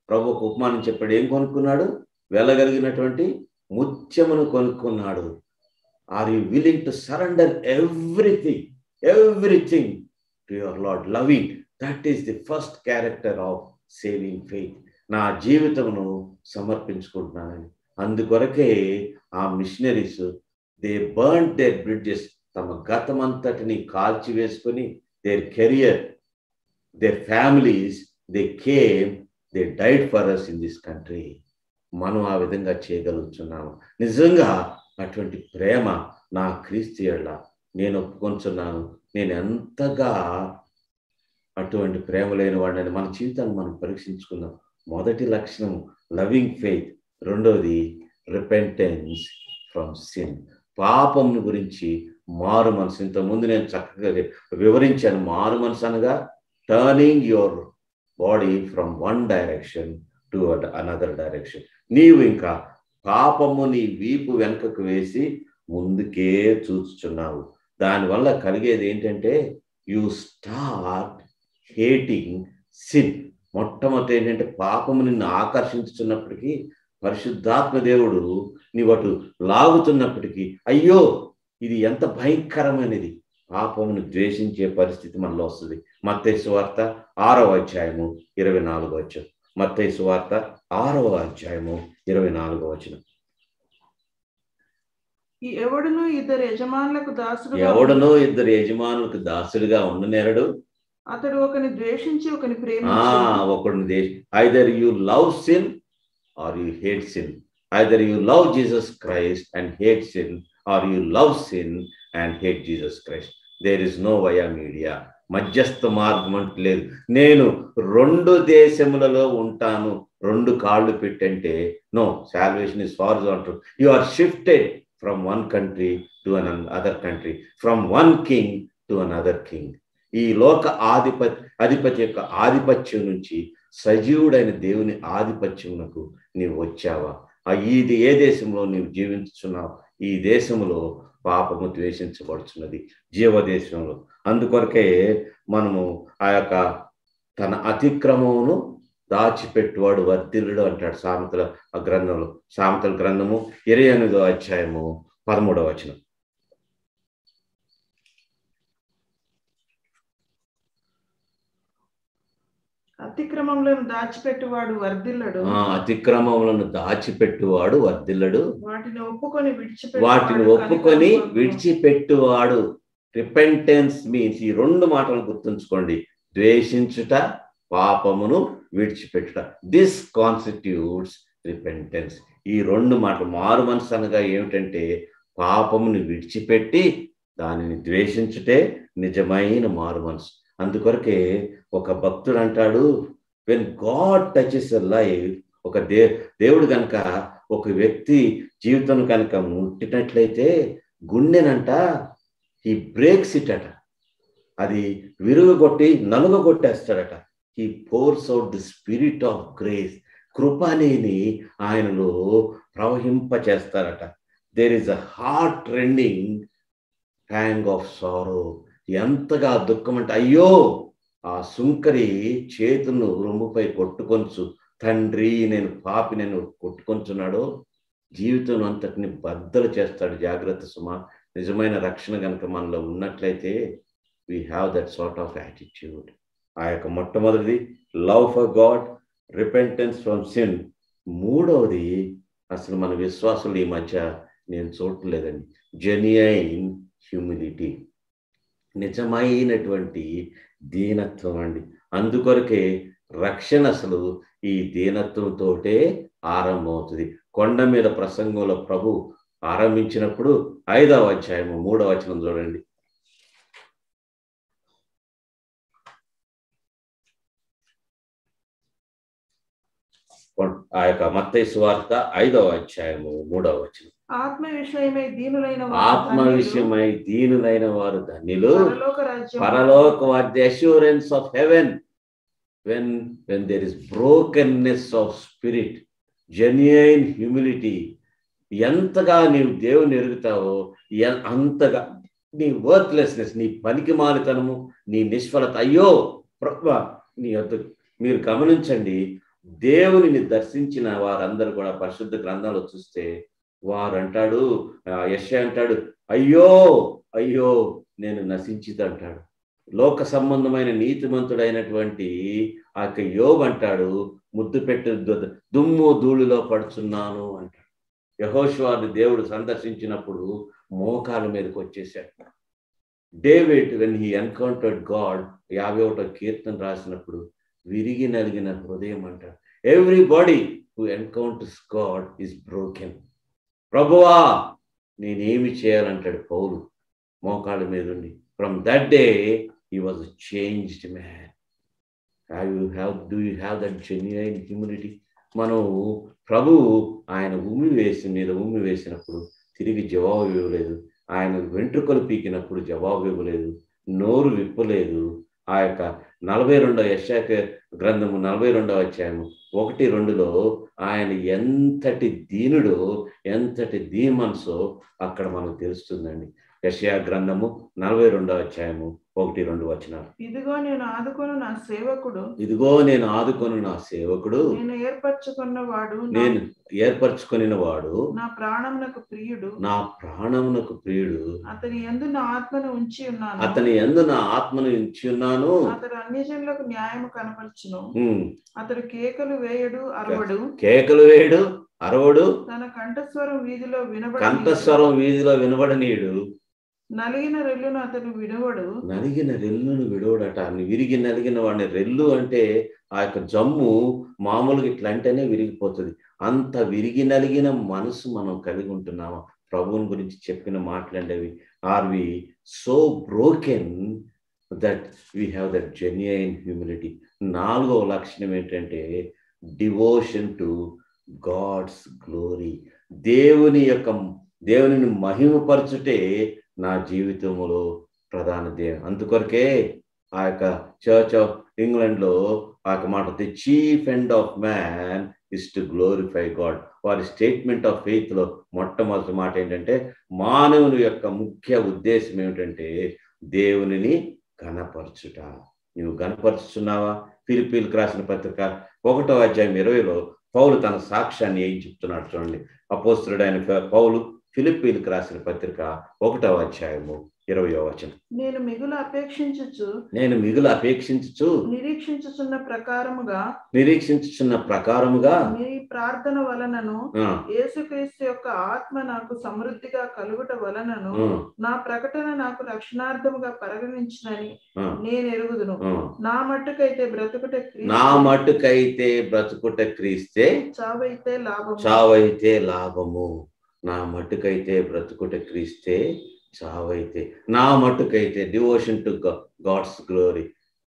ప్రభువుకు ఉపమానం చెప్పాడు. ఏం కొనుక్కున్నాడు? వెళ్ళగలిగినటువంటి ముత్యమును కొనుక్కున్నాడు. Are you willing to surrender everything to your Lord? Loving. That is the first character of saving faith. నా జీవితమును సమర్పించుకుంటున్నానని. అందుకొరకే ఆ missionaries they burned their bridges. తమ గతమంతటిని కాల్చివేసుకొని their career, their families, they came, they died for us in this country. మనం ఆ విధంగా చేయగలుగుతున్నాము. నిజంగా అటువంటి ప్రేమ నా క్రీస్తు యెడల నేను ఒప్పుకొంచున్నాను. నేను ఎంతగా అటువంటి ప్రేమ లేని వాడిని. మన జీవితాన్ని మనం పరీక్షించుకుందాం. మొదటి లక్షణం లవింగ్ ఫెయిత్. రెండవది రిపెంటెన్స్ ఫ్రమ్ సిన్. పాపం గురించి మారు మనసు. ఇంతకుముందు నేను చక్కగా వివరించాను. మారు మనసు అనగా turning your body from one direction to another direction. నీవు ఇంకా పాపము నీ వీపు వెనుకకు వేసి ముందుకే చూస్తున్నావు. దానివల్ల కలిగేది ఏంటంటే యు స్టార్ట్ హేటింగ్ సిన్. మొట్టమొదటి ఏంటంటే పాపము నిన్ను ఆకర్షించుతున్నప్పటికీ పరిశుద్ధాత్మ దేవుడు నీ అటు లాగుతున్నప్పటికీ అయ్యో ఇది ఎంత భయంకరమైనది, పాపమును ద్వేషించే పరిస్థితి మనలో వస్తుంది. మత్తయి సువార్త 6వ అధ్యాయము 24వ వచనం. మత్తయి సువార్త 6వ అధ్యాయము 24వ వచనం. ఎవడును ఇద్దరు యజమానులకు దాసుడుగా ఉండనేరడు. అతడు ఒకని ద్వేషించి ఒకని ప్రేమించి. ఒకడిని either you love sin are you hate sin. Either you love Jesus Christ and hate sin or you love sin and hate Jesus Christ. There is no via media. మధ్యస్థ మార్గం అంటే లేదు. నేను 2 దేశములలో ఉంటాను, 2 కాళ్ళు పెట్టంటే no. Salvation is horizontal. You are shifted from one country to another country, from one king to another king. ఈ లోక అధిపతి యొక్క ఆధిపత్యం నుంచి సజీవుడైన దేవుని ఆధిపత్యమునకు నీవు వచ్చావా? ఇది ఏ దేశంలో నీవు జీవించుచున్నావు? ఈ దేశంలో పాపము ద్వేషించబడుచున్నది, జీవదేశంలో. అందుకొరకే మనము ఆ యొక్క తన అతిక్రమమును దాచిపెట్టువాడు వర్ధిల్లుడు అంటాడు సామెతల గ్రంథంలో. సామెతల గ్రంథము 28వ అధ్యాయము 13వ వచనం. అతిక్రమములను దాచిపెట్టువాడు వర్ధిల్లడు. అతిక్రమములను దాచిపెట్టువాడు వర్ధిల్లడు. వాటిని ఒప్పుకొని విడిచిపెట్టువాడు. రిపెంటెన్స్ మీన్స్ ఈ 2 మాటలు గుర్తుంచుకోండి. ద్వేషించుట, పాపమును విడిచిపెట్టుట. This constitutes repentance. ఈ రెండు మాటలు, మారు మనసు అనగా ఏమిటంటే పాపమును విడిచిపెట్టి దానిని ద్వేషించుటే నిజమైన మారు మనసు. అందుకొరకే ఒక భక్తుడు అంటాడు, when God touches a life, ఒక దేవుడు కనుక ఒక వ్యక్తి జీవితం కనుక ముట్టినట్లయితే గుండెనంట హీ బ్రేక్స్ ఇట్ అట, అది విరుగొట్టి నలుగొట్టేస్తాడట. He pours out the spirit of grace, కృపనేని ఆయనలో ప్రవహింపచేస్తారట. There is a heart rending hang of sorrow. ఎంతగా దుఃఖం అంటే, అయ్యో ఆ సుంకరి చేతులను రొమ్ముపై కొట్టుకొంచు, తండ్రి నేను పాపి నేను కొట్టుకొంచున్నాడో జీవితం అంతటిని బద్దలు చేస్తాడు. జాగ్రత్త సుమా. నిజమైన రక్షణ కనుక మనలో ఉన్నట్లయితే we have that sort of attitude. ఆ యొక్క మొట్టమొదటిది love for God, repentance from sin. మూడవది అసలు మన విశ్వాసులు ఈ మధ్య నేను చూడలేదండి, జెన్యూన్ హ్యూమిలిటీ, నిజమైనటువంటి దీనత్వం అండి. అందుకొరకే రక్షణ అసలు ఈ దీనత్వంతోటే ఆరంభమవుతుంది. కొండ మీద ప్రసంగంలో ప్రభు ఆరంభించినప్పుడు 5వ అధ్యాయము 3వ వచనం చూడండి. ఆ యొక్క మత్తయి సువార్త 5వ అధ్యాయము 3వ వచనం. ఆత్మ విషయమై దీనులైన వారు ధన్యులు, పరలోక రాజ్యం. Assurance of haven. when there is brokenness of spirit, genuine humility, ఎంతగా నీవు దేవుని ఎరుగుతావో అంతగా నీ వర్త్లెస్నెస్, నీ పనికి మాలితనము, నీ నిష్ఫలత, అయ్యో ప్రభువా నీ వద్ద. మీరు గమనించండి, దేవునిని దర్శించిన వారందరూ కూడా పరిశుద్ధ గ్రంథాలు చూస్తే వారు అంటాడు, యెషయా అంటాడు, అయ్యో అయ్యో నేను నశించిది అంటాడు. లోక సంబంధమైన నీతిమంతుడైనటువంటి ఆ యొక్క యోబు అంటాడు, ముద్దు పెట్టి దుమ్ము ధూళిలో పడుచున్నాను అంటాడు. యెహోషువను దేవుడు సందర్శించినప్పుడు మోకాల మీదకి వచ్చేసాడు. David when he encountered God 51వ కీర్తన రాసినప్పుడు విరిగి నలిగిన హృదయం అంటాడు. Everybody who encounters God is broken. ప్రభువా నేనేమి చేయాలంటాడు పౌలు మోకాళ్ళ మీద ఉండి. From that day he was a changed man. Do you have that genuine humility? మనం ప్రభు ఆయన మీద ఉమ్మి వేసినప్పుడు తిరిగి జవాబు ఇవ్వలేదు, ఆయన వెంట్రుకలు పీకినప్పుడు జవాబు ఇవ్వలేదు, నోరు విప్పలేదు. ఆ యొక్క 42వ యెషయా గ్రంథము 42వ అధ్యాయము 1-2లో ఆయన ఎంతటి దీనుడో, ఎంతటి దీమనసో అక్కడ మనకు తెలుస్తుందండి. యెషయా గ్రంథము 42వ అధ్యాయము 1-2 వచనాలు. ఇదిగో నేను ఆదుకొను నా సేవకుడు, నేను ఏర్పరచుకొనిన వాడు, నా ప్రాణమునకు ప్రియుడు, అతని యందు నా ఆత్మను ఉంచి ఉన్నాను. అతడు అన్యజనులకు న్యాయము కనపరచును. అతడు కేకలు వేయడు అరవడు, తన కంఠస్వరం వీధిలో వినబడనీయుడు. నలిగిన రెల్లును అతను విడవడట. విరిగి నలిగిన వాడిని, రెల్లు అంటే ఆ యొక్క జమ్ము మామూలుగా ఇట్లా అంటేనే విరిగిపోతుంది. అంత విరిగి నలిగిన మనసు మనం కలిగి ఉంటున్నామా? ప్రభువుని గురించి చెప్పిన మాట్లాడేవి are we so broken that we have that genuine humility. 4వ లక్షణం ఏంటంటే డివోషన్ టు గాడ్స్ గ్లోరీ. దేవునిని మహిమపరచుటే నా జీవితంలో ప్రధాన ధ్యేయం. అందుకొరకే ఆ యొక్క చర్చ్ ఆఫ్ ఇంగ్లాండ్లో ఆ యొక్క మాట, the chief end of man is to glorify God. వారి స్టేట్మెంట్ ఆఫ్ ఫెయిత్ లో మొట్టమొదటి మాట ఏంటంటే, మానవుని యొక్క ముఖ్య ఉద్దేశం ఏమిటంటే దేవునిని గణపరచుట. నువ్వు గణపరుచుతున్నావా? ఫిలిప్పీలకు రాసిన పత్రిక 1వ అధ్యాయం 20లో పౌలు తన సాక్ష్యాన్ని ఏం చెప్తున్నాడు చూడండి. అపోస్తలుడైన పౌలు ఫిలిప్పీలకు రాసిన పత్రిక 1వ అధ్యాయము 20వ వచనం. నేను మిగులు అపేక్షించుచు నేను మిగులు అపేక్షించుచు నిరీక్షించుచున్న ప్రకారముగా మీ ప్రార్థన వలనను ఆ, యేసుక్రీస్తు యొక్క ఆత్మ నాకు సమృద్ధిగా కలుగుట వలనను ఆ, నా ప్రకటన నాకు రక్షణార్థముగా పరిగణించినని ఆ, నేను ఎరుగుదును. ఆ. నా మట్టుకైతే బ్రతుకుట నా క్రీస్తు, మట్టుకైతే బ్రతుకుట క్రీస్తే, చావైతే లాభము. చావైతే లాభము. నా మట్టుకైతే బ్రతుకుట క్రీస్తే, చావైతే. నా మట్టుకైతే డివోషన్ టు గాడ్స్ గ్లోరీ.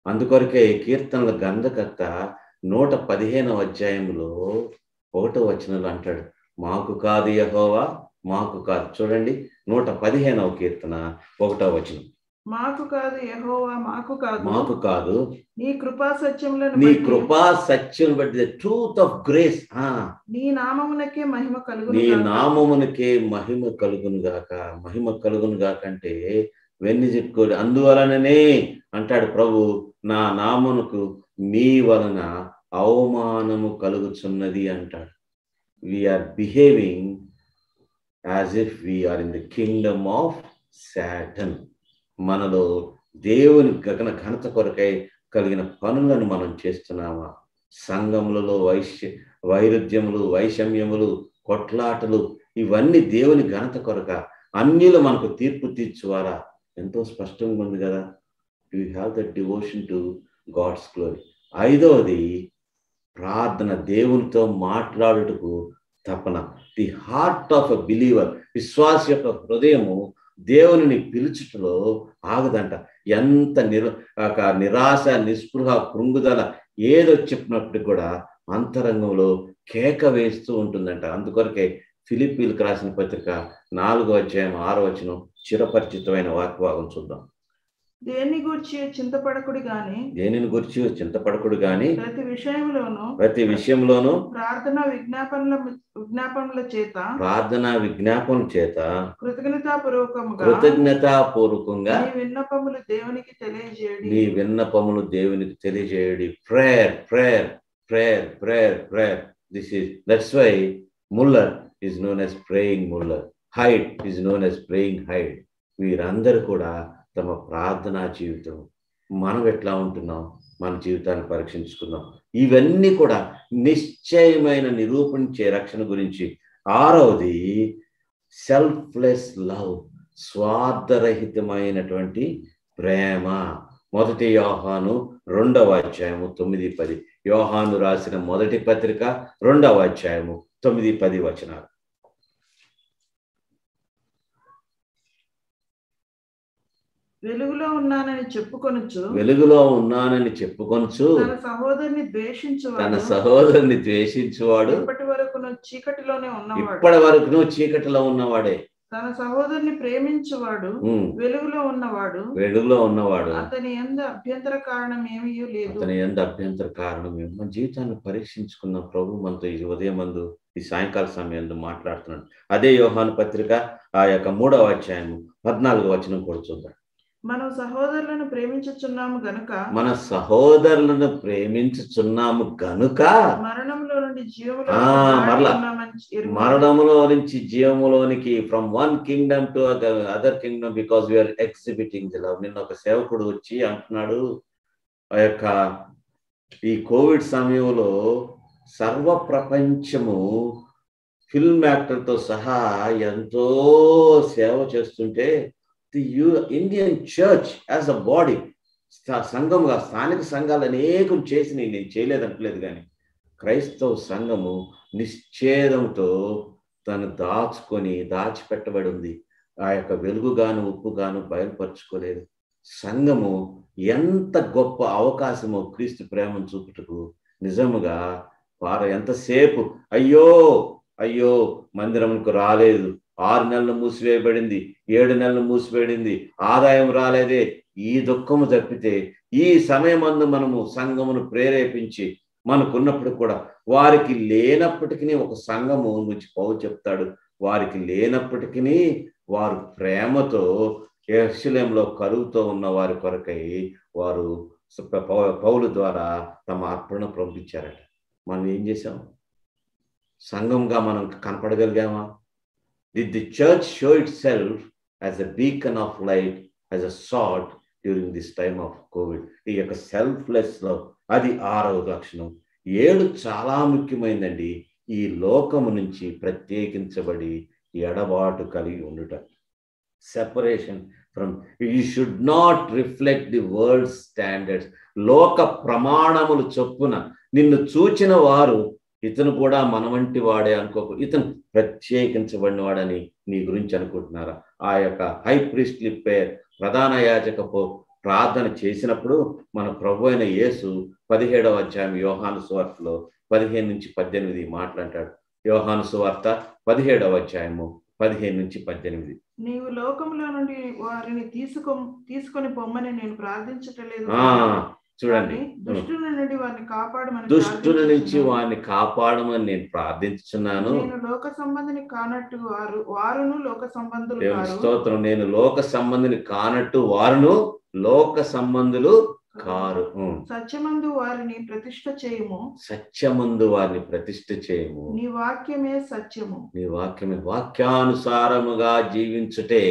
అందుకొరకే కీర్తనల గ్రంథకర్త 115వ అధ్యాయంలో 1వ వచనంలో అంటాడు, మాకు కాదు యెహోవా, మాకు కాదు. చూడండి 115వ కీర్తన 1వ వచనం. మాకు కాదు యెహోవా, మాకు కాదు, మాకు కాదు నీ కృపా సత్యములను నీ బట్టి కృపా సత్యం బట్టి, ద ట్రూత్ ఆఫ్ గ్రేస్. నీ నామమునకే మహిమ నీ కలుగును. నామమునకే మహిమ కలుగును గాక. మహిమ కలుగును గాక అంటే వెన్నిజిట్టుకోడు. అందువలననే అంటాడు ప్రభు, నా నామమునకు మీ వలన అవమానము కలుగుచున్నది అంటాడు. We're behaving as if we're in the kingdom of Satan. మనలో దేవుని గగన ఘనత కొరకై కలిగిన పనులను మనం చేస్తున్నామా? సంఘములలో వైరుధ్యములు, వైషమ్యములు, కొట్లాటలు, ఇవన్నీ దేవుని ఘనత కొరక. అన్యులు మనకు తీర్పు తీర్చువారా? ఎంతో స్పష్టంగా ఉంది కదా. You have the devotion to God's glory. 5వది ప్రార్థన, దేవునితో మాట్లాడుటకు తపన. The heart of a believer, విశ్వాస యొక్క హృదయము దేవునిని పిలుచుటలో ఆగదంట. ఎంత నిరాశ, నిస్పృహ, కృంగుదల ఏదో చెప్పినప్పుడు కూడా అంతరంగంలో కేక వేస్తూ ఉంటుందంట. అందుకొరకే ఫిలిప్పీలకు రాసిన పత్రిక 4వ అధ్యాయం 6వ వచనం చిరపరిచితమైన వాక్యభాగం చూద్దాం. దేన్ని గూర్చి చింతపడకుడి గాని, దేనిని గురించి చింతపడకుడు గాని ప్రతి విషయంలోనూ ప్రార్థన విజ్ఞాపనల చేత విజ్ఞాపన చేత కృతజ్ఞతాపూర్వకంగా నీ విన్నపములు దేవునికి తెలియజేయడి. Prayer prayer prayer prayer prayer. That's why Muller is known as praying Muller. Hyde is known as praying Hyde. వీరందరూ కూడా తమ ప్రార్థనా జీవితం, మనం ఎట్లా ఉంటున్నాం, మన జీవితాన్ని పరీక్షించుకుందాం. ఇవన్నీ కూడా నిశ్చయమైన నిరూపించే రక్షణ గురించి. 6వది సెల్ఫ్లెస్ లవ్, స్వార్థరహితమైనటువంటి ప్రేమ. 1 యోహాను 2వ అధ్యాయము 9-10. యోహాను రాసిన మొదటి పత్రిక 2వ అధ్యాయము 9-10 వచనాలు. వెలుగులో ఉన్నానని చెప్పుకొనుచు తన సహోదరుని ద్వేషించువాడు ఇప్పటి వరకును చీకటిలో ఉన్నవాడే. తన సహోదరుని ప్రేమించువాడు వెలుగులో ఉన్నవాడు అతని యందు అభ్యంతర కారణం ఏమీ లేదు. మన జీవితాన్ని పరీక్షించుకున్న ప్రభు మనతో ఈ ఉదయమందు, ఈ సాయంకాల సమయంలో మాట్లాడుతున్నాడు. అదే యోహాను పత్రిక ఆ యొక్క 3వ అధ్యాయము 14వ వచనం కూడా చూద్దాం. మన సహోదరులను ప్రేమించుచున్నాము గనుక మరణంలో నుంచి జీవములోనికి, from one kingdom to other kingdom, because we are exhibiting the love. నిన్న ఒక సేవకుడు వచ్చి అంటున్నాడు, ఆ యొక్క ఈ కోవిడ్ సమయంలో సర్వ ప్రపంచము ఫిల్మ్ యాక్టర్తో సహా ఎంతో సేవ చేస్తుంటే, the Indian church as a body, సంఘముగా, స్థానిక సంఘాలు అనేకం చేసి నేను చేయలేదంటలేదు, కానీ క్రైస్తవ సంఘము నిశ్చేదంతో తను దాచిపెట్టబడి ఉంది. ఆ యొక్క వెలుగుగాను ఉప్పుగాను బయలుపరచుకోలేదు. సంఘము ఎంత గొప్ప అవకాశమో క్రీస్తు ప్రేమను చూపుటకు. నిజముగా వారు ఎంతసేపు అయ్యో మందిరంకు రాలేదు, 6 నెలలు మూసివేయబడింది, 7 నెలలు మూసివేయబడింది, ఆదాయం రాలేదే, ఈ దుఃఖము తప్పితే ఈ సమయమందు మనము సంఘమును ప్రేరేపించి మనకున్నప్పుడు కూడా వారికి లేనప్పటికీ, ఒక సంఘము నుంచి పౌలు చెప్తాడు, వారికి లేనప్పటికీ వారు ప్రేమతో యెరూషలేములో కరువుతో ఉన్న వారి కొరకై వారు పౌలు ద్వారా తమ అర్పణ పంపించారట. మనం ఏం చేసాం? సంఘంగా మనం కనపడగలిగామా? Did the church show itself as a beacon of light, as a salt during this time of Covid. ఈ యొక్క సెల్ఫ్లెస్ లవ్, అది 6వ లక్షణం. 7 చాలా ముఖ్యమైనదండి. ఈ లోకము నుంచి ప్రత్యేకించబడి ఎడబాటు కలిగి ఉండుట. Separation from, you should not reflect the world standards. లోక ప్రమాణములు చొప్పున నిన్ను చూచిన వారు ఇతను కూడా మన వంటి వాడే అనుకోకు, ఇతను ప్రత్యేకించబడిన వాడని నీ గురించి అనుకుంటున్నారా? ఆ యొక్క హై ప్రీస్ట్లీ ప్రేయర్, ప్రధాన యాజక ప్రార్థన చేసినప్పుడు మన ప్రభు అయిన యేసు 17వ అధ్యాయం యోహాను సువార్తలో 15-18 మాట్లాడతాడు. యోహాను సువార్త 17వ అధ్యాయము 15-18. నీవు లోకంలో నుండి వారిని తీసుకొని పొమ్మని నేను ప్రార్థించటలేదు, చూడండి, దుష్టుల నుండి వారిని కాపాడమని, దుష్టుల నుంచి వారిని కాపాడమని నేను ప్రార్థించుచున్నాను. నేను లోక సంబంధిని కానట్టు వారును లోక సంబంధులు కారు. స్తోత్రం. నేను లోక సంబంధిని కానట్టు వారును లోక సంబంధులు కారు. సత్యమందు వారిని ప్రతిష్ఠ చేయము, సత్యమందు వారిని ప్రతిష్ఠ చేయము. నీ వాక్యమే సత్యము, నీ వాక్యమే. వాక్యానుసారముగా జీవించుటే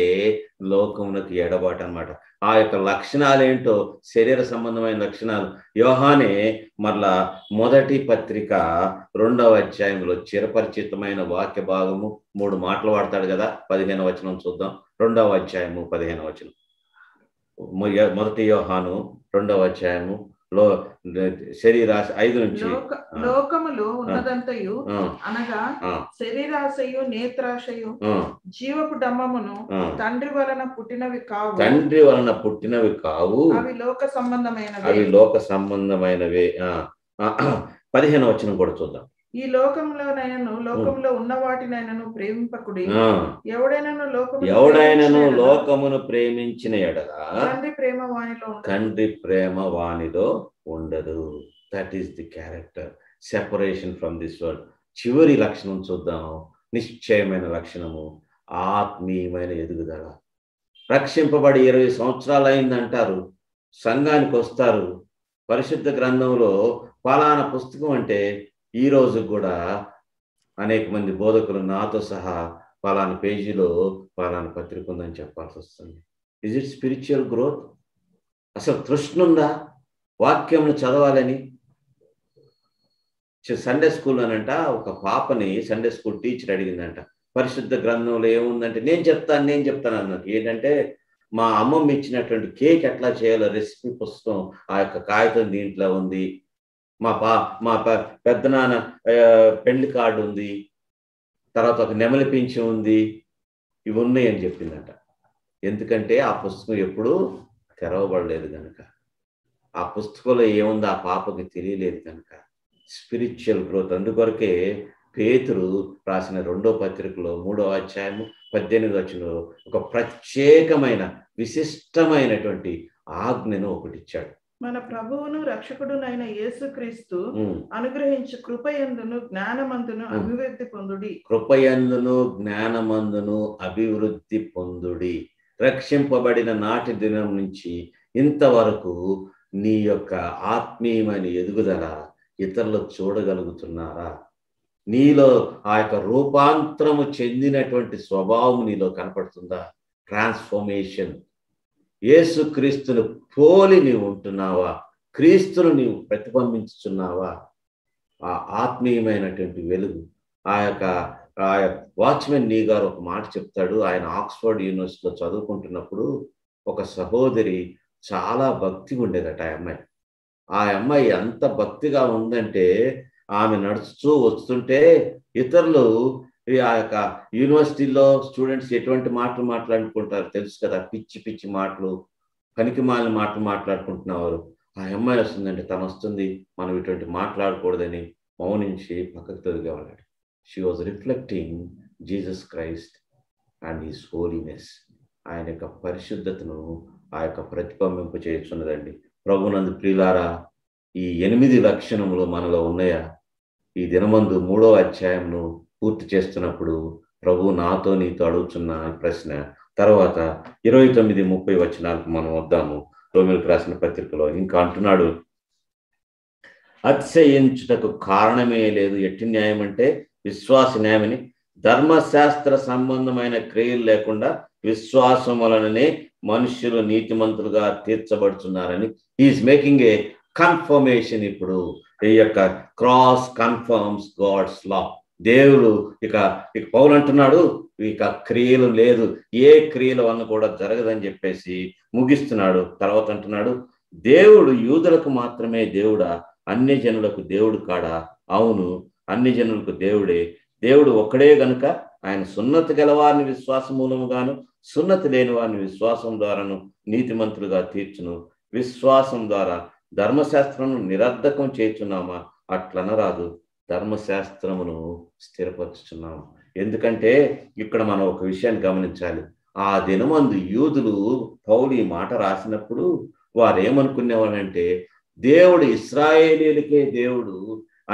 లోకమునకు ఎడబాటు అన్నమాట. ఆ యొక్క లక్షణాలు ఏంటో శరీర సంబంధమైన లక్షణాలు యోహానే మరలా మొదటి పత్రిక 2వ అధ్యాయంలో చిరపరిచితమైన వాక్య భాగము 3 మాటలు వాడతాడు కదా. 15వ వచనం చూద్దాం. 2వ అధ్యాయము 15వ వచనం. మొదటి యోహాను 2వ అధ్యాయము శరీరాశ 5 నుంచి. లోకములో ఉన్నదంతయు అనగా శరీరాశయు నేత్రాశయు జీవపు డంబమును తండ్రి వలన పుట్టినవి కావు, అవి లోక సంబంధమైనవే. 15వ వచనం కూడా చూద్దాం. ఈ లోకంలో ఉన్న వాటినైనను ప్రేమింపకుడి, ఎవడైనను లోకమును ప్రేమించిన ఎడల తండ్రి ప్రేమ వానిలో ఉండదు. That is the character, separation from this world. చివరి లక్షణం చూద్దాం. నిశ్చయమైన లక్షణము, ఆత్మీయమైన ఎదుగుదల. రక్షింపబడి 20 సంవత్సరాలు అయిందంటారు, సంఘానికి వస్తారు. పరిశుద్ధ గ్రంథంలో ఫలానా పుస్తకం అంటే ఈ రోజు కూడా అనేక మంది బోధకులు నాతో సహా ఫలానా పేజీలో ఫలానా పత్రిక ఉందని చెప్పాల్సి వస్తుంది. Is it spiritual growth? అసలు తృష్ణ ఉందా వాక్యంను చదవాలని? సండే స్కూల్ అనంట ఒక పాపని సండే స్కూల్ టీచర్ అడిగిందంట, పరిశుద్ధ గ్రంథంలో ఏముందంటే నేను చెప్తాను అన్నట్టు. ఏంటంటే మా అమ్మమ్మ ఇచ్చినటువంటి కేక్ ఎట్లా చేయాలో రెసిపీ పుస్తకం ఆ యొక్క కాగితం దీంట్లో ఉంది, మా పెద్దనాన్న పెళ్లి కార్డు ఉంది, తర్వాత ఒక నెమలి పింఛం ఉంది, ఇవి ఉన్నాయి అని చెప్పిందంట. ఎందుకంటే ఆ పుస్తకం ఎప్పుడూ తెరవబడలేదు కనుక, ఆ పుస్తకంలో ఏముందో ఆ పాపకి తెలియలేదు కనుక. Spiritual growth. అందుకొరకే పేతురు రాసిన 2వ పత్రికలో 3వ అధ్యాయము 18వ వచనంలో ఒక ప్రత్యేకమైన విశిష్టమైనటువంటి ఆజ్ఞను ఒకటిచ్చాడు. మన ప్రభువును రక్షకుడునైన యేసుక్రీస్తు అనుగ్రహించు కృపయందును జ్ఞానమందును అభివృద్ధి పొందుడి. కృపయందును జ్ఞానమందును అభివృద్ధి పొందుడి. రక్షింపబడిన నాటి దినం నుంచి ఇంతవరకు నీ యొక్క ఆత్మీయమైన ఎదుగుదల ఇతరులు చూడగలుగుతున్నారా? నీలో ఆ యొక్క రూపాంతరము చెందినటువంటి స్వభావం నీలో కనపడుతుందా? ట్రాన్స్ఫర్మేషన్. యేసుక్రీస్తును పోలి నీవు ఉంటున్నావా? క్రీస్తును నీవు ప్రతిబింబించుతున్నావా? ఆ ఆత్మీయమైనటువంటి వెలుగు. ఆ యొక్క వాచ్మెన్ నీ గారు ఒక మాట చెప్తాడు. ఆయన ఆక్స్ఫర్డ్ యూనివర్సిటీలో చదువుకుంటున్నప్పుడు ఒక సహోదరి చాలా భక్తిగా ఉండేదట. ఆ అమ్మాయి ఎంత భక్తిగా ఉందంటే ఆమె నడుస్తూ వస్తుంటే ఇతరులు ఆ యొక్క యూనివర్సిటీలో స్టూడెంట్స్ ఎటువంటి మాటలు మాట్లాడుకుంటారు తెలుసు కదా, పిచ్చి పిచ్చి మాటలు, పనికిమాలిన మాటలు మాట్లాడుకుంటున్నారు. ఆ అమ్మాయి వస్తుందంటే తను వస్తుంది, మనం ఇటువంటి మాట్లాడకూడదని మౌనించి పక్కకు తొలగేవాడు. She was reflecting Jesus Christ and his holiness. ఆయన యొక్క పరిశుద్ధతను ఆ యొక్క ప్రతిబింబింప చేస్తున్నదండి. ప్రభునందు ప్రియులారా, ఈ 8 లక్షణములు మనలో ఉన్నాయా? ఈ దినమందు 3వ అధ్యాయంను పూర్తి చేస్తున్నప్పుడు ప్రభు నాతో నీతో అడుగుతున్న ప్రశ్న, తర్వాత 29-30 వచనాలకు మనం వద్దాము. రోమిలకు రాసిన పత్రికలో ఇంకా అంటున్నాడు, అతిశయించుటకు కారణమే లేదు. ఎట్టి న్యాయం అంటే విశ్వాస న్యాయమని, ధర్మశాస్త్ర సంబంధమైన క్రియలు లేకుండా విశ్వాసం వలననే మనుష్యులు నీతిమంతులుగా తీర్చబడుతున్నారని ఈజ్ మేకింగ్ ఏ కన్ఫర్మేషన్. ఇప్పుడు ఈ యొక్క క్రాస్ కన్ఫర్మ్స్ గాడ్స్ లా. దేవుడు ఇక పౌలు అంటున్నాడు, ఇక క్రియలు లేదు, ఏ క్రియల వలన కూడా జరగదని చెప్పేసి ముగిస్తున్నాడు. తర్వాత అంటున్నాడు, దేవుడు యూదులకు మాత్రమే దేవుడా, అన్య జనులకు దేవుడు కాడా? అవును, అన్ని జనులకు దేవుడే. దేవుడు ఒక్కడే గనుక ఆయన సున్నతి గలవారిని విశ్వాసం మూలముగాను సున్నతి లేని వారిని విశ్వాసం ద్వారాను నీతిమంతులుగా తీర్చును. విశ్వాసం ద్వారా ధర్మశాస్త్రమును నిరర్ధకం చేయుచున్నామా? అట్లనరాదు, ధర్మశాస్త్రమును స్థిరపరుచుచున్నాము. ఎందుకంటే ఇక్కడ మనం ఒక విషయాన్ని గమనించాలి. ఆ దినమందు యూదులు పౌలు ఈ మాట రాసినప్పుడు వారు ఏమనుకునేవారంటే, దేవుడు ఇశ్రాయేలీలకే దేవుడు,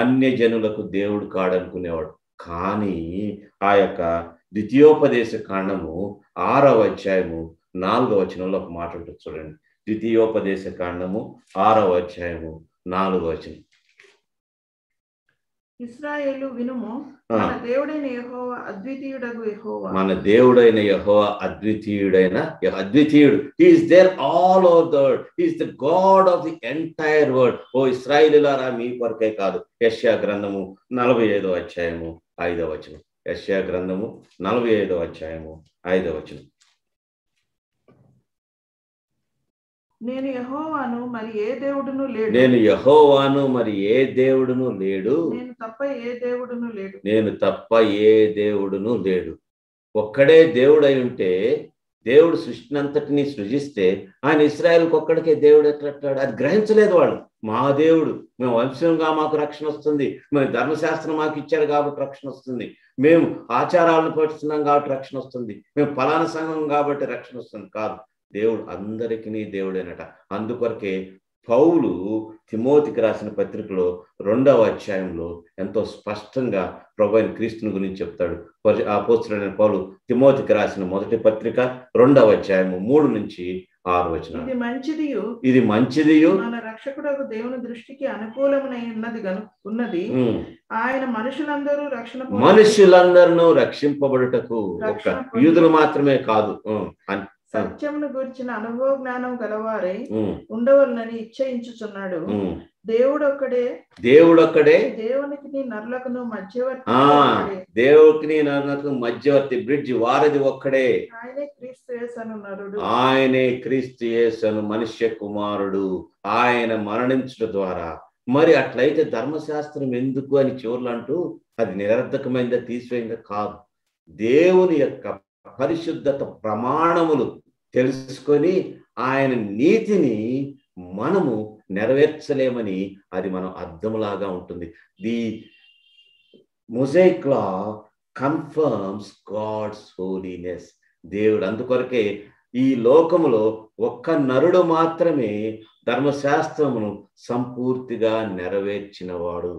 అన్య జనులకు దేవుడు కాడనుకునేవాడు. కానీ ఆ యొక్క ద్వితీయోపదేశ కాండము 6వ అధ్యాయము 4వ వచనంలో ఒక మాట ఉంటుంది చూడండి. ద్వితీయోపదేశ కాండము 6వ అధ్యాయము 4వ వచనం. ఇశ్రాయేలు వినుము, మన దేవుడైన యెహోవా అద్వితీయుడగు యెహోవా. మన దేవుడైన యెహోవా అద్వితీయుడు. He is there all over the world. He is the God of the entire world. ఓ ఇశ్రాయేలులారా, మీ కొరకే కాదు. యెషయా గ్రంథము 45వ అధ్యాయము 5వ వచనం. యెషయా గ్రంథము 45వ అధ్యాయము 5వ వచనం. నేను యెహోవాను, మరి ఏ దేవుడును లేడు. నేను యెహోవాను, మరి ఏ దేవుడును లేడు. నేను తప్ప ఏ దేవుడును లేడు. నేను తప్ప ఏ దేవుడును లేడు. ఒక్కడే దేవుడై ఉంటే, దేవుడు సృష్టిని అంతటినీ సృజిస్తే ఆయన ఇశ్రాయేలుకి ఒక్కడికే దేవుడు ఎట్లట్టాడు? అది గ్రహించలేదు వాళ్ళు. మా దేవుడు, మేము వంశంగా మాకు రక్షణ వస్తుంది, మేము ధర్మశాస్త్రం మాకు ఇచ్చారు కాబట్టి రక్షణ వస్తుంది, మేము ఆచారాలను పాటిస్తున్నాం కాబట్టి రక్షణ వస్తుంది, మేము ఫలానా సంఘం కాబట్టి రక్షణ వస్తుంది. కాదు, దేవుడు అందరికీ దేవుడేనట. అందుకొరకే పౌలు తిమోతికి రాసిన పత్రికలో 2వ అధ్యాయంలో ఎంతో స్పష్టంగా ప్రభు అయిన క్రీస్తుని గురించి చెప్తాడు. అపోస్తలుడైన పౌలు తిమోతికి రాసిన మొదటి పత్రిక 2వ అధ్యాయము 3 నుంచి 6 వచనాలు. ఇది మంచిదియు మన రక్షకుడగు దేవుని దృష్టికి అనుకూలమైనది ఆయన మనుషులందరూ రక్షింపబడుటకు, ఒక్క యూదులు మాత్రమే కాదు, సత్యమును గురించిన అనుభవ జ్ఞానం గలవారై ఉండవలనని ఇచ్చయించుచున్నాడు. దేవుడొక్కడే దేవునికి నరులకును మధ్యవర్తి. దేవునికి నరులకు మధ్యవర్తి, బ్రిడ్జ్, వారధి ఒక్కడే. ఆయనే క్రీస్తు యేసు మనుష్య కుమారుడు. ఆయన మరణించడం ద్వారా. మరి అట్లయితే ధర్మశాస్త్రం ఎందుకు అని చివర్లు అంటూ అది నిరర్ధకమైందా, తీసిపోయిందా? కాదు. దేవుని యొక్క పరిశుద్ధత ప్రమాణములు తెలుసుకొని ఆయన నీతిని మనము నెరవేర్చలేమని అది మనం అర్థములాగా ఉంటుంది. The Mosaic law confirms God's holiness. దేవుడు అందుకొరకే ఈ లోకములో ఒక్క నరుడు మాత్రమే ధర్మశాస్త్రమును సంపూర్తిగా నెరవేర్చినవాడు.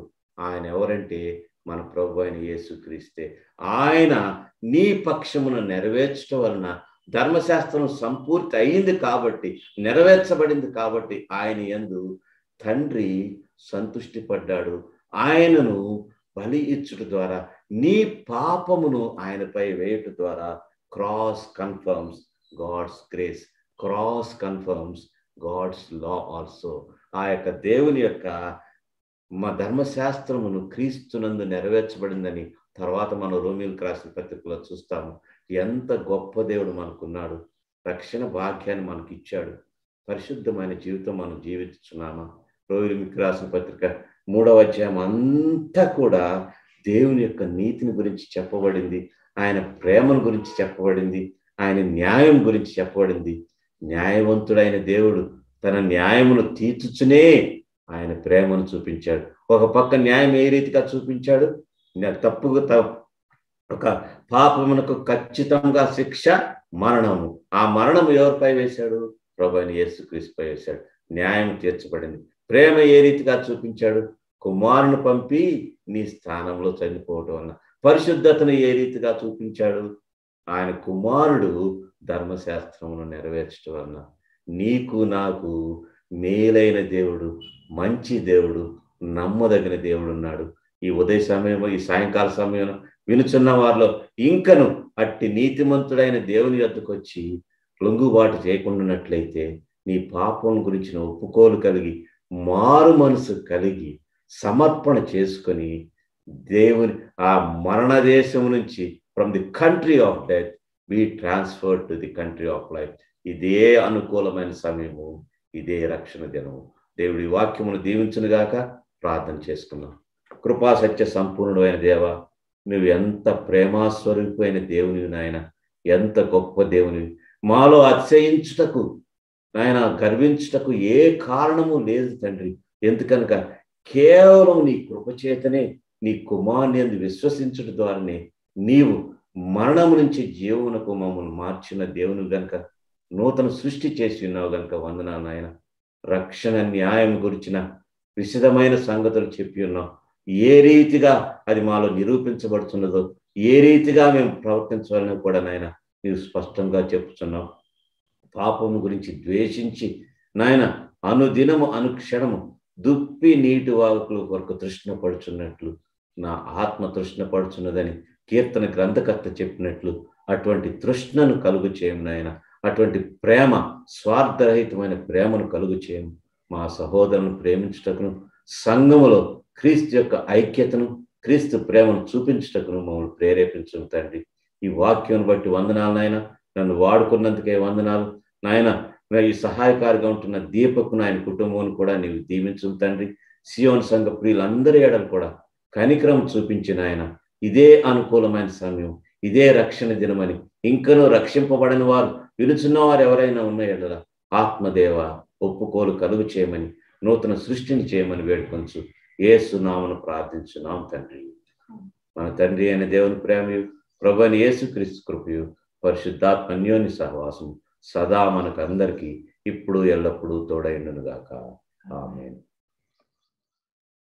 ఆయన ఎవరంటే మన ప్రభు అయిన యేసుక్రీస్తే. ఆయన నీ పక్షమును నెరవేర్చడం వలన ధర్మశాస్త్రం సంపూర్తి అయింది కాబట్టి, నెరవేర్చబడింది కాబట్టి ఆయన యందు తండ్రి సంతుష్టి పడ్డాడు. ఆయనను బలి ఇచ్చుట ద్వారా, నీ పాపమును ఆయనపై వేయుట ద్వారా cross confirms God's grace, cross confirms God's law also. ఆ యొక్క దేవుని యొక్క మా ధర్మశాస్త్రమును క్రీస్తునందు నెరవేర్చబడిందని తర్వాత మనం రోమీయులకు రాసిన పత్రికలో చూస్తాము. ఎంత గొప్ప దేవుడు మనకున్నాడు. రక్షణ భాగ్యాన్ని మనకి ఇచ్చాడు. పరిశుద్ధమైన జీవితం మనం జీవిస్తున్నామా? రోమీయులకు రాసిన పత్రిక 3వ అధ్యాయం అంతా కూడా దేవుని యొక్క నీతిని గురించి చెప్పబడింది, ఆయన ప్రేమను గురించి చెప్పబడింది, ఆయన న్యాయం గురించి చెప్పబడింది. న్యాయవంతుడైన దేవుడు తన న్యాయమును తీర్చుచునే ఆయన ప్రేమను చూపించాడు. ఒక పక్క న్యాయం ఏ రీతిగా చూపించాడు? ఒక పాపమునకు ఖచ్చితంగా శిక్ష మరణము. ఆ మరణము ఎవరిపై వేశాడు? ప్రభువైన యేసుక్రీస్తుపై వేశాడు. న్యాయం తీర్చబడింది. ప్రేమ ఏ రీతిగా చూపించాడు? కుమారుని పంపి నీ స్థానంలో చనిపోవటం వలన. పరిశుద్ధతను ఏ రీతిగా చూపించాడు? ఆయన కుమారుడు ధర్మశాస్త్రమును నెరవేర్చడం వలన. నీకు నాకు మేలైన దేవుడు, మంచి దేవుడు, నమ్మదగిన దేవుడు ఉన్నాడు. ఈ ఉదయ సమయంలో, ఈ సాయంకాల సమయంలో వినుచున్న వారిలో ఇంకను అట్టి నీతిమంతుడైన దేవుని యొద్దకు వచ్చి లొంగుబాటు చేయకుండానట్లయితే నీ పాపం గురించిన ఒప్పుకోలు కలిగి మారు మనసు కలిగి సమర్పణ చేసుకొని దేవుని ఆ మరణ దేశం నుంచి from the country of death be transferred to the country of life. ఇదే అనుకూలమైన సమయము, ఇదే రక్షణ దినము. దేవుడి వాక్యమును దీవించునుగాక. ప్రార్థన చేసుకున్నాం. కృపా సత్య సంపూర్ణుడైన దేవ, నువ్వు ఎంత ప్రేమాస్వరూపమైన దేవునివి నాయన, ఎంత గొప్ప దేవునివి. మాలో అతిశయించుటకు నాయన, గర్వించుటకు ఏ కారణము లేదు తండ్రి. ఎందుకనక కేవలం నీ కృపచేతనే, నీ కుమారుని యందు విశ్వసించుట ద్వారానే నీవు మరణం నుంచి జీవమునకు మమ్మల్ని మార్చిన దేవుని గనుక, నూతన సృష్టి చేసి ఉన్నావు గనుక వందనాలు నాయన. రక్షణ న్యాయం గురించిన విశదమైన సంగతులు చెప్పి ఉన్నావు. ఏ రీతిగా అది మాలో నిరూపించబడుతున్నదో, ఏ రీతిగా మేము ప్రవర్తించాలని కూడా నాయన నీవు స్పష్టంగా చెప్తున్నావు. పాపము గురించి ద్వేషించి నాయన అనుదినము అనుక్షణము దుప్పి నీటి వాకుల కొరకు తృష్ణ పడుచున్నట్లు నా ఆత్మ తృష్ణ పడుచున్నదని కీర్తన గ్రంథకర్త చెప్పినట్లు అటువంటి తృష్ణను కలుగు చేయము నాయన. అటువంటి ప్రేమ, స్వార్థరహితమైన ప్రేమను కలుగు చేయము. మా సహోదరులను ప్రేమించుటకును, సంఘములో క్రీస్తు యొక్క ఐక్యతను, క్రీస్తు ప్రేమను చూపించుటకును మమ్మల్ని ప్రేరేపించు తండ్రి. ఈ వాక్యం బట్టి వందనాలు నాయన. నన్ను వాడుకున్నందుకే వందనాలు నాయన. ఈ సహాయకారిగా ఉంటున్న దీపకు ఆయన కుటుంబం కూడా నీవు దీవించు తండ్రి. సియోన్ సంఘ ప్రియులందరి ఏడలు కూడా కనికరం చూపించిన ఆయన, ఇదే అనుకూలమైన సమయం, ఇదే రక్షణ దినమని, ఇంకనూ రక్షింపబడని వారు, విలుచున్న వారు ఎవరైనా ఉన్న ఎడల ఆత్మదేవ ఒప్పుకోలు కలుగు చేయమని, నూతన సృష్టిని చేయమని వేడుకొంచు యేసు నామమున ప్రార్థించున్నాం తండ్రి. మన తండ్రి అయిన దేవుని ప్రేమయు, ప్రభువైన యేసుక్రీస్తు కృపయు, పరిశుద్ధాత్మ అన్యోన్య సహవాసం సదా మనకు అందరికీ ఇప్పుడు ఎల్లప్పుడూ తోడైండును గాక. ఆమేన్.